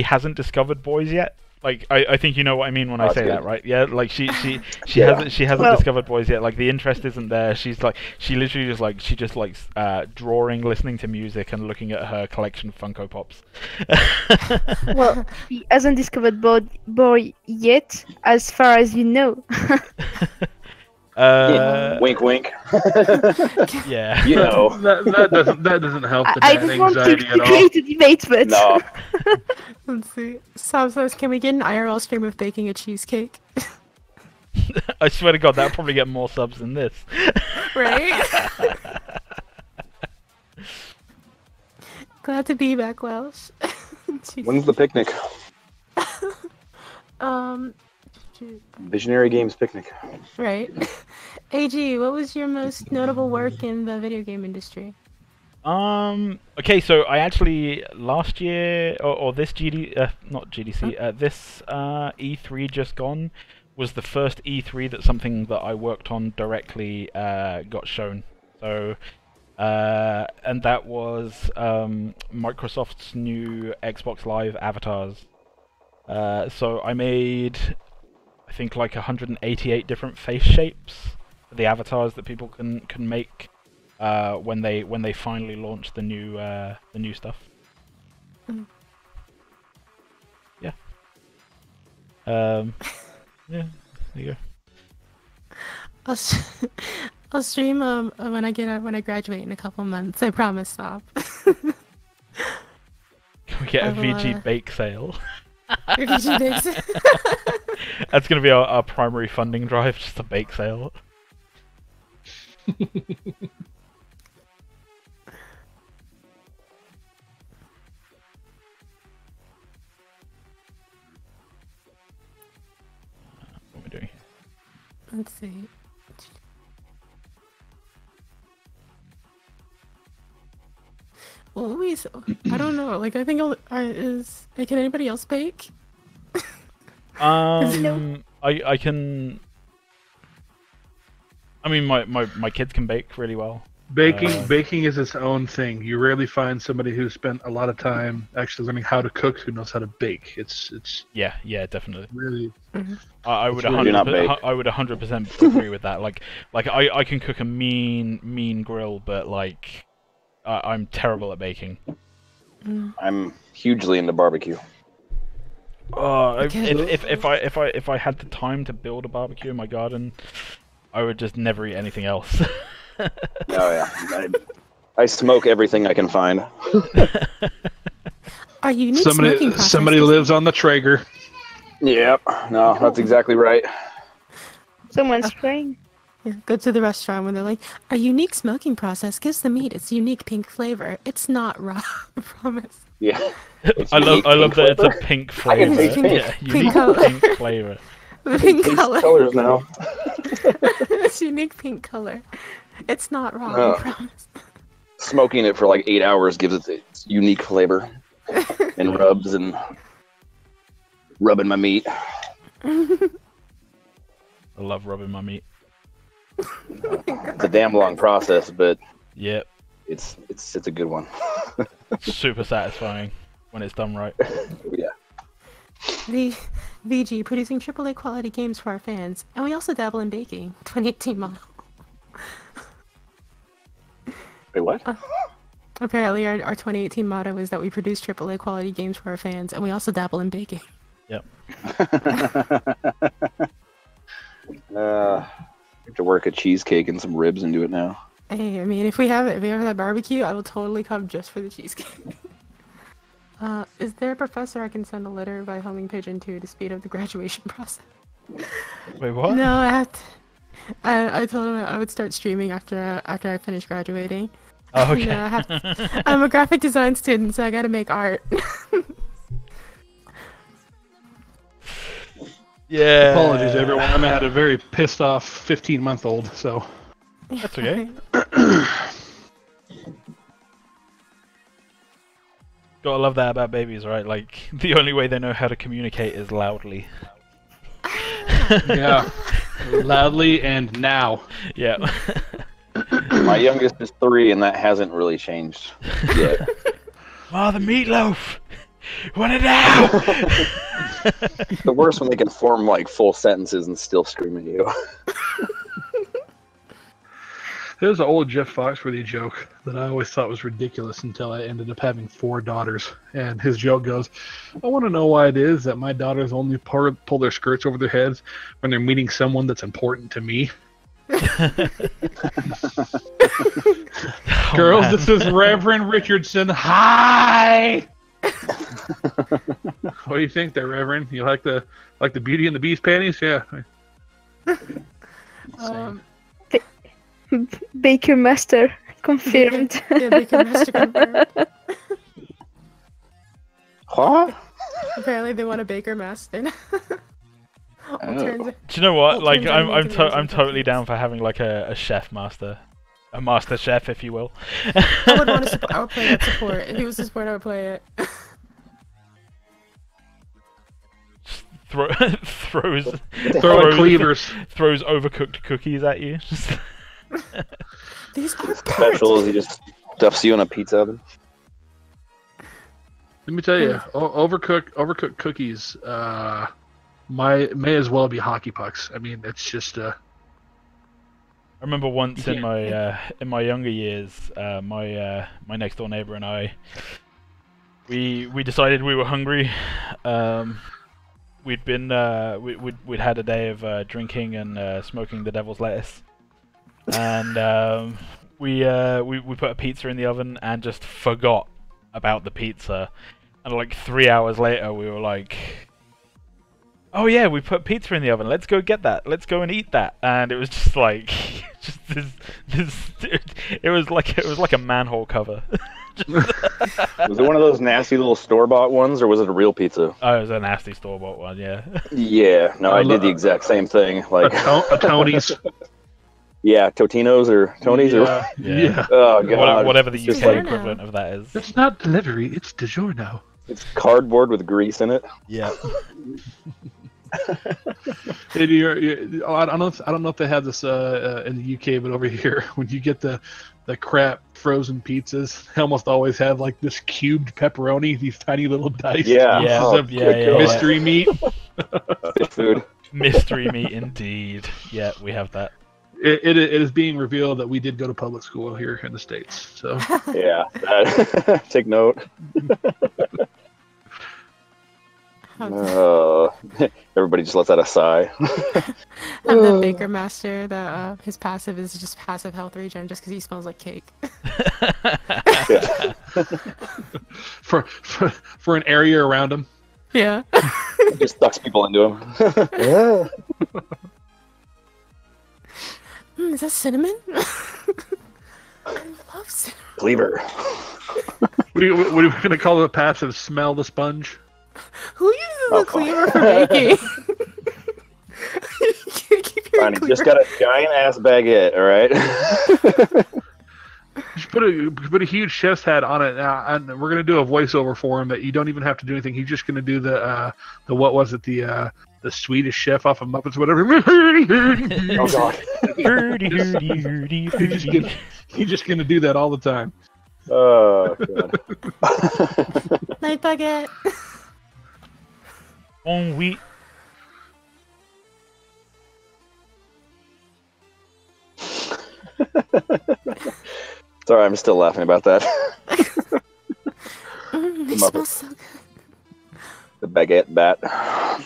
hasn't discovered boys yet. Like I think you know what I mean when I say that, right? Yeah, like she hasn't discovered boys yet. Like the interest isn't there. She literally just likes drawing, listening to music, and looking at her collection of Funko Pops. Well, he hasn't discovered boy yet, as far as you know. Wink, wink. Yeah. You know. That doesn't help the I dad just want to anxiety at all. create a debate, but No. Let's see. Sam says, can we get an IRL stream of baking a cheesecake? I swear to God, that'll probably get more subs than this. Right? Glad to be back, Welsh. When's the picnic? Visionary Games picnic. Right. AG, what was your most notable work in the video game industry? Okay, so I actually last year or this this E3 just gone was the first E3 that something that I worked on directly got shown. So and that was Microsoft's new Xbox Live avatars. So I made I think like 188 different face shapes for the avatars that people can make when they finally launch the new stuff. Mm. Yeah. Yeah. There you go. I'll stream when I graduate in a couple months. I promise. Stop. Can we get a VG bake sale? VG bake sale. That's gonna be our primary funding drive, just a bake sale. What are we doing? Let's see. Well, Louise, I don't know. Like, I think can anybody else bake? I can. I mean, my kids can bake really well. Baking is its own thing. You rarely find somebody who spent a lot of time actually learning how to cook who knows how to bake. It's yeah, definitely. Really. I would 100% agree with that. Like I can cook a mean grill, but like I'm terrible at baking. I'm hugely into barbecue. If I had the time to build a barbecue in my garden, I would just never eat anything else. Oh yeah, I smoke everything I can find. Are you unique smoking process? Somebody lives on the Traeger. Yep, no, that's exactly right. someone's praying. Yeah, go to the restaurant when they're like, "Our unique smoking process gives the meat its unique pink flavor. It's not raw, I promise." Yeah. I love that it's a pink flavor. Pink Unique color. pink flavor. Pink color. Colors now. It's unique pink color. It's not raw, I promise. Smoking it for like 8 hours gives it its unique flavor. And rubs and rubbing my meat. I love rubbing my meat. It's a damn long process, but Yep. it's a good one. Super satisfying when it's done right. Yeah. VG, producing AAA quality games for our fans, and we also dabble in baking. 2018 model. Wait, what? Apparently, our 2018 motto is that we produce AAA quality games for our fans, and we also dabble in baking. Yep. I have to work a cheesecake and some ribs into it now. Hey, I mean, if we have that barbecue, I will totally come just for the cheesecake. Is there a professor I can send a letter by homing pigeon to speed up the graduation process? Wait, what? No, I told him I would start streaming after I finish graduating. Oh, okay. No, I'm a graphic design student, so I gotta make art. Yeah. Apologies, everyone. I had a very pissed off 15-month-old, so. That's okay. Gotta love that about babies, right? Like, the only way they know how to communicate is loudly. Yeah. Loudly and now. Yeah. My youngest is 3, and that hasn't really changed yet. Oh, the meatloaf! What it now? The worst when they can form like full sentences and still scream at you. There's an old Jeff Foxworthy joke that I always thought was ridiculous until I ended up having 4 daughters. And his joke goes, I want to know why it is that my daughters only pull their skirts over their heads when they're meeting someone that's important to me. Girls, man. this is Reverend Richardson. Hi! What do you think there, Reverend? You like the Beauty and the Beast panties? Yeah. Baker Master confirmed. Yeah, Baker Master confirmed. Huh? Apparently, they want a Baker Master. Do you know what? Like, I'm totally down for having like a chef master, a master chef, if you will. I would want to support. I would play that support. If he was the support, I would play it. Throws cleavers. Throws overcooked cookies at you. These are Special is he just stuffs you in a pizza oven. Let me tell you, overcooked cookies may as well be hockey pucks. I mean, it's just. I remember once in my younger years, my next door neighbor and I, we decided we were hungry. We'd had a day of drinking and smoking the devil's lettuce, and we put a pizza in the oven and just forgot about the pizza, and like 3 hours later we were like, oh yeah, we put pizza in the oven, let's go get that, let's go and eat that. And it was just like it was like a manhole cover. Was it one of those nasty little store-bought ones, or was it a real pizza? Oh, it was a nasty store-bought one, yeah. Yeah, no, I did the exact same thing. Like a Tony's. Yeah, Totino's or Tony's or yeah. Oh god, whatever the It's UK equivalent of that is. It's not delivery, it's DiGiorno. It's cardboard with grease in it. Yeah. I don't know if they have this in the UK, but over here, when you get the crap frozen pizzas, they almost always have like this cubed pepperoni, these tiny little dice pieces of mystery meat. Fish food. Mystery meat, indeed. Yeah, we have that. It is being revealed that we did go to public school here in the States. So yeah, take note. Everybody just lets out a sigh. I'm the Baker Master that his passive is just passive health regen just because he smells like cake. for an area around him. Yeah. Just sucks people into him. Yeah. Is that cinnamon? I love cinnamon. Cleaver. What are we going to call the passive? Smell the sponge? Who uses a cleaver for baking? Fine, just got a giant ass baguette, all right? Just put a huge chef's hat on it now, and we're gonna do a voiceover for him that you don't even have to do anything. He's just gonna do the what was it, the Swedish chef off of Muppets, whatever. Oh god. He's just gonna do that all the time. Oh god. Night baguette. On wheat. Sorry, I'm still laughing about that. It smells so good. The baguette bat. I'm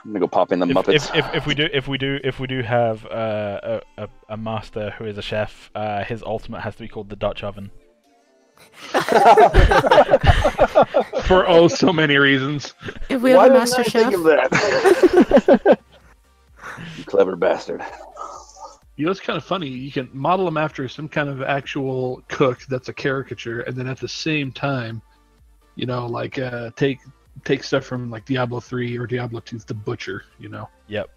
gonna go pop in the Muppets. If we do have a master who is a chef, his ultimate has to be called the Dutch oven. For oh so many reasons. If we have a master chef, think of that? You clever bastard. You know, it's kind of funny. You can model them after some kind of actual cook that's a caricature, and then at the same time, you know, like take stuff from like Diablo 3 or Diablo 2's The Butcher. You know. Yep.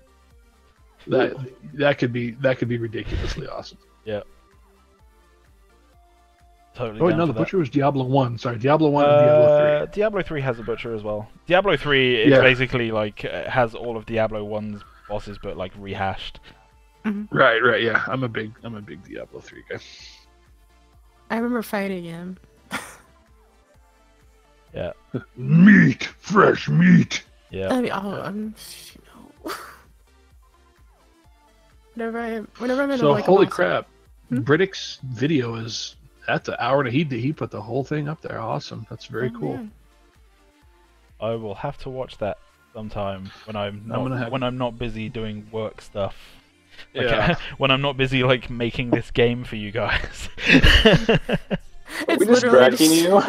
That could be ridiculously awesome. Yep. Totally. Oh wait, no, The Butcher was Diablo 1. Sorry, Diablo 1 and Diablo 3. Diablo 3 has a butcher as well. Diablo 3 is basically like has all of Diablo 1's bosses, but like rehashed. Right, yeah. I'm a big Diablo 3 guy. I remember fighting him. Yeah. Meat, fresh meat. Yeah. I mean, whenever I'm in So like holy a boss- crap, Brittick's video that's an hour and he put the whole thing up there. Awesome. That's very cool. Man. I will have to watch that sometime when I'm not busy doing work stuff. Like, when I'm not busy like making this game for you guys. We're just dragging you.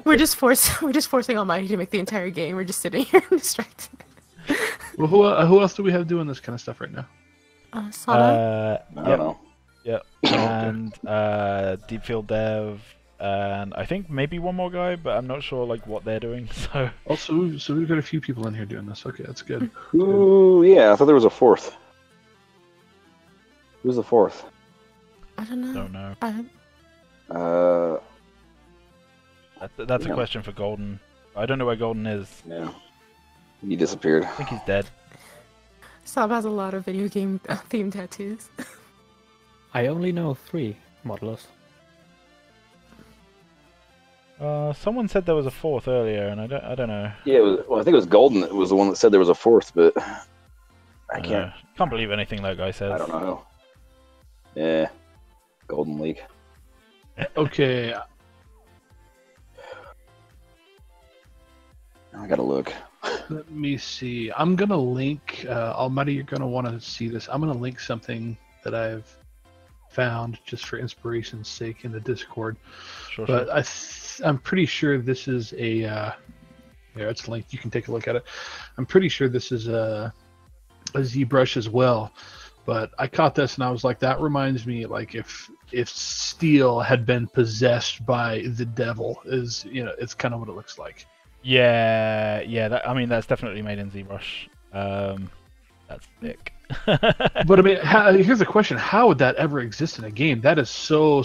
we're just forcing Almighty to make the entire game. We're just sitting here distracted. Well, who else do we have doing this kind of stuff right now? Sana? I don't know. Yep. And Deep Field Dev, and I think maybe one more guy, but I'm not sure like what they're doing. So. Also, so we've got a few people in here doing this. Okay, that's good. Ooh, yeah. I thought there was a fourth. Who's the fourth? I don't know. Don't know. That's a question for Golden. I don't know where Golden is. Yeah. He disappeared. I think he's dead. Sab has a lot of video game themed tattoos. I only know 3 modelers. Someone said there was a fourth earlier, and I don't know. Yeah, I think it was Golden. It was the one that said there was a fourth, but I can't believe anything that guy says. I don't know. Yeah, Golden League. Okay. I gotta look. Let me see. I'm gonna link. Almighty, you're gonna want to see this. I'm gonna link something that I've found just for inspiration's sake in the Discord. Sure. But I'm pretty sure this is a. Yeah, it's linked. You can take a look at it. I'm pretty sure this is a ZBrush as well. But I caught this and I was like, that reminds me like if steel had been possessed by the devil, is it's kind of what it looks like. Yeah. That's definitely made in ZBrush. That's thick. But I mean, here's the question: how would that ever exist in a game? That is so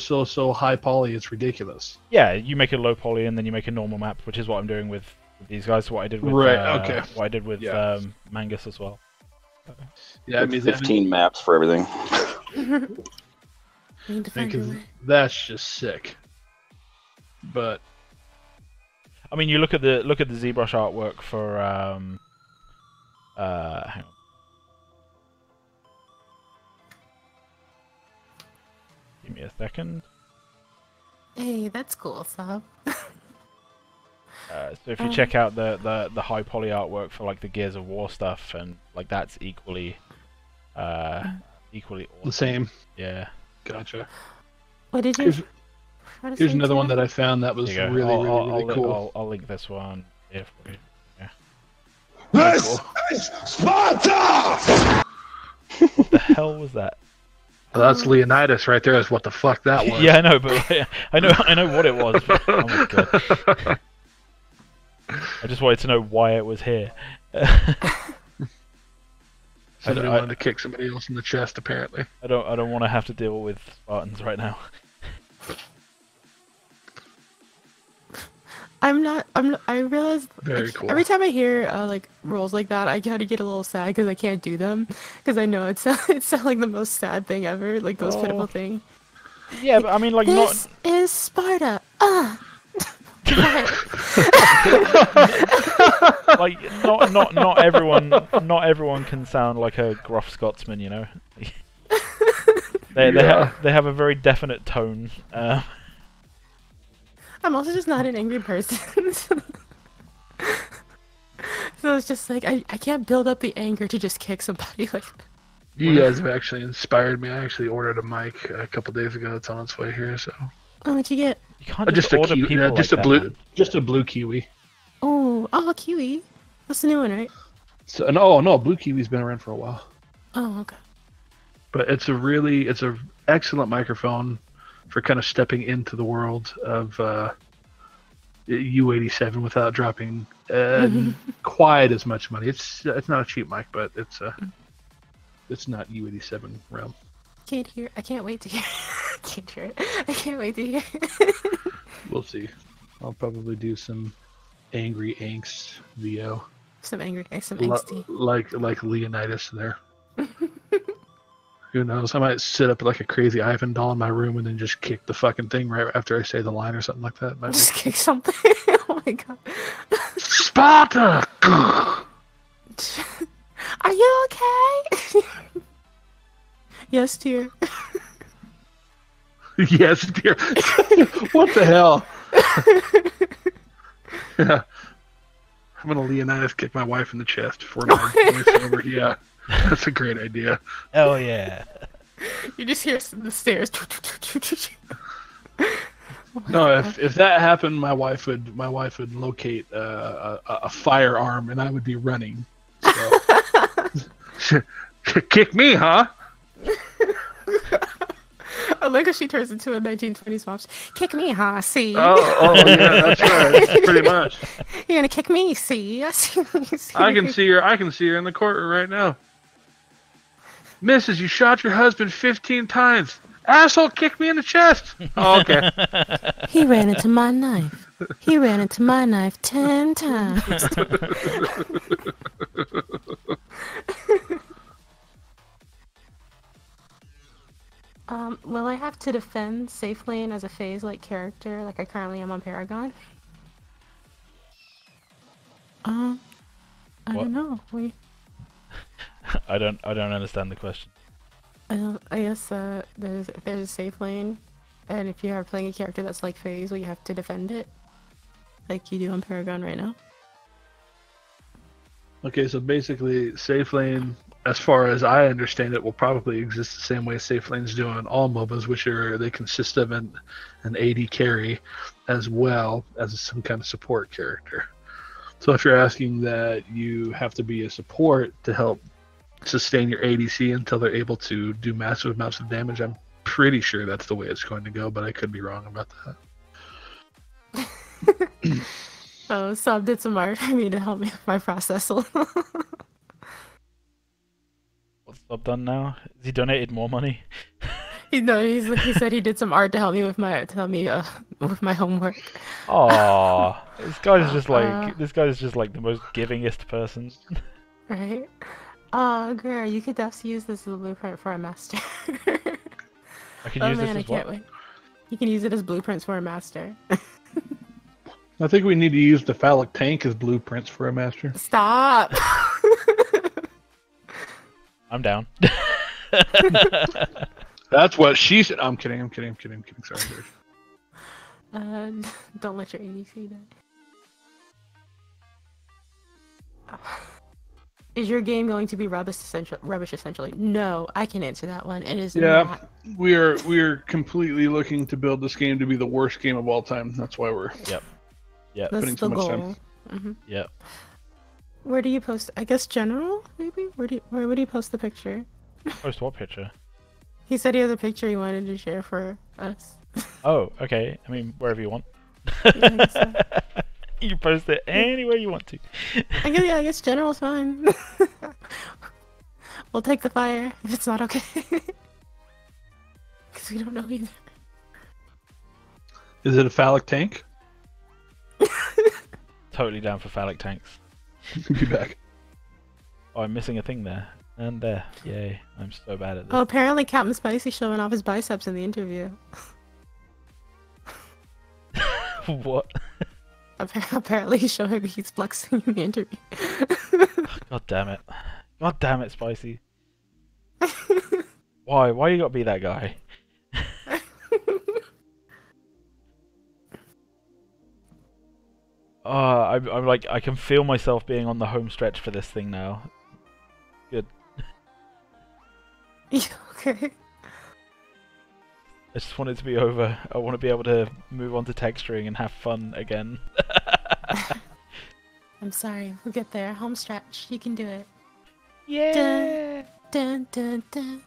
high poly, it's ridiculous. Yeah, you make a low poly and then you make a normal map, which is what I'm doing with these guys. What I did with What I did with Mangus as well. Yeah, I mean 15 maps for everything. Because that's just sick. But I mean, you look at the ZBrush artwork for hang on. Give me a second. Hey, that's cool, Sab. So if you check out the high poly artwork for like the Gears of War stuff, and like that's equally awesome. The same. Yeah. Gotcha. What did you? Here's another one that I found that was really cool. I'll link this one here for you. Yeah. This is Sparta! What the hell was that? Well, that's Leonidas right there. Is what the fuck that was. Yeah, I know, but I know what it was. But, oh my god. I just wanted to know why it was here. Somebody wanted to kick somebody else in the chest, apparently. I don't want to have to deal with Spartans right now. I realize Very cool. Every time I hear like roles like that, I kind of get a little sad because I can't do them because I know it's like the most sad thing ever, like the most pitiful thing. Yeah, but I mean, like this is Sparta. not everyone can sound like a gruff Scotsman, you know. They have a very definite tone. I'm also just not an angry person. So it's just like I can't build up the anger to just kick somebody like that. You guys have actually inspired me. I actually ordered a mic a couple days ago. It's on its way here. So. Oh, what'd you get? You can't just order people just like a blue, that, just a blue kiwi. Oh, kiwi. That's the new one, right? So no, blue kiwi's been around for a while. Oh, okay. But it's a excellent microphone for kind of stepping into the world of U87 without dropping quite as much money. It's not a cheap mic, but it's not U87 realm. I can't wait to hear. Can't hear it. I can't wait to hear. We'll see. I'll probably do some angry angst VO. Some angsty. Like Leonidas there. Who knows? I might sit up like a crazy Ivan doll in my room and then just kick the fucking thing right after I say the line or something like that. Just kick something. Oh my god. Sparta! Are you okay? Yes, dear. Yes, dear. What the hell? Yeah. I'm gonna Leonidas kick my wife in the chest before my over. Yeah, that's a great idea. Oh yeah. You just hear the stairs. No, if that happened, my wife would locate a firearm and I would be running. So. Kick me, huh? I like how she turns into a 1920s mom. Kick me, huh? See? Oh, yeah, that's right. Pretty much. You're gonna kick me, see? I can see her. I can see her in the courtroom right now. Mrs., you shot your husband 15 times. Asshole, kick me in the chest. Oh, okay. He ran into my knife. 10 times. Will I have to defend safe lane as a phase-like character like I currently am on Paragon? I don't know. I don't understand the question. I guess there's a safe lane, and if you are playing a character that's like phase, well, you have to defend it, like you do on Paragon right now. Okay, so basically, safe lane, as far as I understand it, will probably exist the same way safe lanes do on all MOBAs, which they consist of an AD carry as well as some kind of support character. So if you're asking that you have to be a support to help sustain your ADC until they're able to do massive amounts of damage, I'm pretty sure that's the way it's going to go, but I could be wrong about that. Oh, Sub did some art for me to help me with my process. What's Sub done now? Has he donated more money? He said he did some art to help me with my homework. Aww, this guy's just like the most givingest person. Right? Oh, girl, you could definitely use this as a blueprint for a master. I can use this as can't wait. You can use it as blueprints for a master. I think we need to use the phallic tank as blueprints for a master. Stop! I'm down. That's what she said. I'm kidding. Sorry, dude. Don't let your ADC die. Is your game going to be rubbish essentially? No, I can answer that one. It is not. we are completely looking to build this game to be the worst game of all time. That's why we're Yep. That's putting the so much goal. time. Mm-hmm. Yep. Where do you post? I guess general, maybe. Where would you post the picture? Post what picture? He said he has a picture he wanted to share for us. Oh, okay. I mean, wherever you want. Yeah, so. You post it anywhere you want to. I guess general's fine. We'll take the fire if it's not okay. Because we don't know either. Is it a phallic tank? Totally down for phallic tanks. Be back. Oh, I'm missing a thing there. And there. Yay. I'm so bad at this. Oh, apparently Captain Spicy showing off his biceps in the interview. What? Apparently, showing he's flexing in the interview. God damn it! God damn it, Spicy. Why? Why you gotta be that guy? I'm like, I can feel myself being on the home stretch for this thing now. Good. Okay. I just want it to be over. I want to be able to move on to texturing and have fun again. I'm sorry. We'll get there. Home stretch. You can do it. Yeah. Dun, dun, dun,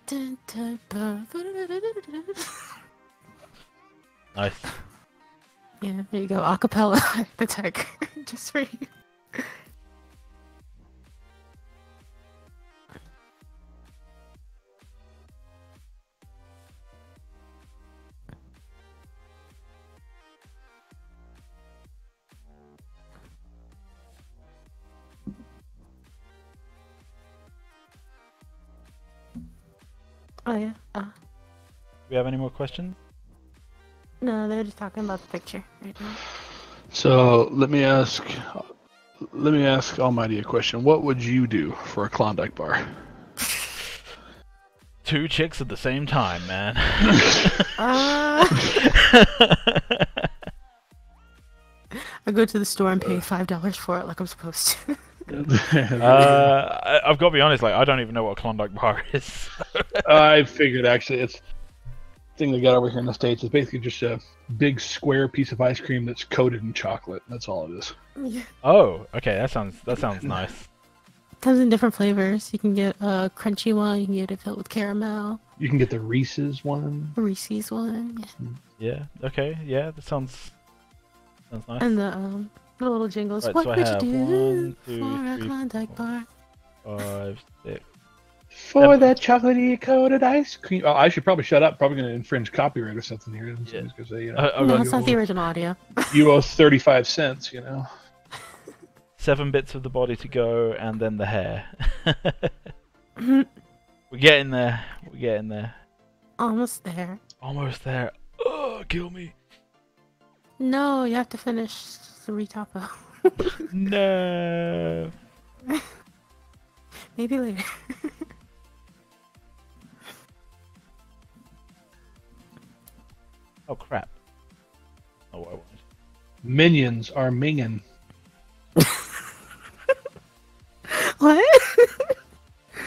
dun, dun, dun, dun. Nice. Yeah, there you go. Acapella the tech. Just for you. Oh yeah. Do we have any more questions? No, they're just talking about the picture right now. So let me ask Almighty a question. What would you do for a Klondike bar? 2 chicks at the same time, man. I go to the store and pay $5 for it like I'm supposed to. I've got to be honest, like, I don't even know what a Klondike bar is. I figured actually it's the thing they got over here in the States is basically just a big square piece of ice cream that's coated in chocolate. That's all it is. Yeah. Oh, okay, that sounds nice. Comes in different flavors. You can get a crunchy one, you can get it filled with caramel. You can get the Reese's one. Reese's one. Yeah, okay, yeah, that sounds nice. And the little jingles. Right, What so I would have you do 1, 2, for a 3, Klondike 4, bar? 5, 6. For that chocolatey coated ice cream. Oh, I should probably shut up. Probably going to infringe copyright or something here. Yeah. Gonna say, No, it's not the original audio. You owe 35 cents, 7 bits of the body to go, and then the hair. We're getting there. We're getting there. Almost there. Almost there. Oh, kill me. No, you have to finish the retopo. No. Maybe later. Oh crap. Oh, what I wanted. Minions are minging. What?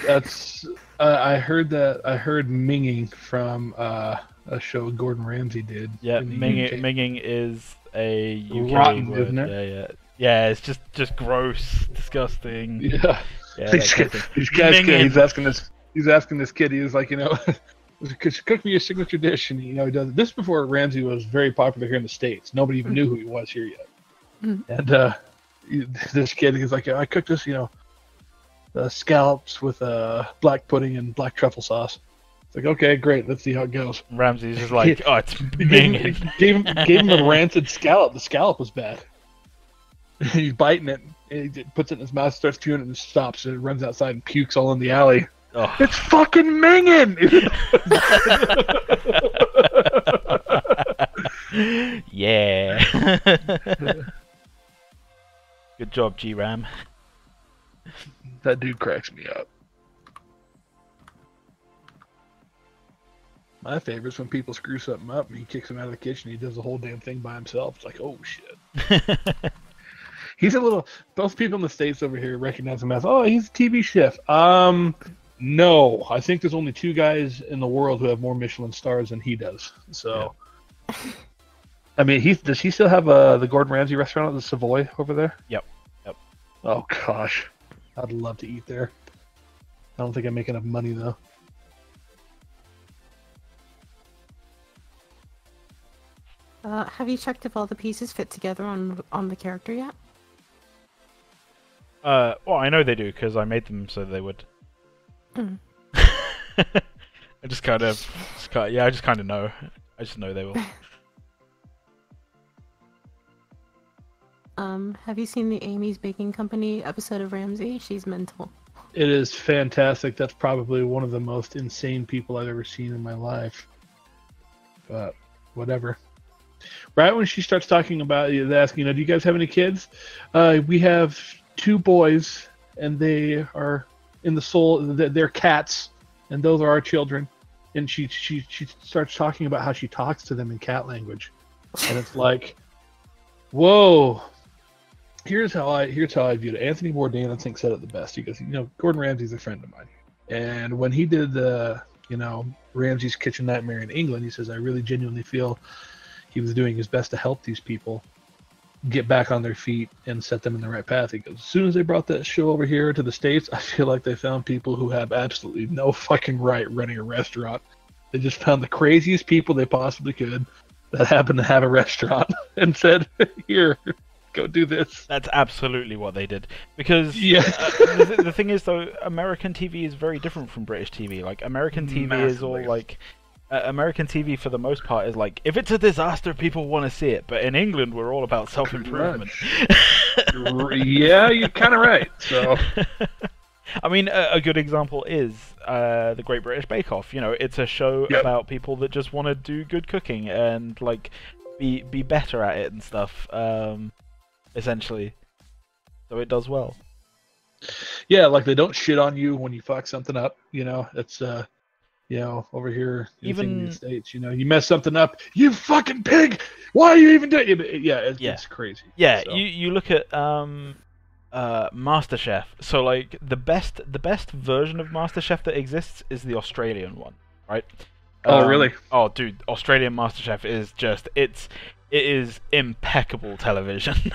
That's I heard that. I heard minging from a show Gordon Ramsay did. Yeah, in the minging is a UK Rotten, word. isn't it? Yeah. Yeah, it's just gross, disgusting. Yeah. Yeah, He's asking this kid. He was like, could you cook me a signature dish? And he does this before Ramsay was very popular here in the States. Nobody even knew who he was here yet. And this kid, he's like, I cooked this, scallops with black pudding and black truffle sauce. It's like, okay, great. Let's see how it goes. Ramsay's just like, oh, it's minging. Gave him a rancid scallop. The scallop was bad. He's biting it. And he puts it in his mouth, starts chewing it, and stops. And it runs outside and pukes all in the alley. Oh. It's fucking minging! Yeah. Good job, G-Ram. That dude cracks me up. My favorite is when people screw something up and he kicks him out of the kitchen. He does the whole damn thing by himself. It's like, oh shit. He's a little. Both people in the States over here recognize him as, oh, he's a TV chef. No, I think there's only 2 guys in the world who have more Michelin stars than he does. So, yeah. I mean, does he still have the Gordon Ramsay restaurant at the Savoy over there? Yep. Oh gosh, I'd love to eat there. I don't think I make enough money though. Have you checked if all the pieces fit together on the character yet? Well, I know they do because I made them so they would. I just kind of know. I just know they will. Have you seen the Amy's Baking Company episode of Ramsay? She's mental. It is fantastic. That's probably one of the most insane people I've ever seen in my life. But whatever. Right when she starts talking about it, asking, do you guys have any kids? We have 2 boys, and they are in the soul. They're cats, and those are our children. And she starts talking about how she talks to them in cat language, and it's like, whoa. Here's how I viewed it. Anthony Bourdain, I think, said it the best. He goes, Gordon Ramsay's a friend of mine, and when he did the Ramsay's Kitchen Nightmare in England, he says, I really genuinely feel he was doing his best to help these people get back on their feet and set them in the right path. He goes, as soon as they brought that show over here to the States, I feel like they found people who have absolutely no fucking right running a restaurant. They just found the craziest people they possibly could that happened to have a restaurant and said, here, go do this. That's absolutely what they did. Because the thing is, though, American TV is very different from British TV. Like, American TV is all like... American TV, for the most part, is like, if it's a disaster, people want to see it. But in England, we're all about self-improvement. Yeah, you're kind of right. So, I mean, a good example is the Great British Bake Off. It's a show about people that just want to do good cooking and like be better at it and stuff. Essentially, so it does well. Yeah, like they don't shit on you when you fuck something up. It's over here in the States, you mess something up, you fucking pig! Why are you even doing it? Yeah, it's crazy. Yeah, so. you look at MasterChef. So like the best version of MasterChef that exists is the Australian one, right? Oh, really? Oh, dude, Australian MasterChef is it is impeccable television.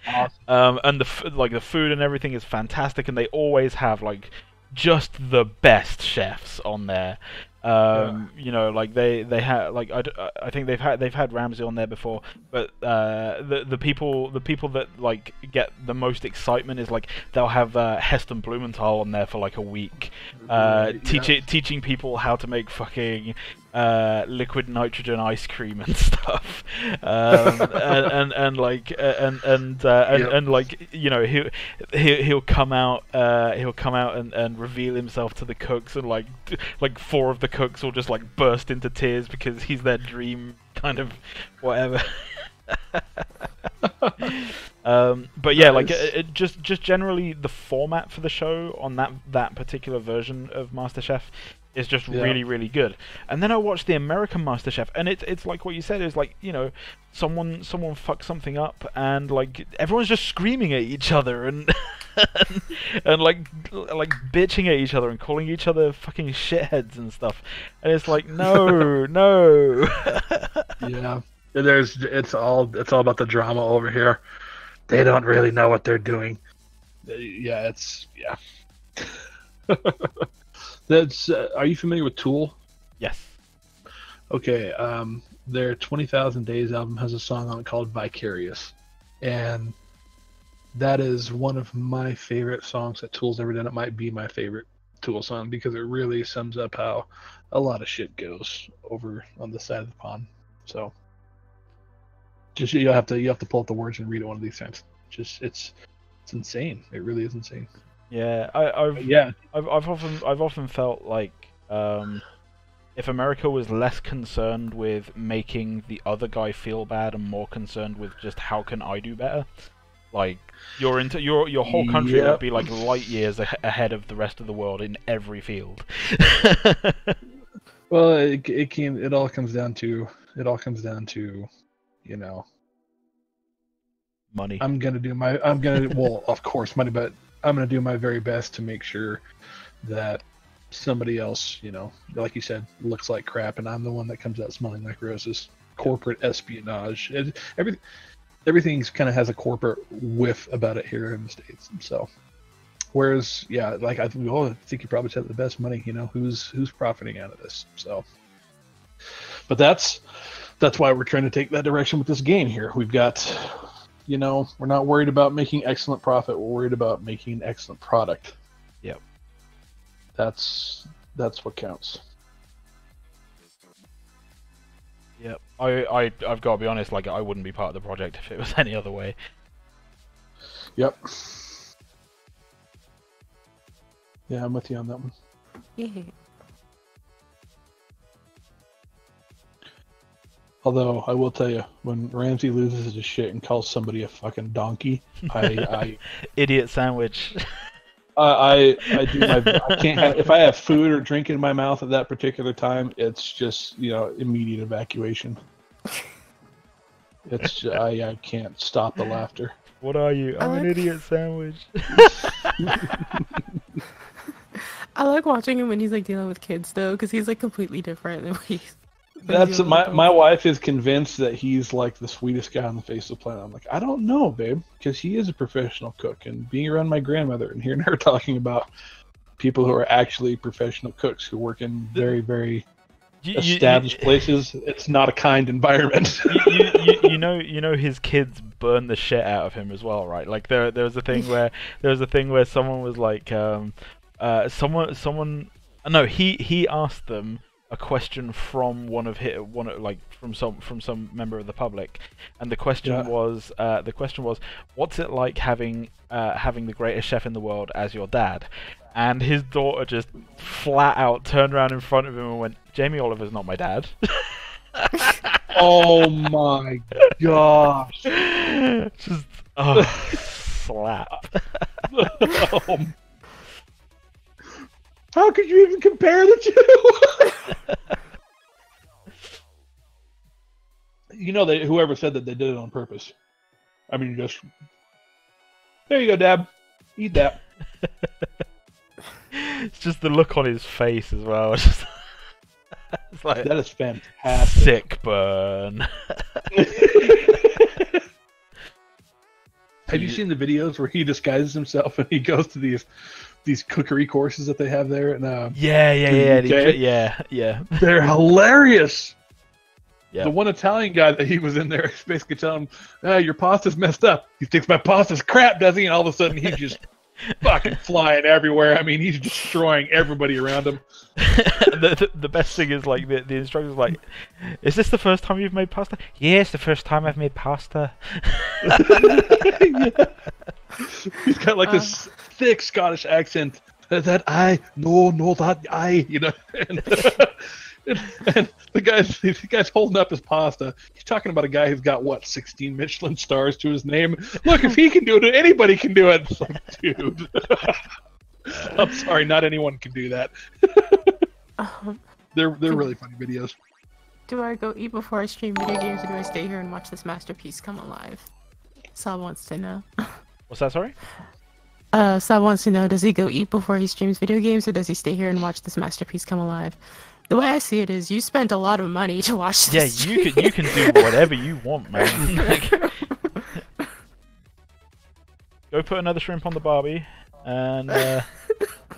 Awesome. And the food and everything is fantastic, and they always have like just the best chefs on there. Like they had like I think they've had Ramsay on there before, but the people that like get the most excitement is like they'll have Heston Blumenthal on there for like a week, teaching people how to make fucking liquid nitrogen ice cream and stuff, and he'll come out and reveal himself to the cooks, and like 4 of the cooks will just like burst into tears because he's their dream kind of whatever. But yeah, like just generally the format for the show on that particular version of MasterChef is just really, really good. And then I watched the American MasterChef, and it's like what you said, is like, someone fucks something up, and like everyone's just screaming at each other and and like bitching at each other and calling each other fucking shitheads and stuff. And it's like, no. Yeah. It's all about the drama over here. They don't really know what they're doing. Yeah. That's. Are you familiar with Tool? Yes. Okay. Their 20,000 Days album has a song on it called Vicarious, and that is one of my favorite songs that Tool's ever done. It might be my favorite Tool song because it really sums up how a lot of shit goes over on the side of the pond. So, just you have to pull up the words and read it one of these times. Just it's insane. It really is insane. Yeah, I've often felt like if America was less concerned with making the other guy feel bad and more concerned with just how can I do better, like your whole country would be like light years ahead of the rest of the world in every field. Well, it all comes down to money. Well, of course money, but I'm gonna do my very best to make sure that somebody else, like you said, looks like crap, and I'm the one that comes out smelling like roses. Corporate espionage. Everything's kind of has a corporate whiff about it here in the States. So, whereas, like I think you probably said the best money. Who's profiting out of this? So, but that's why we're trying to take that direction with this game here. We've got. We're not worried about making excellent profit. We're worried about making an excellent product. Yep. That's what counts. Yep. I've got to be honest, like I wouldn't be part of the project if it was any other way. Yep. Yeah, I'm with you on that one. Yeah. Although I will tell you, when Ramsey loses his shit and calls somebody a fucking donkey, I Idiot sandwich. I do my I can't have, if I have food or drink in my mouth at that particular time, it's just immediate evacuation. It's I can't stop the laughter. What are you? I'm an idiot sandwich. I like watching him when he's like dealing with kids though, because he's like completely different than he's. That's my wife is convinced that he's like the sweetest guy on the face of the planet. I'm like, I don't know, babe, because he is a professional cook, and being around my grandmother and hearing her talking about people who are actually professional cooks who work in very, very established places, it's not a kind environment. you know his kids burn the shit out of him as well, right? Like there was a thing where someone was like he asked them a question from from some member of the public, and the question was what's it like having the greatest chef in the world as your dad? And his daughter just flat out turned around in front of him and went, Jamie Oliver's not my dad. Oh my gosh. Just slap. How could you even compare the two? Whoever said that, they did it on purpose. I mean, there you go, Dad. Eat that. It's just the look on his face as well. It's like, that is fantastic. Sick burn. Have you seen the videos where he disguises himself and he goes to these cookery courses that they have there? And yeah. They're hilarious. Yeah. The one Italian guy that he was in there is basically telling him, your pasta's messed up. He thinks my pasta's crap, does he? And all of a sudden he's just fucking flying everywhere. I mean, he's destroying everybody around him. The best thing is like the instructor's like, is this the first time you've made pasta? Yes, the first time I've made pasta. Yeah. He's got like this thick Scottish accent. That and the guy's holding up his pasta. He's talking about a guy who's got 16 Michelin stars to his name. Look, if he can do it, anybody can do it. It's like, dude. I'm sorry, not anyone can do that. They're really funny videos. Do I go eat before I stream video games, or do I stay here and watch this masterpiece come alive? Sal wants to know. What's that? Sorry. Sal wants to know: does he go eat before he streams video games, or does he stay here and watch this masterpiece come alive? The way I see it is, you spent a lot of money to watch this. Yeah, you can do whatever you want, man. Go put another shrimp on the Barbie, and that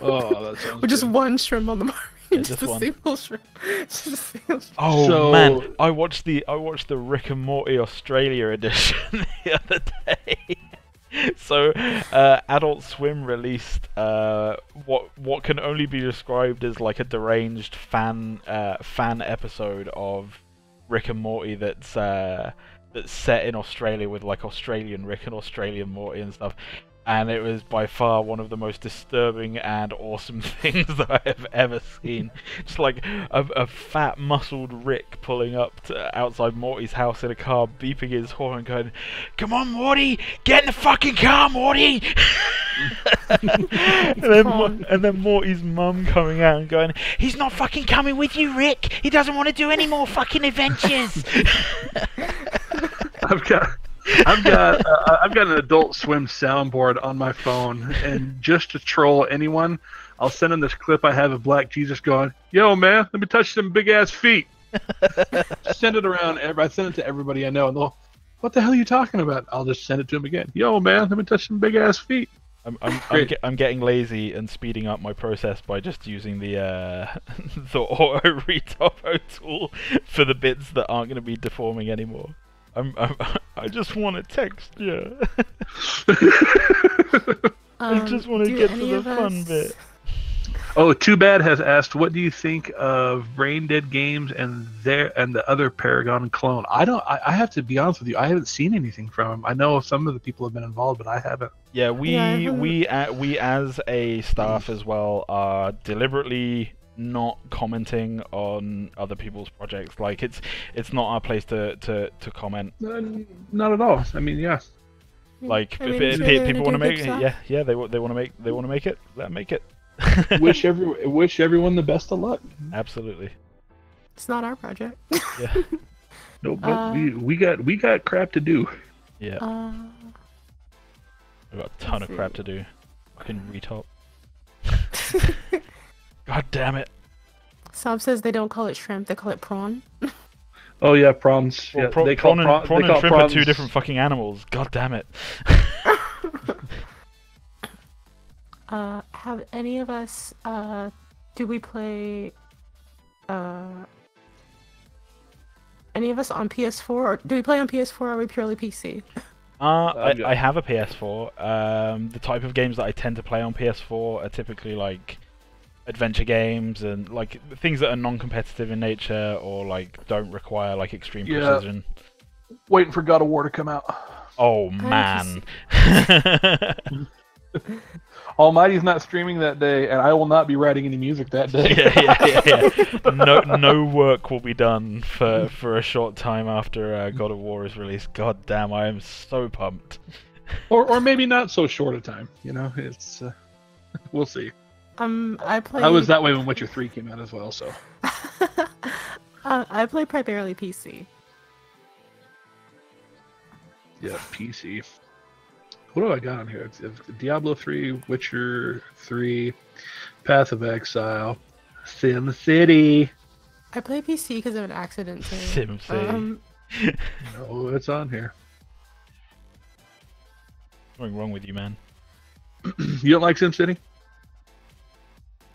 sounds with just one shrimp on the Barbie. Yeah, just a one. single shrimp. Just a single shrimp. Oh man, I watched the Rick and Morty Australia edition the other day. So, Adult Swim released what can only be described as like a deranged fan episode of Rick and Morty that's set in Australia with like Australian Rick and Australian Morty and stuff. And it was by far one of the most disturbing and awesome things that I have ever seen. Just like a fat, muscled Rick pulling up to outside Morty's house in a car, beeping his horn and going, "Come on, Morty! Get in the fucking car, Morty!" and then Morty's mum coming out and going, "He's not fucking coming with you, Rick! He doesn't want to do any more fucking adventures!" I've got an Adult Swim soundboard on my phone, and just to troll anyone, I'll send them this clip I have of Black Jesus going, "Yo, man, let me touch them big ass feet." Send it around. I send it to everybody I know, and they'll, "What the hell are you talking about?" I'll just send it to them again. "Yo, man, let me touch some big ass feet." I'm getting lazy and speeding up my process by just using the auto retopo tool for the bits that aren't going to be deforming anymore. I just want a texture. I just want to get to the fun bit. Oh, Too Bad has asked, what do you think of Brain Dead Games and the other Paragon clone? I have to be honest with you, I haven't seen anything from them. I know some of the people have been involved, but I haven't. Yeah, we as a staff as well are deliberately not commenting on other people's projects. Like it's not our place to comment. Not at all. I mean, yeah. Like I mean, if sure they're people want to gonna make do it, good yeah, they want to make it. Let them make it. wish everyone the best of luck. Absolutely. It's not our project. Yeah. No, but we got crap to do. Yeah. We've got a ton of crap to do. Fucking retop. God damn it. Sob says they don't call it shrimp, they call it prawn. Oh yeah, prawns. Well, Yeah, they call prawn and shrimp prawns. are two different fucking animals. God damn it. Have any of us, do we play, any of us on PS4, or do we play on PS4, or are we purely PC? I have a PS4. The type of games that I tend to play on PS4 are typically like adventure games and like things that are non-competitive in nature or like don't require like extreme precision. Waiting for God of War to come out. Oh man. Almighty's not streaming that day, and I will not be writing any music that day. Yeah. No work will be done for a short time after God of War is released. God damn, I am so pumped. Or maybe not so short a time. You know, it's we'll see. I was that way when Witcher 3 came out as well. So I play primarily PC. Yeah, PC. What do I got on here? It's Diablo 3, Witcher 3, Path of Exile, Sim City. I play PC because of an accident too. Sim City. No, it's on here. What's wrong with you, man? You don't like Sim City?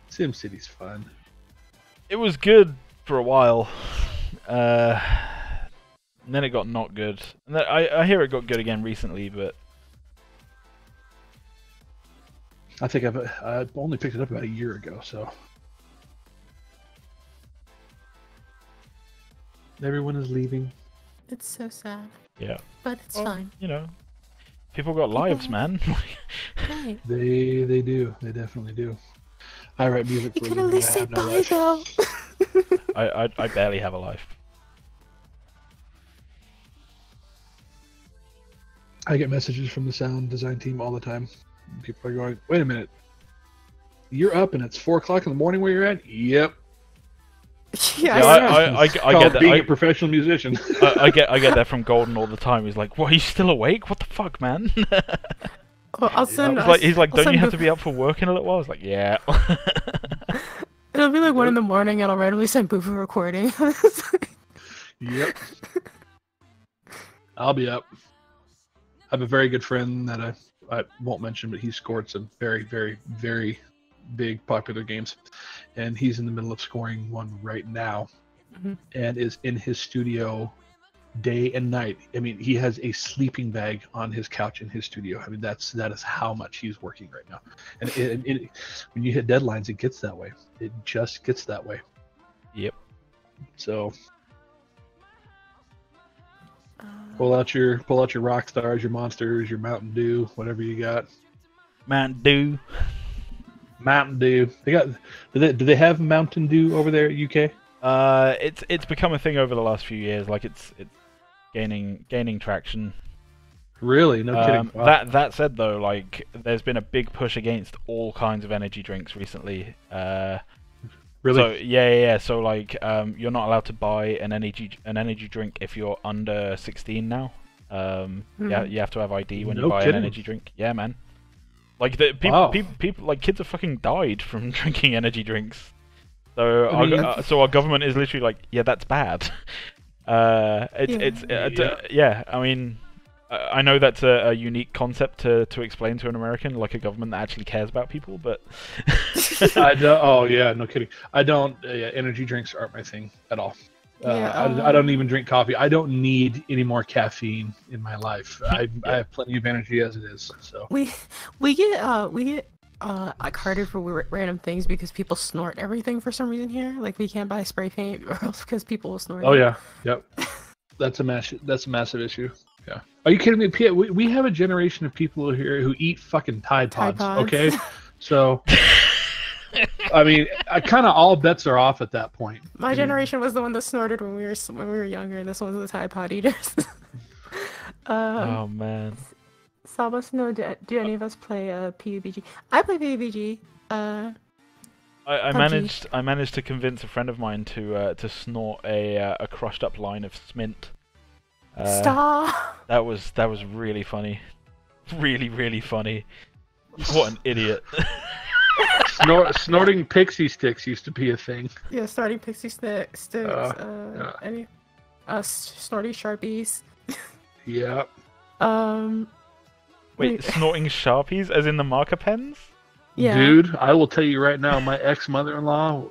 Sim City's fun. It was good for a while. And then it got not good. And then I hear it got good again recently, but I think I've only picked it up about a year ago, so. Everyone is leaving. It's so sad. Yeah. But it's fine. You know, people got lives, man. Right. They do. They definitely do. I write music for You them. could at least say bye, though. I barely have a life. I get messages from the sound design team all the time. People are going, wait a minute. You're up and it's 4 o'clock in the morning where you're at? Yep. I get that. Being a professional musician. I get that from Golden all the time. He's like, "What? Are you still awake? What the fuck, man?" Well, I'll send. He's like, "Don't you have to be up for work in a little while?" I was like, "Yeah." It'll be like 1 in the morning, and I'll randomly send Boo for recording. Yep. I'll be up. I have a very good friend that I won't mention, but he scored some very, very, very big popular games, and he's in the middle of scoring one right now, and is in his studio day and night. I mean, he has a sleeping bag on his couch in his studio. I mean, that is how much he's working right now. And when you hit deadlines, it gets that way. It just gets that way. Yep. So pull out your rock stars, your monsters, your Mountain Dew, whatever you got. Mountain Dew. They got. Do they have Mountain Dew over there at UK? It's become a thing over the last few years. Like it's gaining traction. Really? No kidding. Wow. That said though, like there's been a big push against all kinds of energy drinks recently. Really? So yeah. So like you're not allowed to buy an energy drink if you're under 16 now. Yeah, you have to have ID when you buy an energy drink. Yeah, man. Like people like kids have fucking died from drinking energy drinks. So our government is literally like, yeah, that's bad. Yeah. I mean, I know that's a unique concept to explain to an American, like a government that actually cares about people, but I don't. Oh yeah, no kidding. I don't. Energy drinks aren't my thing at all. I don't even drink coffee. I don't need any more caffeine in my life. I have plenty of energy as it is. So we get carded for random things because people snort everything for some reason here. Like we can't buy spray paint or else because people will snort. Oh yeah, yep. That's a massive issue. Yeah. Are you kidding me? We have a generation of people here who eat fucking Tide Pods. Okay, so I mean, kind of all bets are off at that point. My generation was the one that snorted when we were younger. This one's the Tide Pod eaters. Oh man. Saba, no, do any of us play PUBG? I play PUBG. I managed to convince a friend of mine to snort a crushed up line of Smint. Stop. That was really funny. Really funny. What an idiot. Snorting pixie sticks used to be a thing. Yeah, snorting pixie sticks. Snorting Sharpies. Yeah. Wait, snorting Sharpies as in the marker pens? Yeah. Dude, I will tell you right now, my ex-mother-in-law,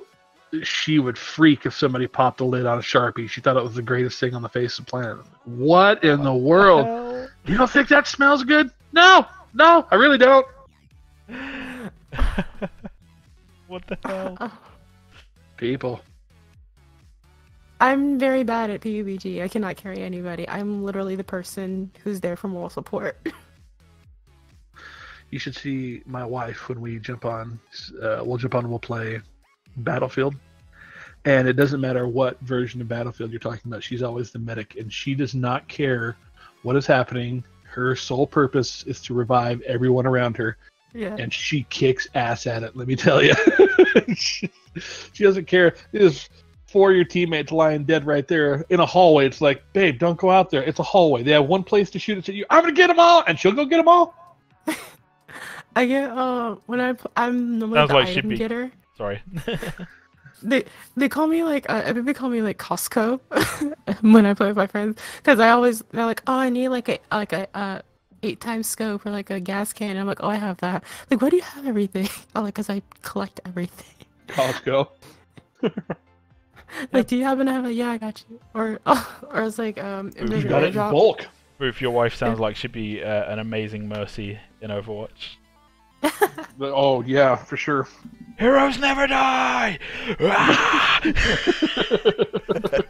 she would freak if somebody popped the lid on a Sharpie. She thought it was the greatest thing on the face of the planet. What in the world? You don't think that smells good? No, I really don't. What the hell? People. I'm very bad at PUBG. I cannot carry anybody. I'm literally the person who's there for moral support. You should see my wife when we jump on. We'll play Battlefield. And it doesn't matter what version of Battlefield you're talking about. She's always the medic. And she does not care what is happening. Her sole purpose is to revive everyone around her. Yeah. And she kicks ass at it, let me tell you. she doesn't care. There's 4 of your teammates lying dead right there in a hallway. It's like, babe, don't go out there. It's a hallway. They have one place to shoot it at you. I'm going to get them all. And she'll go get them all. I get when I'm normally the item getter. Sorry. They call me like they call me like Costco when I play with my friends, because they're like, oh, I need like a 8x scope or like a gas can. And I'm like, oh, I have that. Like, why do you have everything? Oh, like, because I collect everything. Costco. Like, do you happen to have a? Yeah, I got you. Or it's like you got it in bulk. Ruth, your wife sounds like she'd be an amazing Mercy in Overwatch. Oh yeah, for sure. Heroes never die.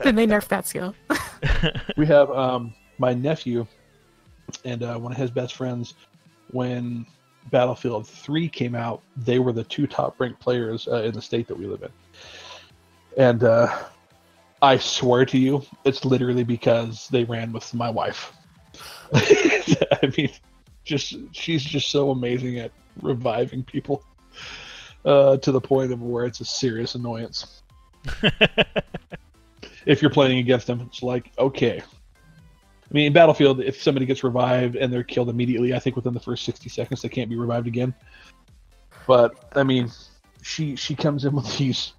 Did they nerf that skill? We have my nephew and one of his best friends. When Battlefield 3 came out, they were the 2 top-ranked players in the state that we live in. And I swear to you, it's literally because they ran with my wife. I mean, she's just so amazing at reviving people to the point of where it's a serious annoyance. If you're playing against them, it's like, okay. I mean, in Battlefield, if somebody gets revived and they're killed immediately, I think within the first 60 seconds they can't be revived again. But I mean, she comes in with these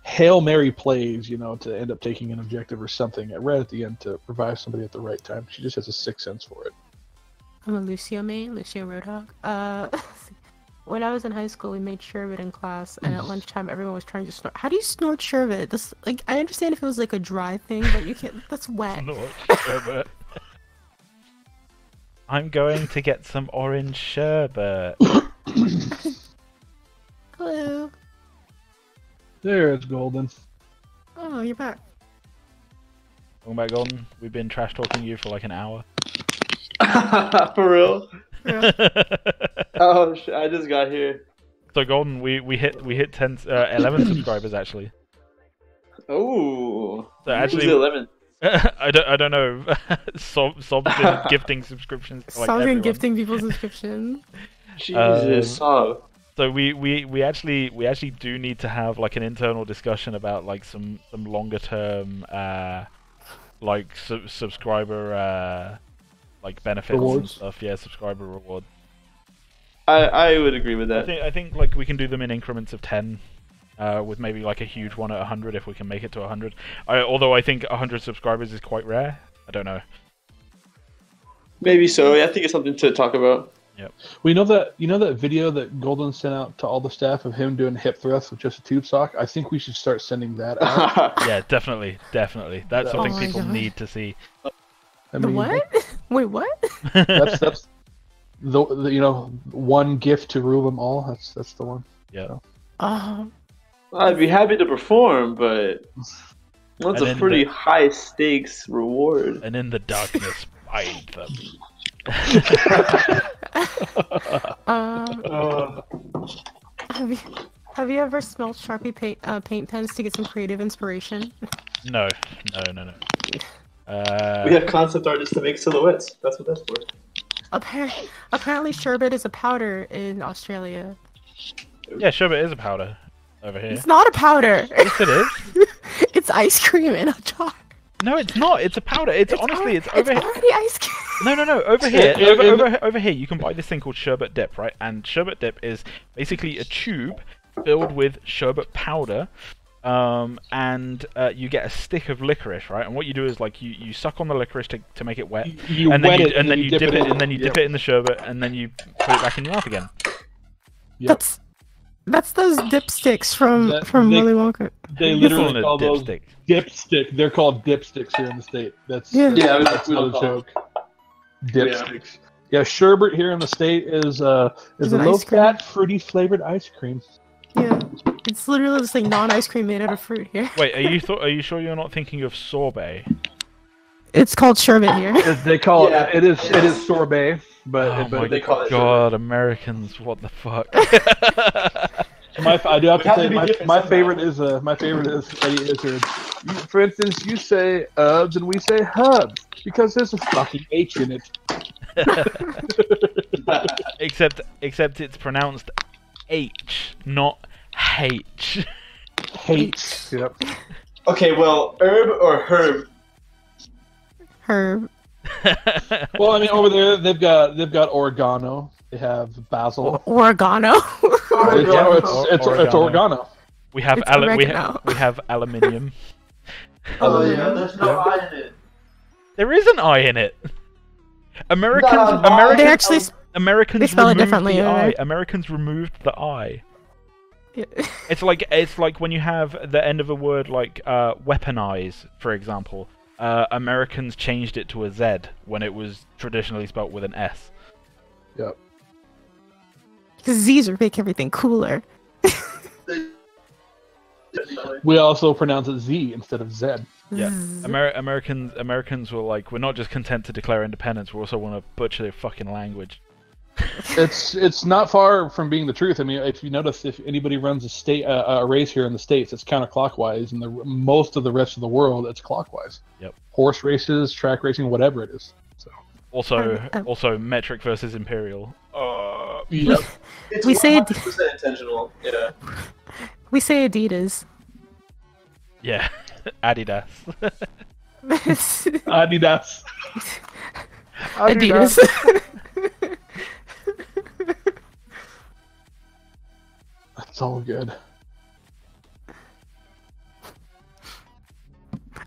Hail Mary plays, to end up taking an objective or something right at the end to revive somebody at the right time. She just has a sixth sense for it. I'm a Lucio main, Lucio Roadhog. When I was in high school, we made sherbet in class, and at lunchtime, everyone was trying to snort. How do you snort sherbet? This, like, I understand if it was like a dry thing, but you can't. That's wet. Snort sherbet. I'm going to get some orange sherbet. Hello. There, it's Golden. Oh, you're back. Welcome back, Golden. We've been trash talking you for like an hour. For real? Yeah. Oh, I just got here. So Golden, we hit 11 subscribers actually. Oh. So actually, who's 11? I don't know. Sob's been gifting subscriptions. To, like, Sob's been everyone. Gifting people subscriptions. Jesus, Sob. So we actually do need to have like an internal discussion about like some longer term like subscriber like benefits rewards and stuff. Yeah, subscriber reward. I would agree with that. I think like we can do them in increments of 10, with maybe like a huge one at 100 if we can make it to 100. Although I think 100 subscribers is quite rare. I don't know. Maybe so. I think it's something to talk about. Yep. We know that that video that Golden sent out to all the staff of him doing hip thrusts with just a tube sock. I think we should start sending that out. Yeah, definitely. That's something people need to see. I mean, what? Wait, what? That's the one gift to rule them all. That's the one. Yeah. I'd be happy to perform, but that's a pretty high stakes reward. And in the darkness, find them. Have you you ever smelled Sharpie paint pens to get some creative inspiration? No. We have concept artists to make silhouettes. That's what that's for. Apparently, sherbet is a powder in Australia. Yeah, sherbet is a powder over here. It's not a powder. Yes, it is. It's ice cream in a jar. No, it's not. It's a powder. It's honestly, it's over here. Already ice cream. No. Over here, over here, you can buy this thing called sherbet dip, right? And sherbet dip is basically a tube filled with sherbet powder, and you get a stick of licorice, right? And what you do is like you suck on the licorice to make it wet, and then you dip it, and then you dip it in the sherbet, and then you put it back in your mouth again. Yep. That's those dipsticks from Willy Wonka. They literally call those dipstick. They're called dipsticks here in the state. That's that's not a joke. Dipsticks. Yeah, sherbet here in the state is a low-fat, fruity flavored ice cream. Yeah, it's literally just like non-ice cream made out of fruit here. Wait, are you sure you're not thinking of sorbet? It's called sherbet here. They call it. It is sorbet, but they call it God, Americans, what the fuck? I do have to say my favorite is Eddie Izzard. For instance, you say herbs and we say hubs because there's a fucking H in it. except it's pronounced H, not H. H. Yep. Okay, well, herb or herb? Herb. Well, I mean, over there they've got oregano. They have basil. Oregano. It's oregano. We have we have aluminium. Oh yeah, there's no I in it. There is an I in it. Americans they spell it differently. The I. Right? Americans removed the I. Yeah. It's like when you have the end of a word like weaponize, for example. Americans changed it to a Z when it was traditionally spelt with an S. Yep. Because Z's make everything cooler. We also pronounce it Z instead of Z. Yeah. Americans were like, we're not just content to declare independence, we also want to butcher their fucking language. It's not far from being the truth. I mean, if you notice, if anybody runs a race here in the States, it's counterclockwise, and most of the rest of the world, it's clockwise. Yep. Horse races, track racing, whatever it is. So. Also, metric versus imperial. Yep. It's we say 100% intentional. Yeah. We say Adidas. Yeah, Adidas. Adidas. Adidas. That's all good.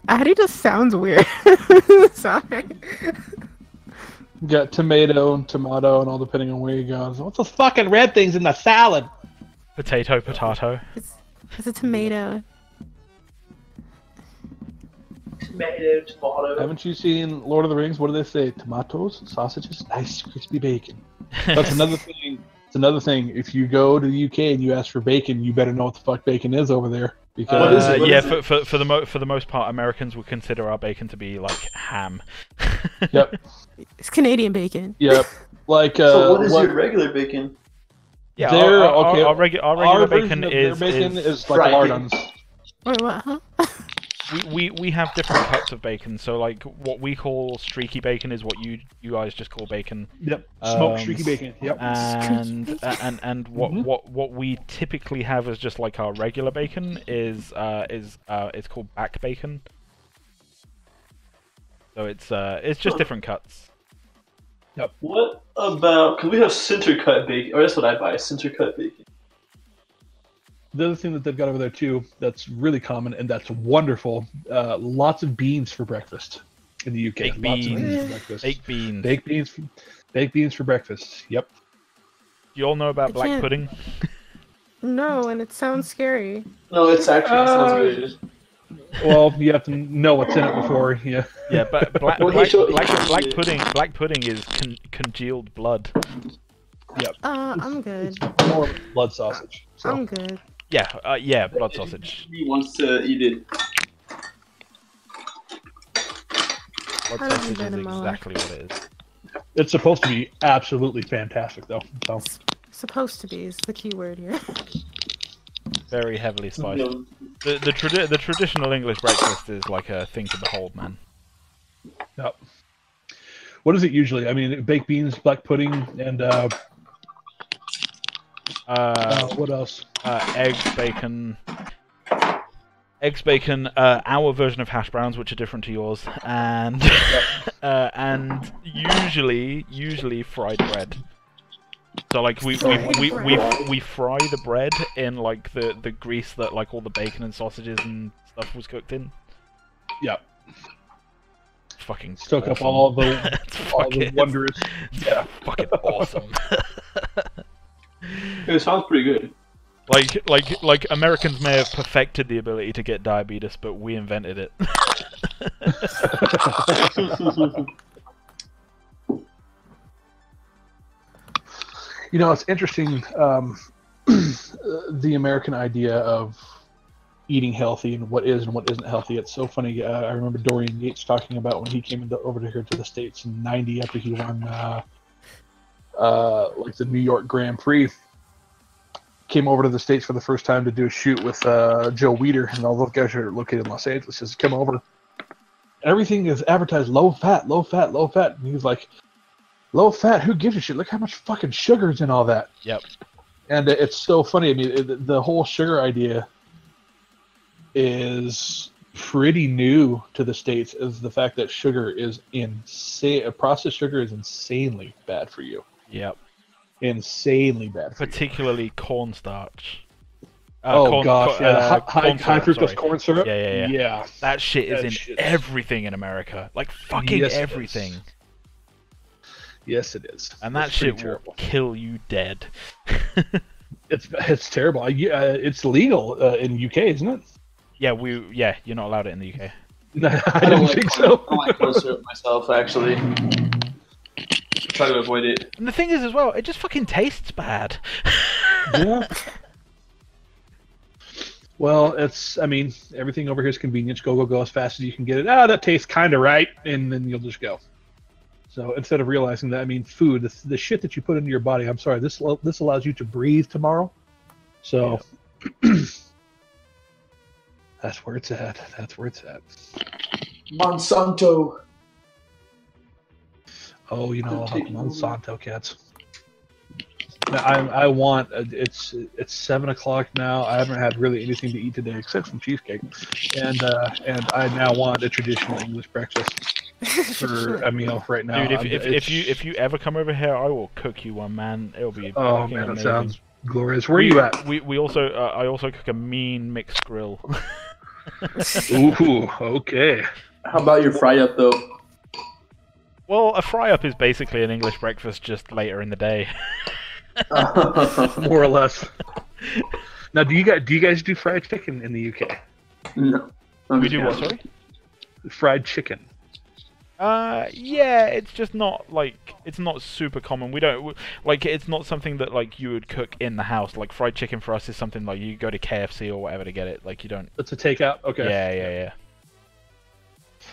Adidas sounds weird. Sorry. You got tomato, and all depending on where you go. So what's those fucking red things in the salad? Potato. It's a tomato. Tomato. Haven't you seen Lord of the Rings? What do they say? Tomatoes, sausages, nice crispy bacon. That's another thing. It's another thing. If you go to the UK and you ask for bacon, you better know what the fuck bacon is over there. Because for the most part, Americans would consider our bacon to be like ham. Yep. It's Canadian bacon. Yep. Like. So what is your regular bacon? Yeah. Our regular bacon is like lardons. Wait, what? Huh? We have different cuts of bacon. So like what we call streaky bacon is what you guys just call bacon. Yep. Smoked streaky bacon. Yep. And what we typically have as just like our regular bacon is it's called back bacon. So it's just different cuts. Yep. What about? Because we have center cut bacon, or that's what I buy. Center cut bacon. The other thing that they've got over there too, that's really common and that's wonderful. Lots of beans for breakfast in the UK. Baked Lots of beans. beans for breakfast. Baked beans for breakfast. Yep. You all know about black pudding? No, and it sounds scary. No, it's actually sounds good. Well, you have to know what's in it before. Yeah. Yeah, but black pudding is congealed blood. Yep. I'm good. More blood sausage. So. I'm good. Yeah, blood sausage. He wants to eat it. Blood sausage is exactly what it is. It's supposed to be absolutely fantastic, though. So. Supposed to be is the key word here. Very heavily spiced. No. The traditional English breakfast is like a thing to behold, man. Yep. What is it usually? I mean, baked beans, black pudding, and what else? Eggs, bacon. Our version of hash browns, which are different to yours, and and usually fried bread. So like we fry the bread in like the grease that like all the bacon and sausages and stuff was cooked in. Yep. Fucking soak awesome. Up all the wondrous. Yeah, fucking awesome. It sounds pretty good. Like Americans may have perfected the ability to get diabetes, but we invented it. You know, it's interesting, the American idea of eating healthy and what is and what isn't healthy. It's so funny. I remember Dorian Yates talking about when he came over here to the States in '90 after he won like the New York Grand Prix. Came over to the States for the first time to do a shoot with Joe Weider, and all those guys are located in Los Angeles. He says, come over. Everything is advertised low fat, low fat, low fat. And he's like, low fat, who gives a shit? Look how much fucking sugar's in all that. Yep. And it's so funny. I mean, the whole sugar idea is pretty new to the States, is the fact that sugar is insane. Processed sugar is insanely bad for you. Yep. Insanely bad for particularly cornstarch. high fructose corn syrup. Yeah. That shit is in everything in America, like fucking everything. Yes, it is. And that shit will kill you dead. It's terrible. It's legal in UK, isn't it? Yeah, you're not allowed it in the UK. I don't think so. I like corn syrup myself, actually. Try to avoid it. And the thing is, as well, it just fucking tastes bad. Yeah. Well, I mean, everything over here is convenience. Go as fast as you can get it. That tastes kind of right, and then you'll just go. So instead of realizing that, I mean, food, the shit that you put into your body, I'm sorry, this allows you to breathe tomorrow. So that's where it's at. Monsanto. Oh, you know, Monsanto cats. I want. It's 7 o'clock now. I haven't had really anything to eat today except some cheesecake, and I now want a traditional English breakfast for a meal right now. Dude, if you ever come over here, I will cook you one, man. It'll be oh man, amazing. that sounds glorious. Where are you at? We also I also cook a mean mixed grill. Ooh, okay. How about your fry up though? Well, a fry up is basically an English breakfast, just later in the day. More or less. Now, do you guys do fried chicken in the UK? No. We do what? Sorry. Fried chicken. Yeah, it's just not it's not super common. We don't it's not something that like you would cook in the house. Like fried chicken for us is something like you go to KFC or whatever to get it. Like you don't. It's a takeout. Okay. Yeah.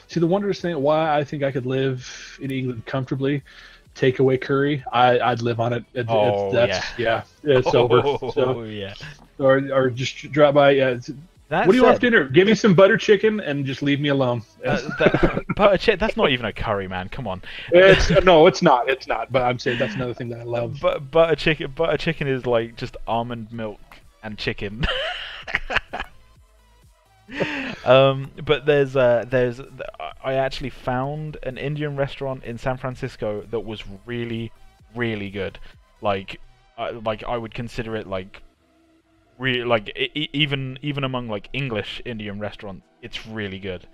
See, the wondrous thing why I think I could live in England comfortably, takeaway curry, I'd live on it. It's over. So, yeah. Or just drop by. Yeah. What do you want for dinner? Give me some butter chicken and just leave me alone. Butter chicken? That's not even a curry, man. Come on. No, it's not. It's not. But I'm saying that's another thing that I love. But butter chicken is like just almond milk and chicken. But there's I actually found an Indian restaurant in San Francisco that was really, really good. Like I would consider it even among like English Indian restaurants, it's really good.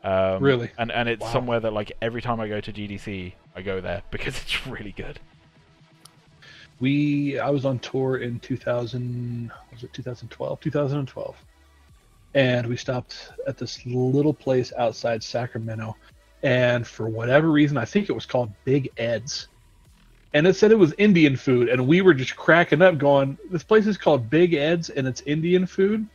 Really? And it's somewhere that like every time I go to GDC, I go there because it's really good. I was on tour in 2012. And we stopped at this little place outside Sacramento. And for whatever reason, I think it was called Big Ed's. And it said it was Indian food. And we were just cracking up going, this place is called Big Ed's and it's Indian food?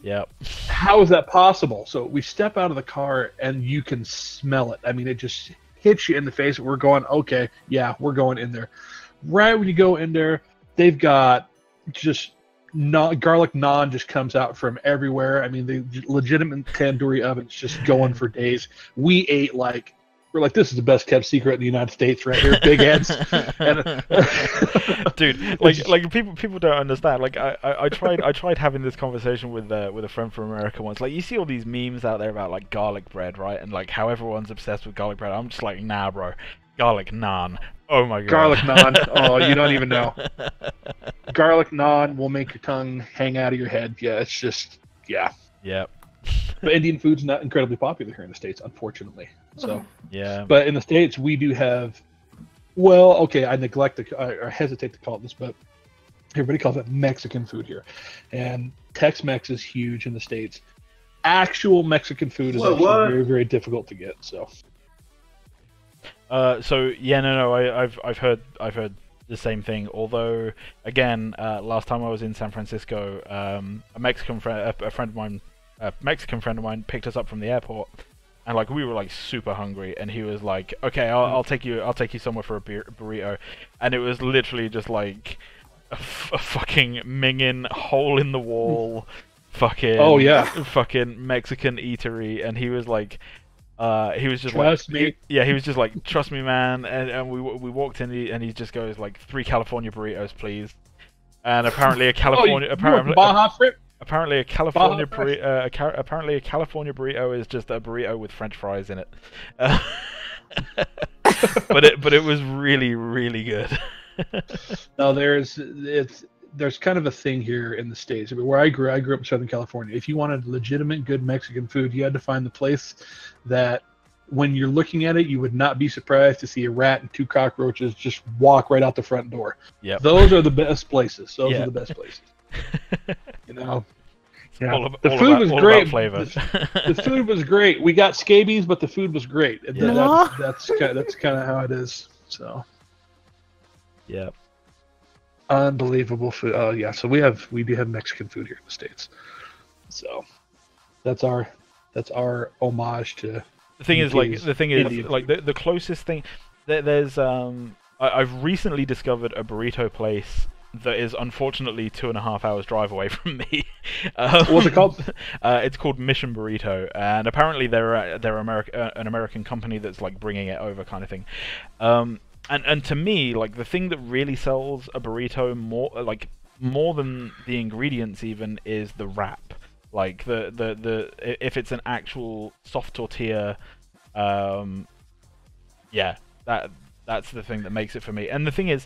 Yep. How is that possible? So we step out of the car and you can smell it. I mean, it just hits you in the face. We're going, okay, yeah, we're going in there. Right when you go in there, they've got just garlic naan just comes out from everywhere. I mean, the legitimate tandoori oven's just going for days. We ate we're like, this is the best kept secret in the United States right here, big heads. Dude, like people don't understand. Like I tried having this conversation with a friend from America once. Like, you see all these memes out there about like garlic bread, right? And like how everyone's obsessed with garlic bread. I'm just like, nah, bro. Garlic naan. Oh my god. Garlic naan. Oh, you don't even know. Garlic naan will make your tongue hang out of your head. Yeah, it's just Yep. But Indian food's not incredibly popular here in the States, unfortunately. So yeah. But in the States, we do have. Well, okay, I hesitate to call it this, but everybody calls it Mexican food here, and Tex-Mex is huge in the States. Actual Mexican food is actually very, very difficult to get. So. So yeah, no, I've heard the same thing. Although, again, last time I was in San Francisco, a Mexican friend of mine picked us up from the airport, and like we were like super hungry, and he was like, "Okay, I'll take you somewhere for a burrito," and it was literally just like a fucking Minion hole in the wall, fucking fucking Mexican eatery, and he was like. He was just trust me. He was just like, trust me, man. And we walked in, and he just goes like, 3 California burritos, please. And apparently a California apparently a California burrito is just a burrito with French fries in it. but it was really, really good. No, there's kind of a thing here in the States. I mean, where I grew up in Southern California. If you wanted legitimate good Mexican food, you had to find the place that when you're looking at it, you would not be surprised to see a rat and 2 cockroaches just walk right out the front door. Yeah, those are the best places. Those are the best places. You know, the food was great. The food was great. We got scabies, but the food was great. Yeah. That's kind of how it is. So, yeah. Unbelievable food. Oh yeah, so we do have Mexican food here in the States. So that's our homage to. The thing is, the closest thing there's I've recently discovered a burrito place that is unfortunately 2.5 hours drive away from me. What's it called? It's called Mission Burrito, and apparently they're an American company that's like bringing it over, kind of thing. And to me, like, the thing that really sells a burrito more than the ingredients even is the wrap. Like the if it's an actual soft tortilla, that's the thing that makes it for me. And the thing is,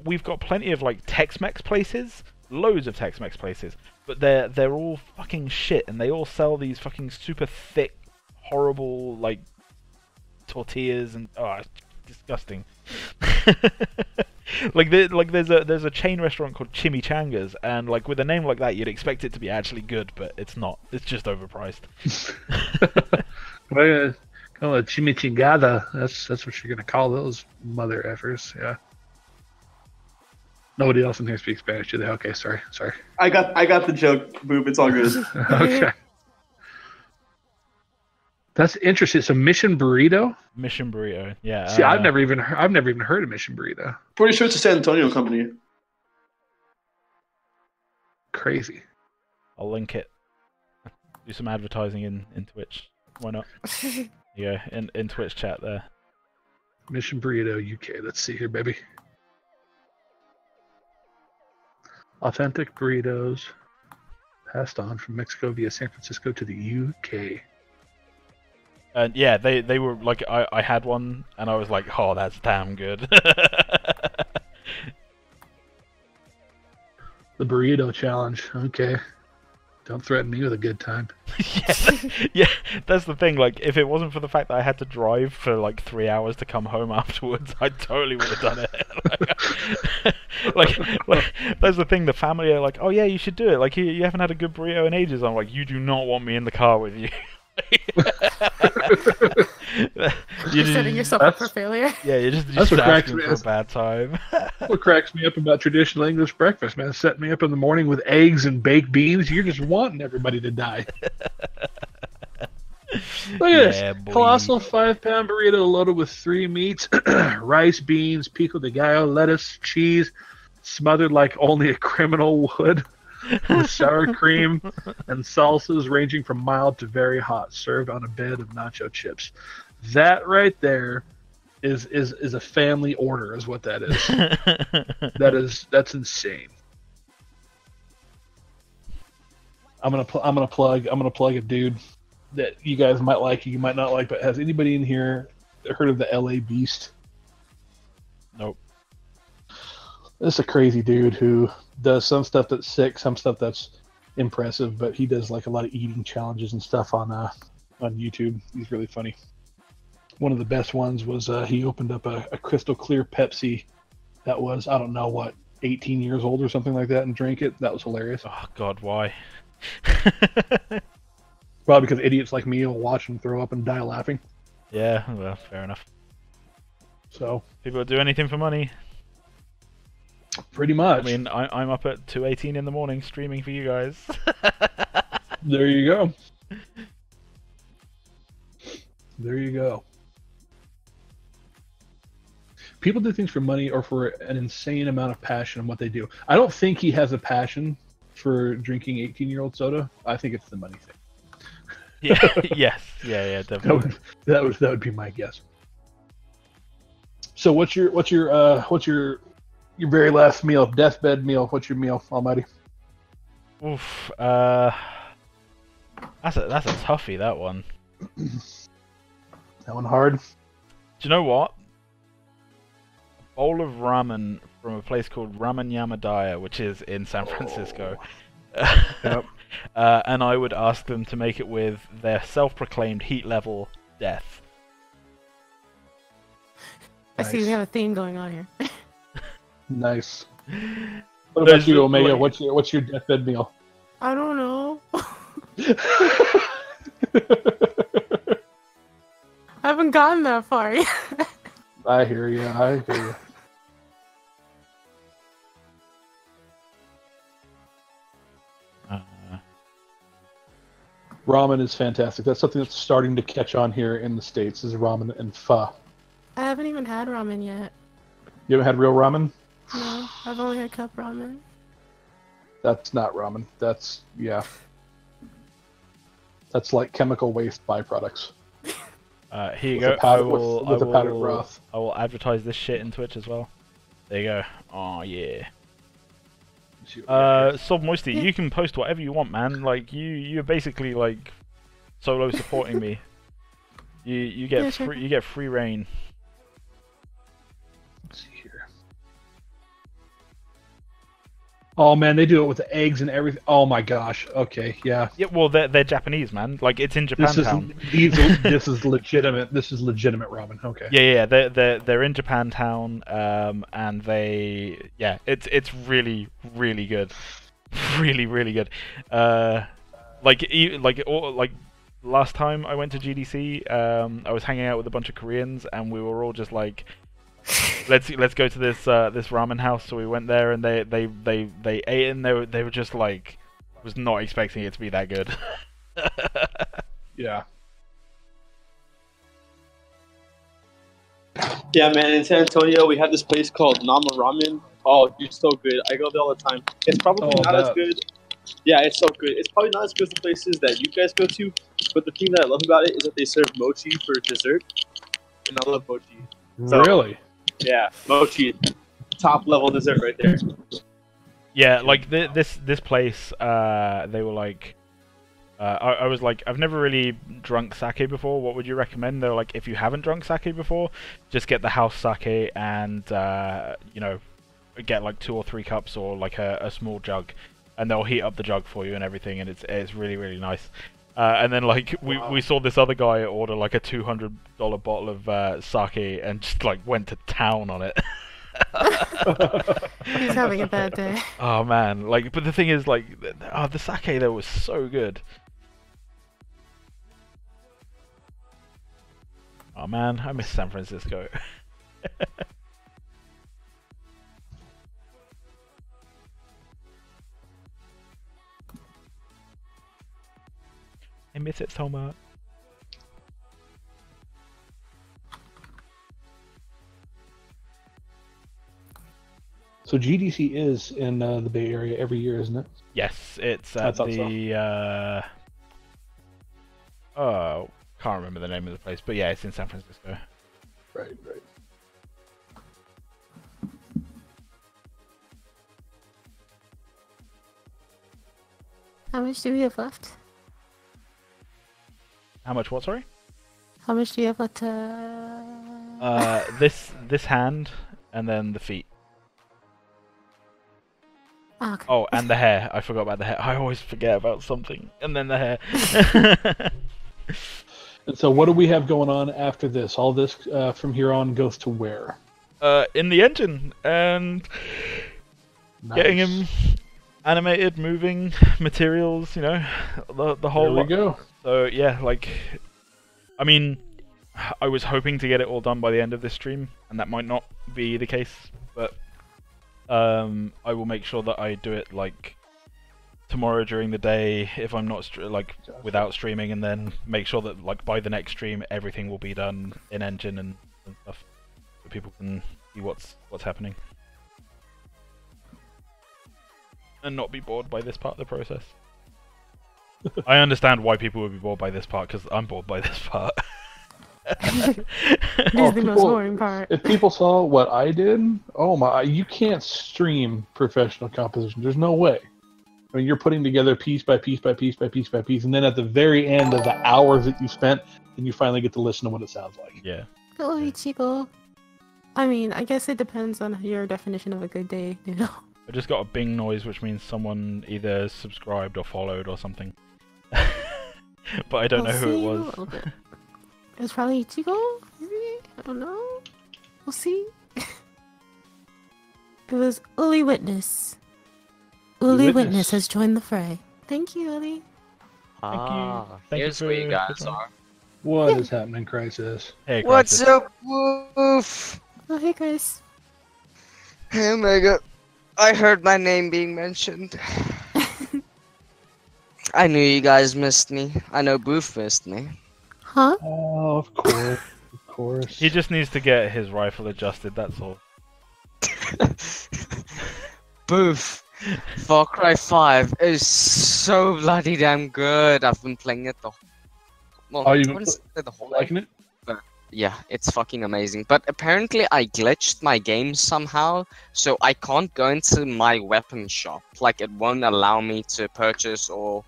we've got plenty of like Tex-Mex places, loads of Tex-Mex places, but they're all fucking shit, and they all sell these fucking super thick, horrible like tortillas, and it's disgusting. There's a chain restaurant called Chimichangas, and like with a name like that, you'd expect it to be actually good, but it's not. It's just overpriced. Call it chimichangada. That's what you're gonna call those mother effers. Yeah. Nobody else in here speaks Spanish, do they? Okay, sorry. I got the joke, Boop. It's all good. Okay. That's interesting. So Mission Burrito? Mission Burrito, yeah. See, I've never even heard of Mission Burrito. Pretty sure it's a San Antonio company. Crazy. I'll link it. Do some advertising in Twitch. Why not? Yeah, in Twitch chat there. Mission Burrito UK. Let's see here, baby. Authentic burritos passed on from Mexico via San Francisco to the UK. And yeah, they were like, I had one, and I was like, oh, that's damn good. The burrito challenge. Okay. Don't threaten me with a good time. yeah, that's the thing. Like, if it wasn't for the fact that I had to drive for like 3 hours to come home afterwards, I totally would have done it. like, that's the thing. The family are like, oh yeah, you should do it. Like, you haven't had a good burrito in ages. I'm like, you do not want me in the car with you. You're setting yourself up for failure. Yeah, you're just asking for a bad time. What cracks me up about traditional English breakfast, man, setting me up in the morning with eggs and baked beans. You're just wanting everybody to die. Look at this. Boy. Colossal 5-pound burrito loaded with 3 meats, rice, beans, pico de gallo, lettuce, cheese, smothered like only a criminal would. with sour cream and salsas ranging from mild to very hot, served on a bed of nacho chips. That right there is a family order, is what that is. That's insane. I'm gonna plug a dude that you guys might like, you might not like, but has anybody in here heard of the LA Beast? Nope. This is a crazy dude who does some stuff that's sick, some stuff that's impressive, but he does like a lot of eating challenges and stuff on YouTube. He's really funny. One of the best ones was he opened up a crystal clear Pepsi that was, I don't know what, 18 years old or something like that, and drank it. That was hilarious. Oh God, why? Probably because idiots like me will watch him throw up and die laughing. Yeah, well, fair enough. So people do anything for money. Pretty much. I mean, I'm up at 2:18 in the morning streaming for you guys. There you go. There you go. People do things for money or for an insane amount of passion in what they do. I don't think he has a passion for drinking 18-year-old soda. I think it's the money thing. Yeah. Yes. Yeah. Definitely. That would be my guess. So what's your very last meal, deathbed meal? What's your meal, Almighty? Oof. That's a toughie. That one. That one hard. Do you know what? A bowl of ramen from a place called Ramen Yamadaya, which is in San Francisco. Yep. And I would ask them to make it with their self-proclaimed heat level death. I see we have a theme going on here. Nice. What about you, Omega? What's your deathbed meal? I don't know. I haven't gotten that far yet. I hear you. Ramen is fantastic. That's something that's starting to catch on here in the States, is ramen and pho. I haven't even had ramen yet. You haven't had real ramen? No, I've only had cup ramen. That's not ramen. That's like chemical waste byproducts. Here you go. I will advertise this shit in Twitch as well. There you go. Oh yeah. Sob Moisty, you can post whatever you want, man. Like you're basically like solo supporting me. You get free reign. Let's see here. Oh man, they do it with the eggs and everything. Oh my gosh. Okay, yeah. Yeah, well they're Japanese, man. Like it's in Japantown. This is legitimate. This is legitimate ramen. Okay. Yeah. They're in Japantown, and it's really good, really good. Like last time I went to GDC, I was hanging out with a bunch of Koreans, and we were all just like, let's go to this ramen house. So we went there, and they ate, and they were just like, was not expecting it to be that good. Yeah. Yeah, man. In San Antonio, we have this place called Nama Ramen. Oh, you're so good. I go there all the time. It's probably not as good. Yeah, it's so good. It's probably not as good as the places that you guys go to, but the thing that I love about it is that they serve mochi for dessert, and I love mochi. So, really? Yeah, mochi, top level dessert right there. Yeah, like this place, they were like, I was like, I've never really drunk sake before. What would you recommend? They were like, if you haven't drunk sake before, just get the house sake and get like 2 or 3 cups or like a small jug, and they'll heat up the jug for you and everything, and it's really nice. And then like we saw this other guy order like a $200 bottle of sake and just like went to town on it. He's having a bad day. Oh man, like, but the thing is, like, the sake there was so good. Oh man, I miss San Francisco. I miss it so much. So GDC is in the Bay Area every year, isn't it? Yes, it's I at thought the. Oh, can't remember the name of the place, but yeah, it's in San Francisco. Right. How much do we have left? How much? What? Sorry. How much do you have left to... This hand, and then the feet. Oh, okay. Oh, and the hair. I forgot about the hair. I always forget about something, and then the hair. And so, what do we have going on after this? All this from here on goes to where? In the engine, and getting him animated, moving, materials. You know, the whole. There we go. So yeah, like, I mean, I was hoping to get it all done by the end of this stream, and that might not be the case, but I will make sure that I do it like tomorrow during the day if I'm not without streaming, and then make sure that like by the next stream everything will be done in engine and stuff, so people can see what's happening and not be bored by this part of the process. I understand why people would be bored by this part, because I'm bored by this part. This is the most boring part. If people saw what I did, oh my, you can't stream professional composition. There's no way. I mean, you're putting together piece by piece by piece by piece by piece, and then at the very end of the hours that you spent, then you finally get to listen to what it sounds like. Yeah. Hello, Ichigo. I mean, I guess it depends on your definition of a good day, you know? I just got a bing noise, which means someone either subscribed or followed or something. But I don't know who it was. It was probably Ichigo? Maybe? I don't know. We'll see. It was Uli Witness. Uli Witness has joined the fray. Thank you, Uli. Thank you. Here's where you guys are. What is happening, Crisis? Hey, What's up, Woof? Oh, hey, Chris. Hey, Omega. I heard my name being mentioned. I knew you guys missed me. I know Boof missed me. Huh? Oh, of course. Of course. He just needs to get his rifle adjusted, that's all. Boof. Far Cry 5 is so bloody damn good. I've been playing it the whole liking it? But yeah, it's fucking amazing. But apparently I glitched my game somehow, so I can't go into my weapon shop. Like, it won't allow me to purchase or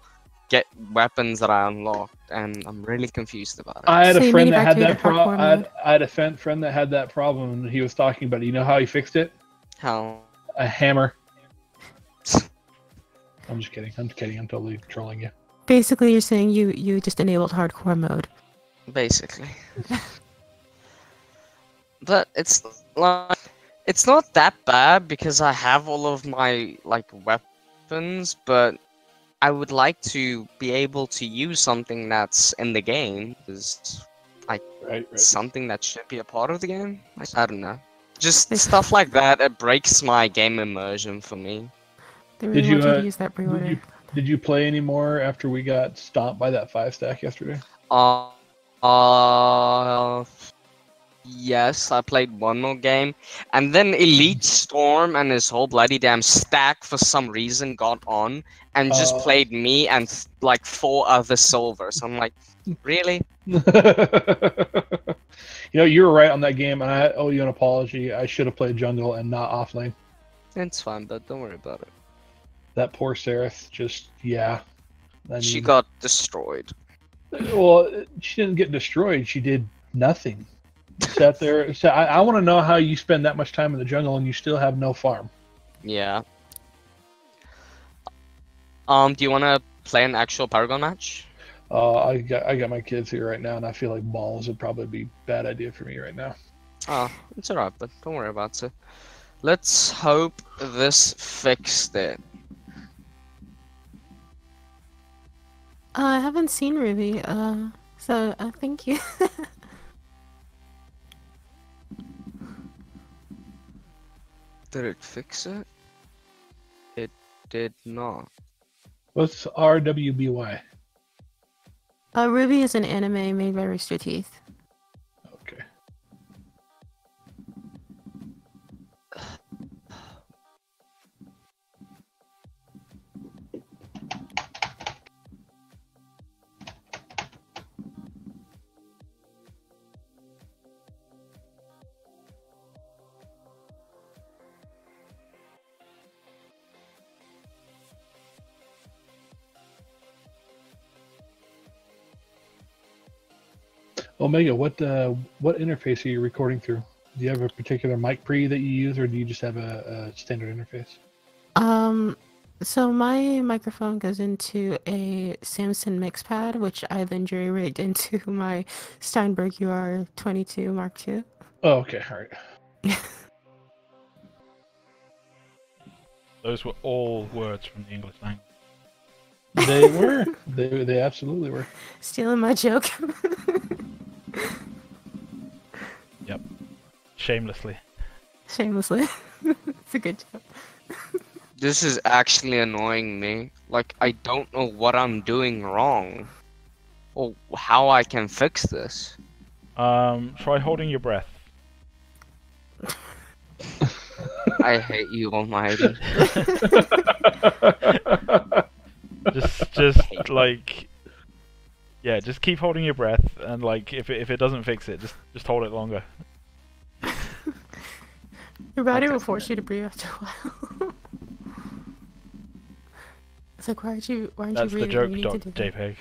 get weapons that I unlocked, and I'm really confused about it. I had a friend that had that problem. I had a friend that had that problem, and he was talking about it. You know how he fixed it? How? A hammer. I'm just kidding. I'm totally trolling you. Basically, you're saying you just enabled hardcore mode. Basically. But it's not that bad because I have all of my weapons, but I would like to be able to use something that's in the game, because something that should be a part of the game. I don't know. Just stuff like that. It breaks my game immersion for me. Did you use that pre-order? Did you play any more after we got stomped by that 5-stack yesterday? Yes, I played one more game, and then Elite Storm and his whole bloody damn stack for some reason got on and just played me and 4 other silvers. I'm like, really? You know, you were right on that game, and I owe you an apology. I should have played jungle and not offlane. It's fine, but don't worry about it. That poor Seraph, just, yeah. I mean, she got destroyed. Well, she didn't get destroyed. She did nothing. Sat there. I want to know how you spend that much time in the jungle and you still have no farm. Yeah. Do you want to play an actual Paragon match? I got my kids here right now, and I feel like balls would probably be a bad idea for me right now. Oh, it's alright, but don't worry about it. Let's hope this fixed it. I haven't seen Ruby, so thank you. Did it fix it? It did not. What's RWBY? Ruby is an anime made by Rooster Teeth. Okay. Omega, what interface are you recording through? Do you have a particular mic pre that you use, or do you just have a standard interface? So my microphone goes into a Samson mixpad, which I then jury-rigged into my Steinberg UR22 Mark II. Oh, okay, all right. Those were all words from the English language. They were. They absolutely were. Stealing my joke. Yep. Shamelessly. Shamelessly. It's a good joke. This is actually annoying me. Like, I don't know what I'm doing wrong. Or how I can fix this. Try holding your breath. I hate you, Almighty. just like, yeah, just keep holding your breath, and like, if it doesn't fix it, just hold it longer. Your body will force you to breathe after a while. It's like, why aren't you breathing? That's the joke. JPEG.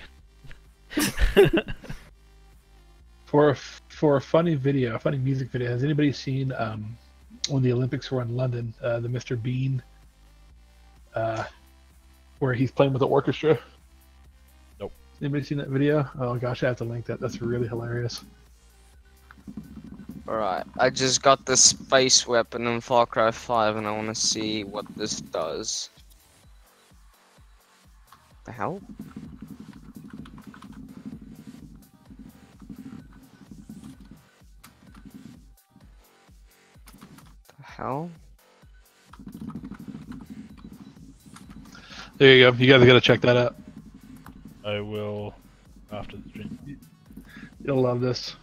For a funny video, a funny music video, has anybody seen when the Olympics were in London, the Mr. Bean, where he's playing with the orchestra? Nope. Anybody seen that video? Oh gosh, I have to link that. That's really hilarious. Alright, I just got the space weapon in Far Cry 5 and I want to see what this does. The hell? The hell? There you go. You guys got to check that out. I will after the stream. You'll love this.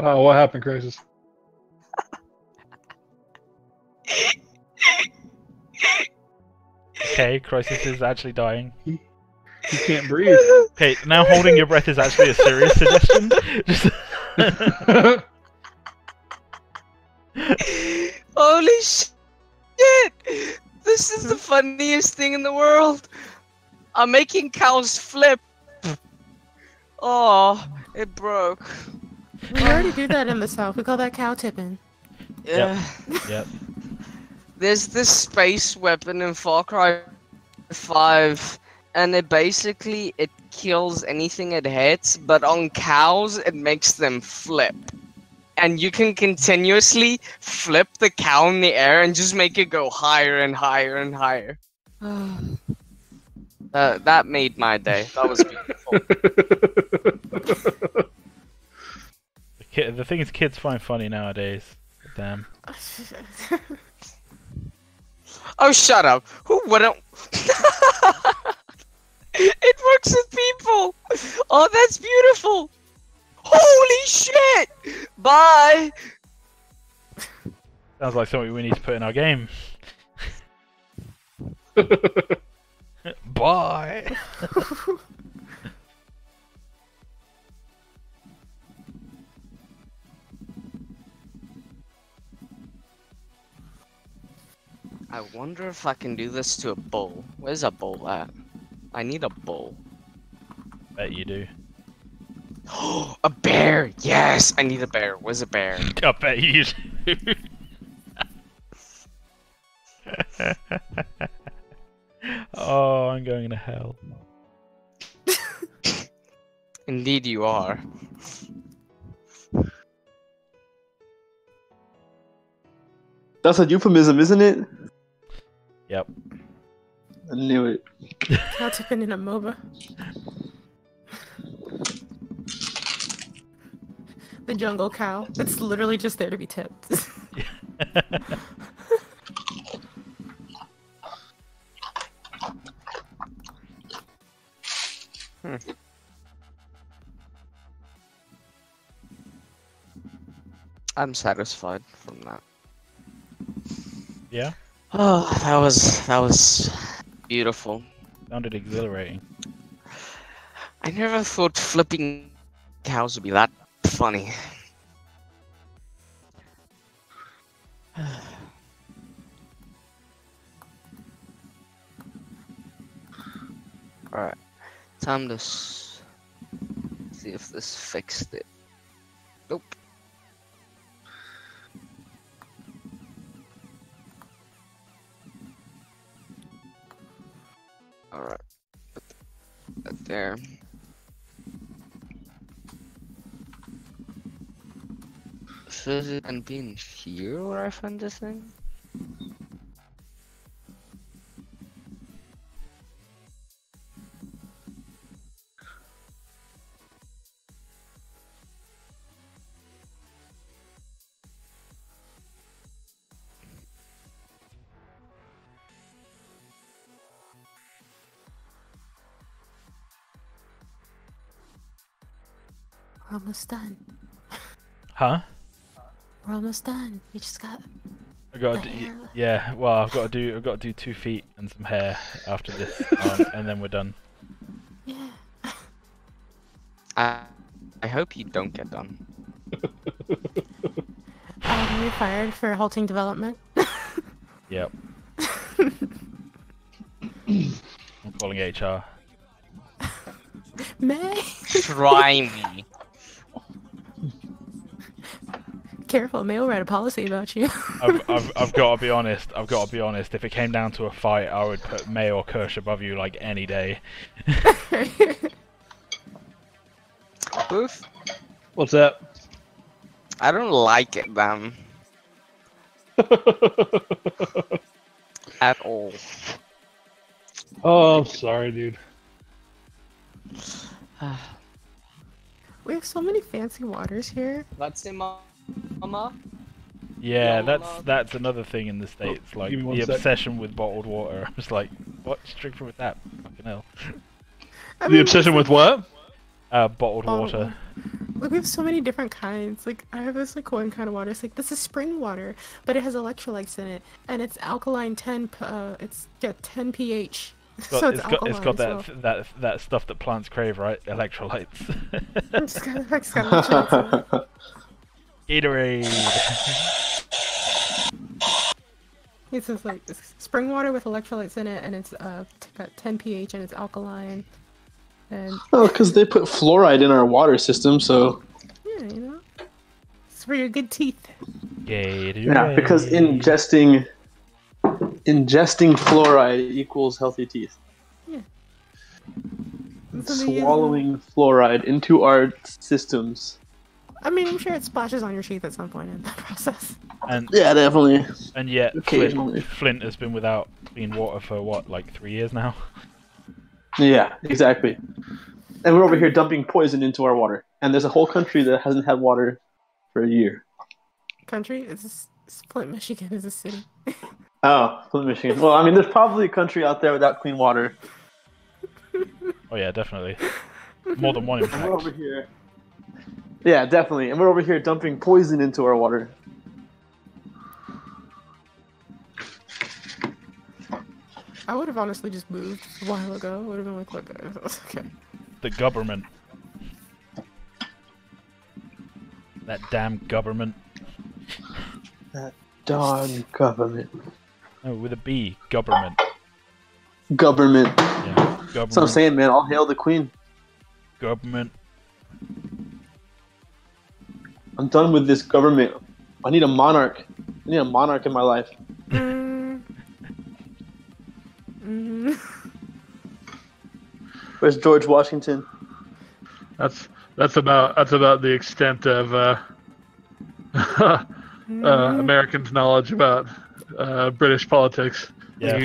Oh, what happened, Crisis? Okay, Crisis is actually dying. He can't breathe. Okay, now holding your breath is actually a serious suggestion. Holy shit! This is the funniest thing in the world! I'm making cows flip! Oh, it broke. We already do that in the South. We call that cow tipping. Yeah. Yep. There's this space weapon in Far Cry 5, and it kills anything it hits, but on cows, it makes them flip. And you can continuously flip the cow in the air and just make it go higher and higher and higher. That made my day. That was beautiful. The thing is, kids find funny nowadays. Damn. Oh, shut up. Who wouldn't? It works with people. Oh, that's beautiful. Holy shit. Bye. Sounds like something we need to put in our game. Bye. I wonder if I can do this to a bull. Where's a bull at? I need a bull. Bet you do. A bear! Yes! I need a bear. Where's a bear? I bet you do. Oh, I'm going to hell. Indeed you are. That's a euphemism, isn't it? Yep. I knew it. Cow tipping in a MOBA. The jungle cow. It's literally just there to be tipped. I'm satisfied from that. Yeah? Oh, that was beautiful. Sounded exhilarating. I never thought flipping cows would be that funny. Alright, time to see if this fixed it. Nope. Alright, put that there. Should it and be in here where I found this thing? We're almost done. Huh? We're almost done. We just got. I got to do, yeah. Well, I've got to do 2 feet and some hair after this, and then we're done. Yeah. I hope you don't get done. You're fired for halting development. Yep. I'm calling HR. May. Try me. Careful, May will write a policy about you. I've got to be honest. I've got to be honest. If it came down to a fight, I would put May or Kirsch above you like any day. Booth? What's that? I don't like it, man. At all. Oh, I'm sorry, dude. We have so many fancy waters here. That's him, Mama. Yeah, that's another thing in the States, like Give me the 1 sec. obsession with bottled water. I'm just like, what? Just drink with that? Fucking hell. The obsession with what? Bottled water. Like, we have so many different kinds. Like, I have this like one kind of water. It's like, this is spring water, but it has electrolytes in it, and it's alkaline 10. It's 10 pH. It's got, So it's got alkaline, that stuff that plants crave, right? Electrolytes. It's got electrolytes in it. Gatorade. It says like it's spring water with electrolytes in it, and it's got 10 pH and it's alkaline. And Oh, because they put fluoride in our water system, so. yeah, you know, it's for your good teeth. Gatorade. Yeah, because ingesting fluoride equals healthy teeth. Yeah. Swallowing fluoride into our systems. I mean, I'm sure it splashes on your teeth at some point in the process. And yeah, definitely. And yet, Occasionally. Flint has been without clean water for what, like 3 years now? Yeah, exactly. And we're over here dumping poison into our water. And there's a whole country that hasn't had water for a year. Country? It's Flint, Michigan is a city. Oh, Flint, Michigan. Well, I mean, there's probably a country out there without clean water. Oh yeah, definitely. More than one, in And fact. we're over here. Yeah, definitely. And we're over here dumping poison into our water. I would have honestly just moved a while ago. Would have been like, look, it's okay. The government. That damn government. That darn government. No, with a B. Government. Government. Yeah. Government. That's what I'm saying, man. All hail the queen. Government. I'm done with this government. I need a monarch. I need a monarch in my life. Where's George Washington? That's about the extent of Americans' knowledge about British politics. Yeah. If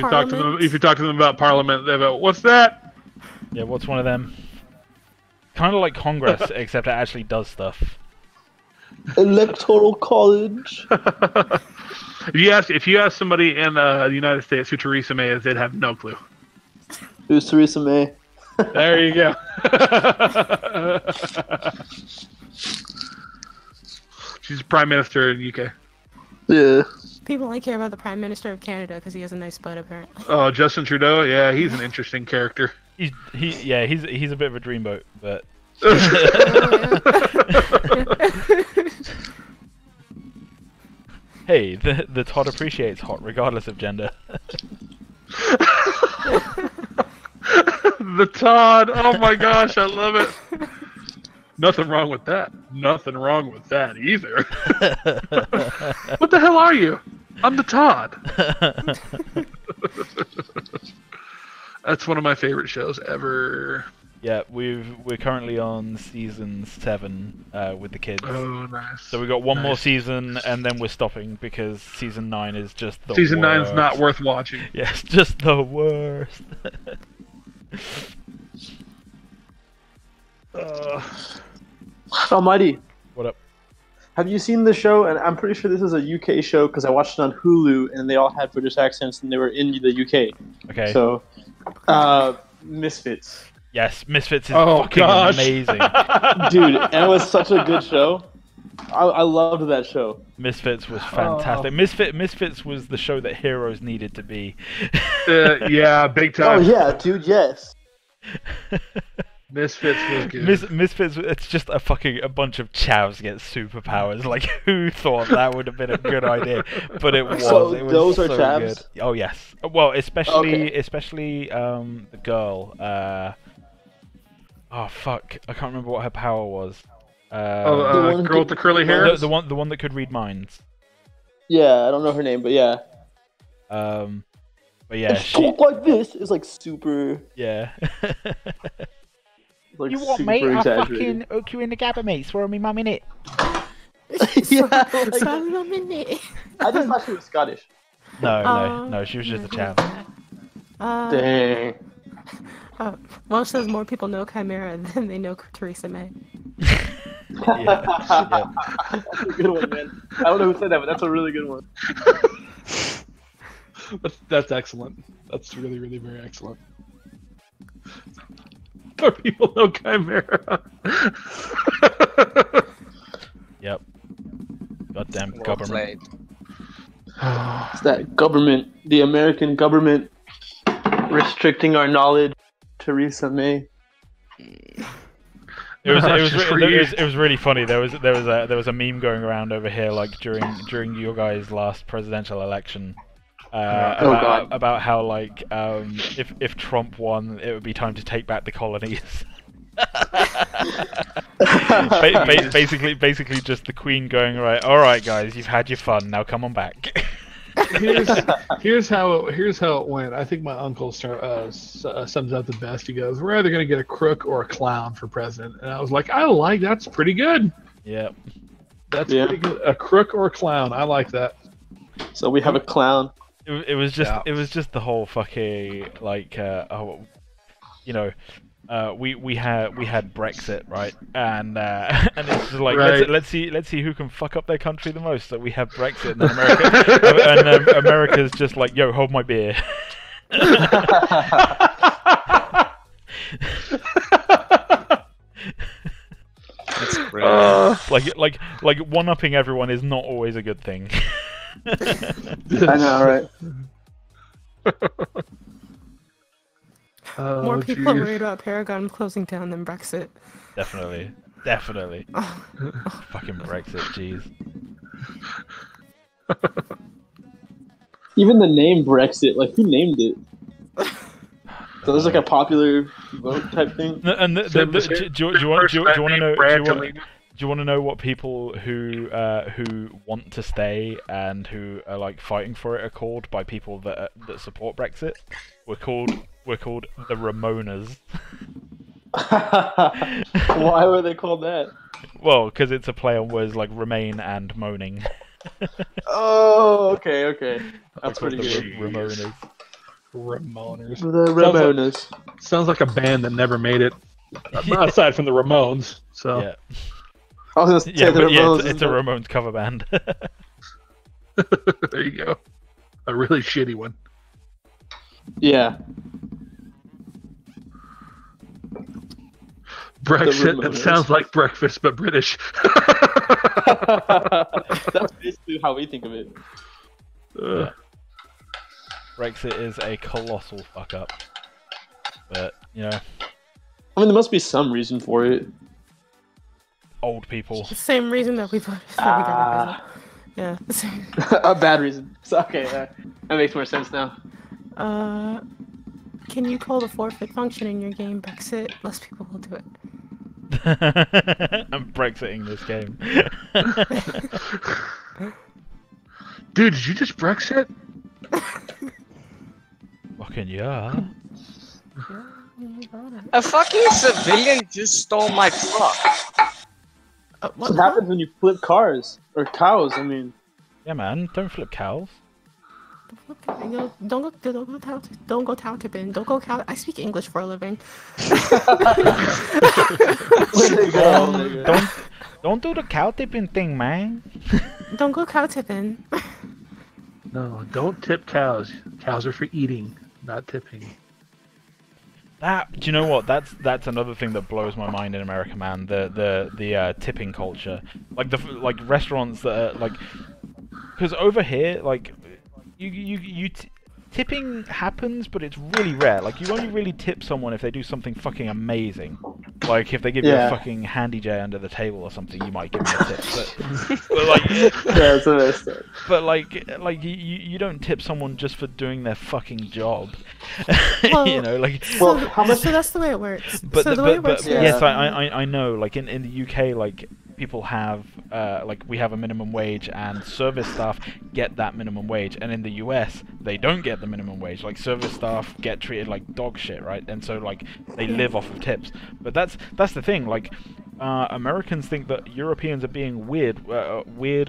you talk to them about Parliament, they go, "What's that?" Yeah, what's one of them? Kind of like Congress, except it actually does stuff. Electoral College. If you ask somebody in the United States who Theresa May is, they'd have no clue. Who's Theresa May? There you go. She's Prime Minister in the UK. Yeah. People only care about the Prime Minister of Canada because he has a nice butt, apparently. Oh, Justin Trudeau. Yeah, he's an interesting character. He's a bit of a dreamboat, but Hey, the Todd appreciates hot regardless of gender. The Todd. Oh my gosh, I love it. Nothing wrong with that. Nothing wrong with that either. What the hell are you? I'm the Todd. That's one of my favorite shows ever. Yeah, we're currently on season 7 with the kids. Oh, nice. So we've got one more season, and then we're stopping because season 9 is just the Season worst. 9's not worth watching. Yes, just the worst. Almighty. What up? Have you seen the show? And I'm pretty sure this is a UK show because I watched it on Hulu, and they all had British accents, and they were in the UK. Okay. So, Misfits. Yes, Misfits is fucking amazing. Dude, and it was such a good show. I loved that show. Misfits was fantastic. Misfits was the show that Heroes needed to be. Yeah, big time. Oh yeah, dude, yes. Misfits was good. Misfits, it's just a bunch of chavs get superpowers. Like, who thought that would have been a good idea? But it was. So it was those so are chavs? good. Oh yes. Well, especially the girl. Oh fuck! I can't remember what her power was. Girl with the curly hair. The one that could read minds. Yeah, I don't know her name, but yeah. But yeah, she talk like this is like super. Yeah. Like you want me? I fucking hook you in the gabba, mate. Swear on me, mum, innit? Yeah, like, I just thought she was Scottish. No, she was just a chav. Dang. Welsh says more people know Chimera than they know Theresa May. Yeah. That's a good one, man. I don't know who said that, but that's a really good one. That's excellent. That's really, really very excellent. More people know Chimera. Yep. Goddamn government. It's that government, the American government, restricting our knowledge. Theresa May. It was really funny. There was a meme going around over here like during your guys' last presidential election. About how like if Trump won, it would be time to take back the colonies. Basically just the Queen going, right, all right guys, you've had your fun, now come on back. Here's how it went. I think my uncle sums up the best. He goes, "We're either going to get a crook or a clown for president," and I was like, that's pretty good. Yeah, that's pretty good. A crook or a clown, I like that. So we have a clown. It was just the whole fucking like we had Brexit, right? And it's just like let's see who can fuck up their country the most. So we have Brexit, and then America's just like, yo, hold my beer. That's brilliant. Like one-upping everyone is not always a good thing. I know, right? More people are worried about Paragon closing down than Brexit. Definitely. Fucking Brexit, jeez. Even the name Brexit, like, who named it? So there's like a popular vote type thing. And do you want to know? Do you want to know what people who want to stay and who are like fighting for it are called by people that support Brexit? We're called the Ramonas. Why were they called that? Well, because it's a play on words like remain and moaning. Oh, okay. That's pretty good. Ramonas. The Ramonas. Sounds like a band that never made it. Aside from the Ramones. So. Yeah. I was gonna say the Ramones. It's a Ramones cover band. There you go. A really shitty one. Yeah. Brexit, that sounds like breakfast, but British. That's basically how we think of it. Yeah. Brexit is a colossal fuck up. But, you know. I mean, there must be some reason for it. old people. The same reason that we got it. Yeah. A bad reason. So, okay, that makes more sense now. Can you call the forfeit function in your game Brexit? Less people will do it. I'm Brexiting this game. Dude, did you just Brexit? Fucking yeah. A fucking civilian just stole my truck. What happens when you flip cars or cows? I mean, yeah, man, don't flip cows. Don't go cow tipping. Don't go cow. I speak English for a living. Don't do the cow tipping thing, man. Don't go cow tipping. No, don't tip cows. Cows are for eating, not tipping. Do you know what? That's another thing that blows my mind in America, man. The tipping culture, like restaurants that are like, because over here, like, tipping happens, but it's really rare. Like, you only really tip someone if they do something fucking amazing. Like, if they give you a fucking handy J under the table or something, you might give them a tip. But like, that's the best thing. But like you don't tip someone just for doing their fucking job. Well, you know, like. Well, how much? So that's the way it works. But so the way it works. Yes, I know. Like in the UK, like people have like we have a minimum wage, and service staff get that minimum wage, and in the US they don't get the minimum wage. Like service staff get treated like dog shit, right? And so like they live off of tips. But that's the thing. Like Americans think that Europeans are being weird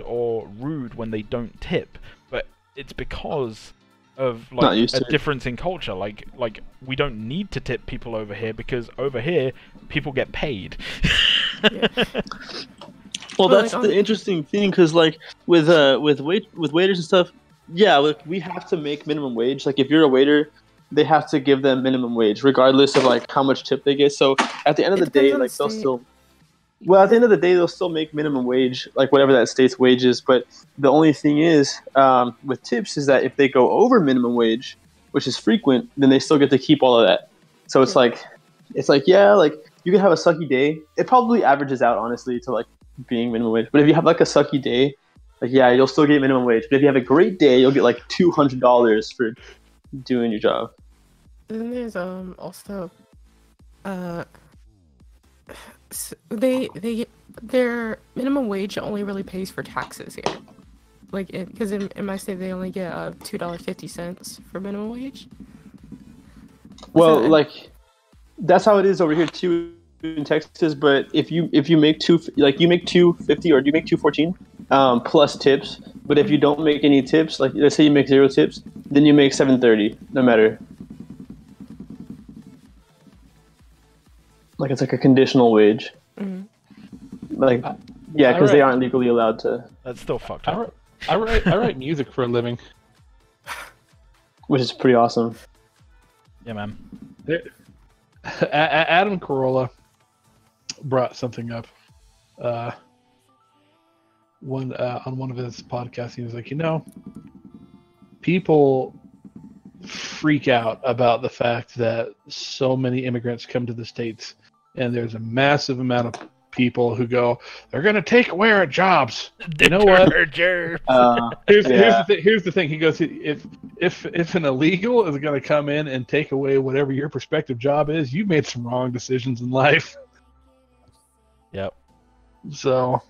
or rude when they don't tip, but it's because of like a difference in culture. Like we don't need to tip people over here because over here people get paid. Well, that's the interesting thing, because like with waiters and stuff, yeah, like we have to make minimum wage. Like if you're a waiter, they have to give them minimum wage regardless of like how much tip they get. So at the end of the day, like they'll still. Well, at the end of the day, they'll still make minimum wage, like whatever that state's wage is. But the only thing is, with tips, is that if they go over minimum wage, which is frequent, then they still get to keep all of that. So it's like, yeah, like you can have a sucky day. It probably averages out, honestly, to like being minimum wage. But if you have like a sucky day, like yeah, you'll still get minimum wage. But if you have a great day, you'll get like $200 for doing your job. Then there's also their minimum wage only really pays for taxes here. Like, because in my state they only get $2.50 for minimum wage. Well, like that's how it is over here too in Texas. But if you make you make $2.50 or you make $2.14 plus tips. But if you don't make any tips, like let's say you make 0 tips, then you make $7.30 no matter. Like it's like a conditional wage. Mm-hmm. Like, yeah, because they aren't legally allowed to. That's still fucked up. I write music for a living, which is pretty awesome. Yeah, man. Adam Carolla brought something up. On one of his podcasts, he was like, people freak out about the fact that so many immigrants come to the States, and there's a massive amount of people who go, they're going to take away our jobs. You know what? Here's the thing. He goes, if an illegal is going to come in and take away whatever your prospective job is, you made some wrong decisions in life. Yep. So.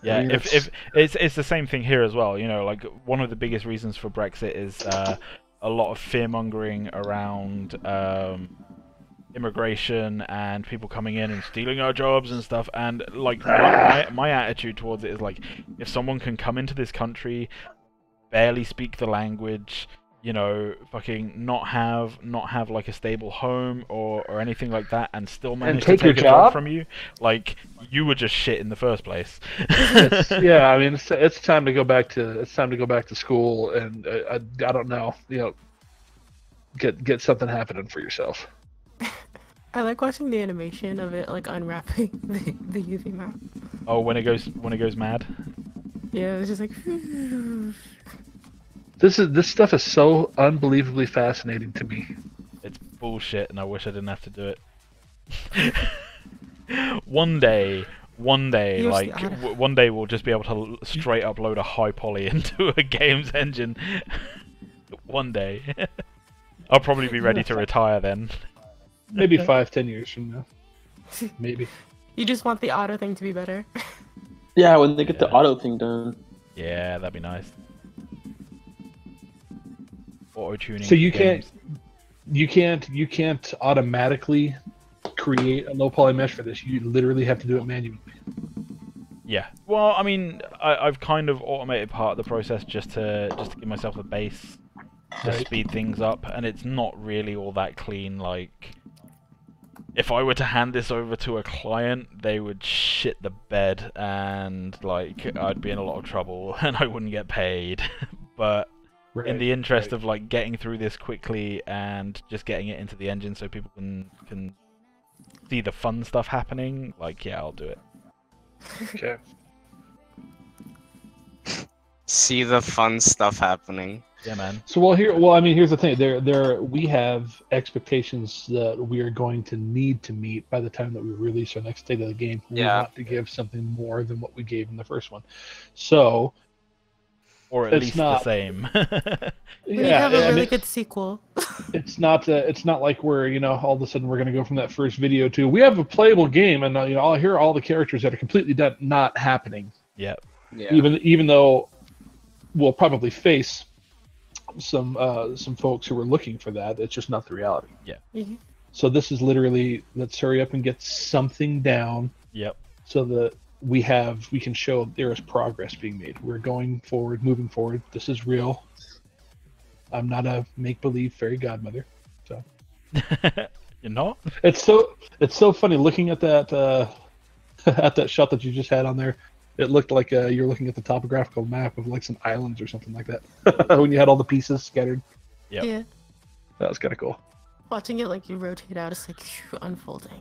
Yeah, if it's the same thing here as well. Like one of the biggest reasons for Brexit is a lot of fear mongering around immigration and people coming in and stealing our jobs and stuff. And like my attitude towards it is like, if someone can come into this country, barely speak the language, fucking not have like a stable home or anything like that, and still manage to take a job from you, like you were just shit in the first place. Yeah, I mean it's time to go back to school, and I don't know, get something happening for yourself. I like watching the animation of it, like unwrapping the UV map. Oh, when it goes mad. Yeah, it's just like. This stuff is so unbelievably fascinating to me. It's bullshit, and I wish I didn't have to do it. One day, one day, Use like the auto- one day, we'll just be able to straight upload a high poly into a game's engine. One day, I'll probably be ready to retire then. Maybe 5-10 years from now. Maybe. You just want the auto thing to be better. Yeah, when they get the auto thing done. Yeah, that'd be nice. Auto tuning. So you can't automatically create a low poly mesh for this. You literally have to do it manually. Yeah. Well, I mean, I've kind of automated part of the process just to give myself a base to speed things up, and it's not really all that clean. Like, if I were to hand this over to a client, they would shit the bed, and like I'd be in a lot of trouble, and I wouldn't get paid. But in the interest of like getting through this quickly and just getting it into the engine so people can see the fun stuff happening, like, yeah, I'll do it. Okay. See the fun stuff happening. Yeah, man. So here's the thing. We have expectations that we are going to need to meet by the time that we release our next state of the game. We want to give something more than what we gave in the first one. So, or at least the same. We have a really good sequel. It's not like we're all of a sudden we're going to go from that first video to we have a playable game, and here are all the characters that are completely not happening. Yep. Yeah. Even though we'll probably face some folks who are looking for that, it's just not the reality. Yeah. Mm-hmm. So this is literally, let's hurry up and get something down. Yep. So that we can show there is progress being made. We're going forward, moving forward. This is real. I'm not a make-believe fairy godmother. So you're not? It's so funny looking at that at that shot that you just had on there. It looked like you're looking at the topographical map of like some islands or something like that. When you had all the pieces scattered. Yep. Yeah. That was kind of cool. Watching it like you rotate out, it's like unfolding.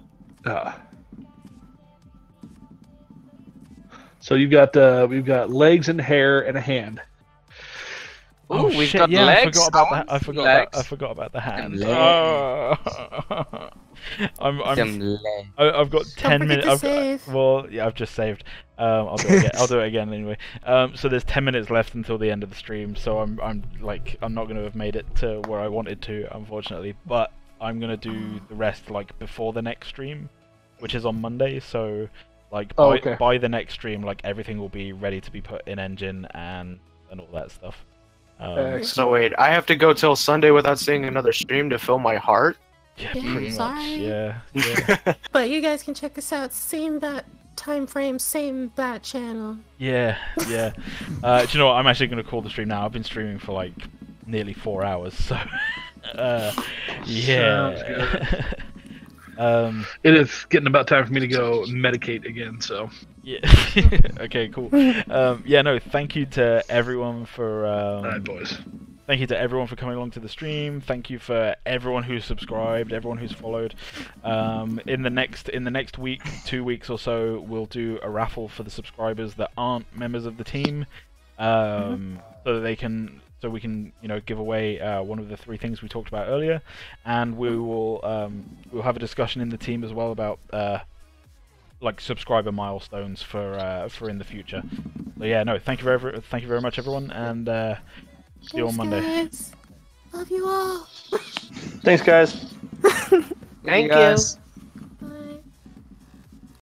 So we've got legs and hair and a hand. Oh, Ooh, we've shit, got yeah, legs. I forgot about the hand. Oh. I've got 10 minutes. I've just saved. I'll do it again. I'll do it again anyway. So there's 10 minutes left until the end of the stream. So I'm not going to have made it to where I wanted to, unfortunately. But I'm going to do the rest like before the next stream, which is on Monday. So like by the next stream, like everything will be ready to be put in engine and all that stuff. So wait, I have to go till Sunday without seeing another stream to fill my heart? Yeah, Yeah, pretty sorry. much. Yeah. But you guys can check us out. Same that time frame, same that channel. Yeah. Do you know what? I'm actually going to call the stream now. I've been streaming for like nearly 4 hours, so yeah. It is getting about time for me to go medicate again. So yeah. Okay, cool. Thank you to everyone for. All right, boys. Thank you to everyone for coming along to the stream. Thank you for everyone who's subscribed, everyone who's followed. In the next week, 2 weeks or so, we'll do a raffle for the subscribers that aren't members of the team, so that we can give away one of the 3 things we talked about earlier, and we'll have a discussion in the team as well about like subscriber milestones for in the future. So yeah, no, thank you very much, everyone, and see you on Monday. Guys. Love you all. Thanks, guys. Thank you.